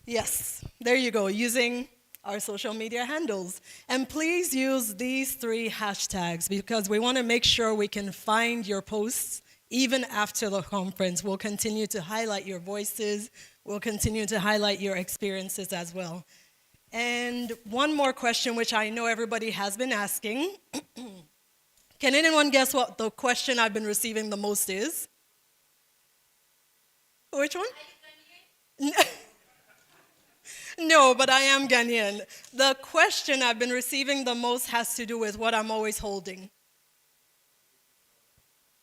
Yes, there you go, using our social media handles. And please use these 3 hashtags because we want to make sure we can find your posts even after the conference. We'll continue to highlight your voices. We'll continue to highlight your experiences as well. And one more question, which I know everybody has been asking. Can anyone guess what the question I've been receiving the most is? Which one? No, but I am Ghanaian. The question I've been receiving the most has to do with what I'm always holding.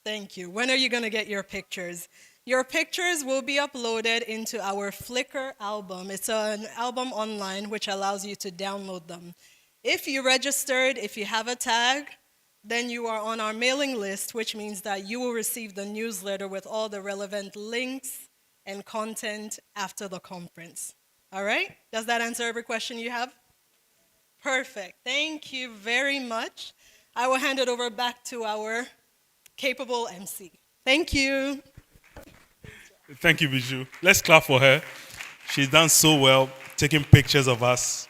Thank you. When are you going to get your pictures? Your pictures will be uploaded into our Flickr album. It's an album online which allows you to download them. If you registered, if you have a tag, then you are on our mailing list, which means that you will receive the newsletter with all the relevant links and content after the conference. All right? Does that answer every question you have? Perfect. Thank you very much. I will hand it over back to our capable MC. Thank you. Thank you, Bijou. Let's clap for her. She's done so well, taking pictures of us,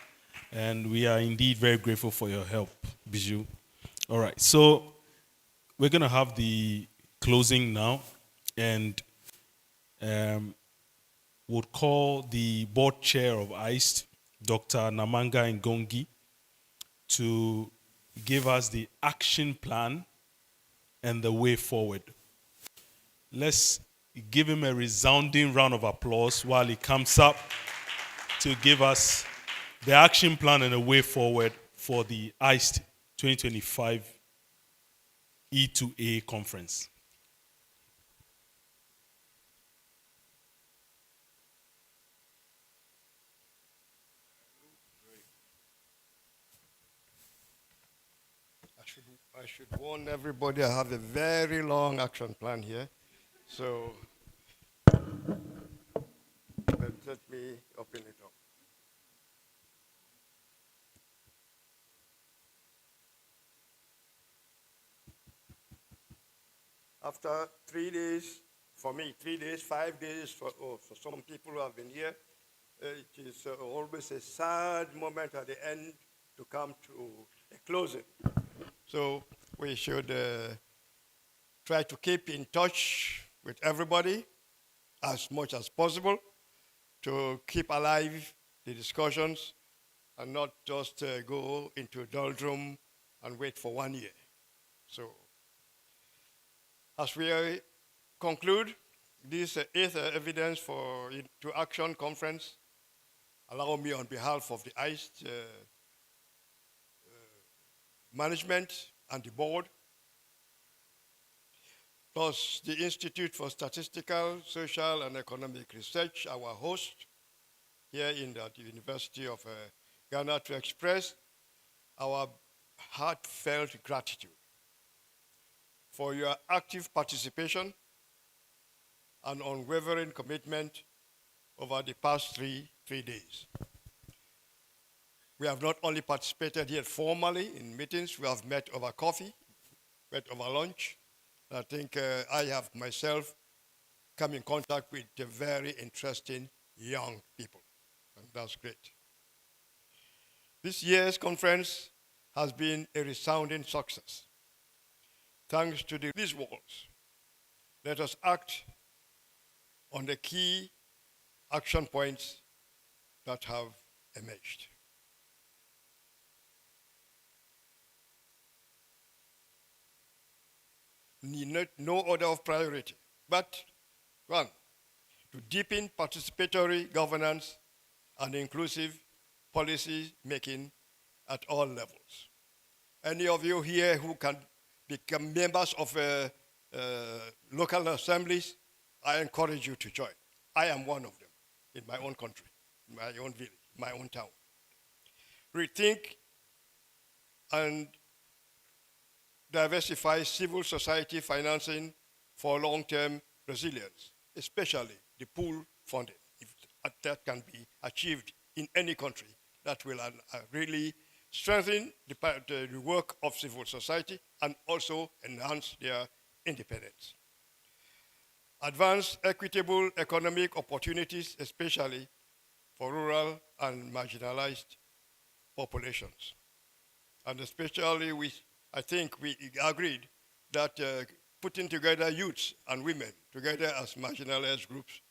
and we are indeed very grateful for your help, Bijou. All right, so we're going to have the closing now, and we'll call the board chair of ICE, Dr. Namanga Ngongi, to give us the action plan and the way forward. Let's give him a resounding round of applause while he comes up to give us the action plan and a way forward for the ICE 2025 E2A conference. I should warn everybody I have a very long action plan here. So let me open it up. After 3 days, for me, 3 days, 5 days, for some people who have been here, it is always a sad moment at the end to come to a closing. So we should try to keep in touch with everybody as much as possible to keep alive the discussions and not just go into doldrum and wait for 1 year. So as we conclude this eighth evidence for to action conference, allow me on behalf of the ICE management and the board, plus the Institute for Statistical, Social, and Economic Research, our host here in the University of Ghana, to express our heartfelt gratitude for your active participation and unwavering commitment over the past three days. We have not only participated here formally in meetings, we have met over coffee, met over lunch. I think I have myself come in contact with very interesting young people, and that's great. This year's conference has been a resounding success. Thanks to these walls, let us act on the key action points that have emerged. No order of priority, but one, to deepen participatory governance and inclusive policy making at all levels. Any of you here who can become members of local assemblies, I encourage you to join. I am one of them in my own country, in my own village, my own town. Rethink and diversify civil society financing for long-term resilience, especially the pool funding. If that can be achieved in any country, that will really strengthen the work of civil society and also enhance their independence. Advance equitable economic opportunities, especially for rural and marginalized populations. And especially I think we agreed that putting together youths and women together as marginalized groups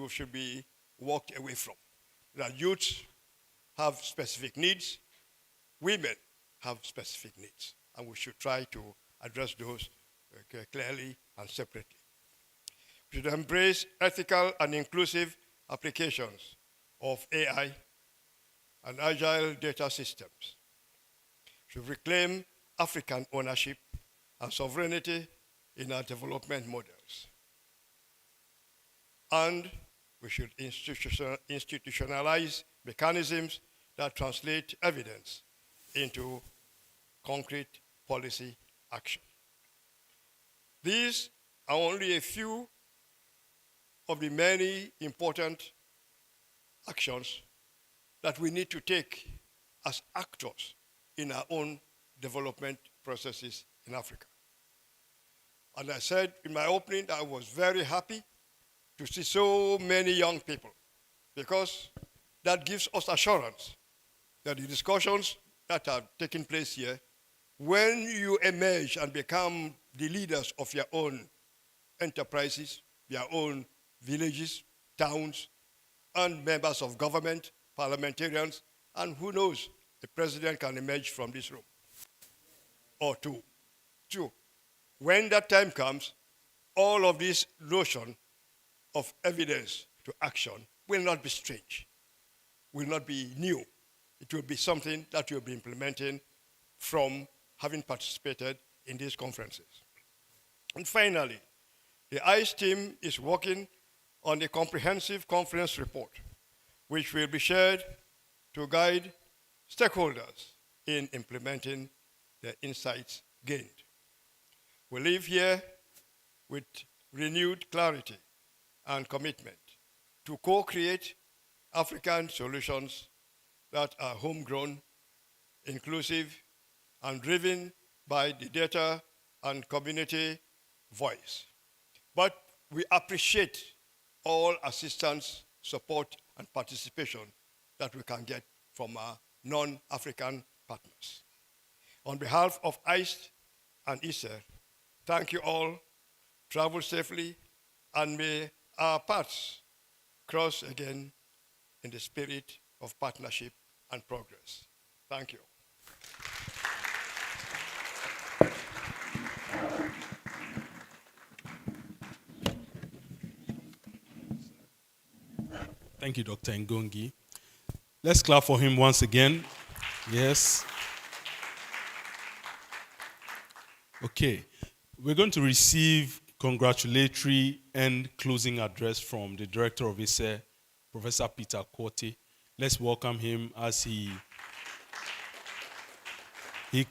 should be walked away from. That youths have specific needs, women have specific needs, and we should try to address those clearly and separately. We should embrace ethical and inclusive applications of AI and agile data systems. We should reclaim African ownership and sovereignty in our development models. And we should institutionalize mechanisms that translate evidence into concrete policy action. These are only a few of the many important actions that we need to take as actors in our own development processes in Africa. And I said in my opening that I was very happy to see so many young people, because that gives us assurance that the discussions that are taking place here, when you emerge and become the leaders of your own enterprises, your own villages, towns, and members of government, parliamentarians, and who knows, the president can emerge from this room, or two. When that time comes, all of this notion of evidence to action will not be strange. will not be new. It will be something that you'll be implementing from having participated in these conferences. And finally, the ICE team is working on a comprehensive conference report, which will be shared to guide stakeholders in implementing the insights gained. We live here with renewed clarity and commitment to co-create African solutions that are homegrown, inclusive, and driven by the data and community voice. But we appreciate all assistance, support, and participation that we can get from our non-African partners. On behalf of ICE and ISER, thank you all, travel safely, and may our paths cross again in the spirit of partnership and progress. Thank you. Thank you, Dr. Ngongi. Let's clap for him once again. Yes. Okay. We're going to receive congratulatory and closing address from the Director of ISE, Professor Peter Korte. Let's welcome him as he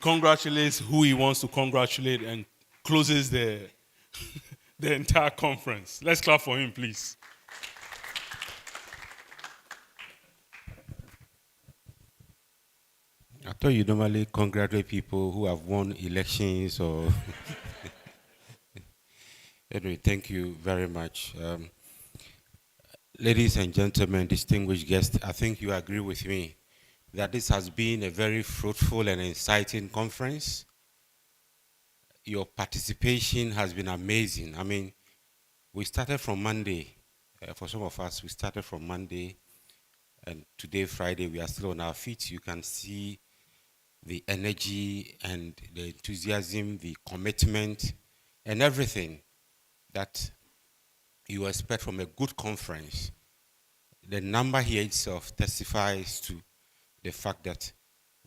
congratulates who he wants to congratulate and closes the entire conference. Let's clap for him, please. I thought you normally congratulate people who have won elections or... Anyway, thank you very much. Ladies and gentlemen, distinguished guests, I think you agree with me that this has been a very fruitful and exciting conference. Your participation has been amazing. I mean, we started from Monday. For some of us, we started from Monday, and today, Friday, we are still on our feet. You can see the energy and the enthusiasm, the commitment, and everything that you expect from a good conference. The number here itself testifies to the fact that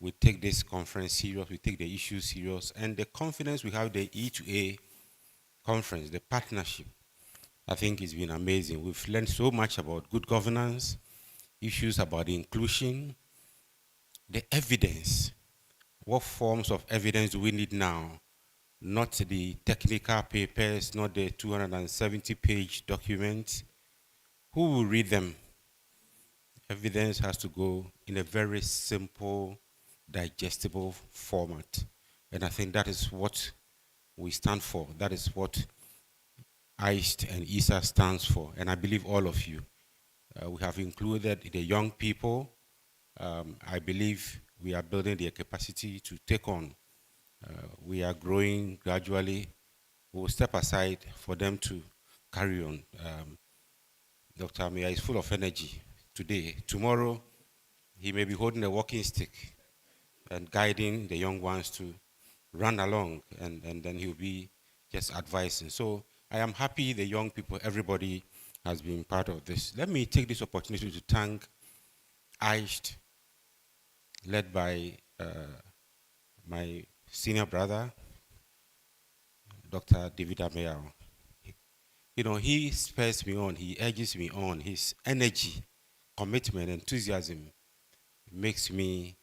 we take this conference serious, we take the issue serious, and the confidence we have the E2A conference, the partnership, I think it's been amazing. We've learned so much about good governance, issues about inclusion, the evidence. What forms of evidence do we need now? Not the technical papers, not the 270-page documents. Who will read them? Evidence has to go in a very simple, digestible format. And I think that is what we stand for. That is what ICE and ISA stands for. And I believe all of you. We have included the young people. I believe we are building their capacity to take on. We are growing gradually. We will step aside for them to carry on. Dr. Amia is full of energy today. Tomorrow, he may be holding a walking stick and guiding the young ones to run along, and then he'll be just advising. So I am happy the young people, everybody has been part of this. Let me take this opportunity to thank ICE, led by my senior brother, Dr. David Ameao. You know, he spurs me on, he urges me on. His energy, commitment, enthusiasm makes me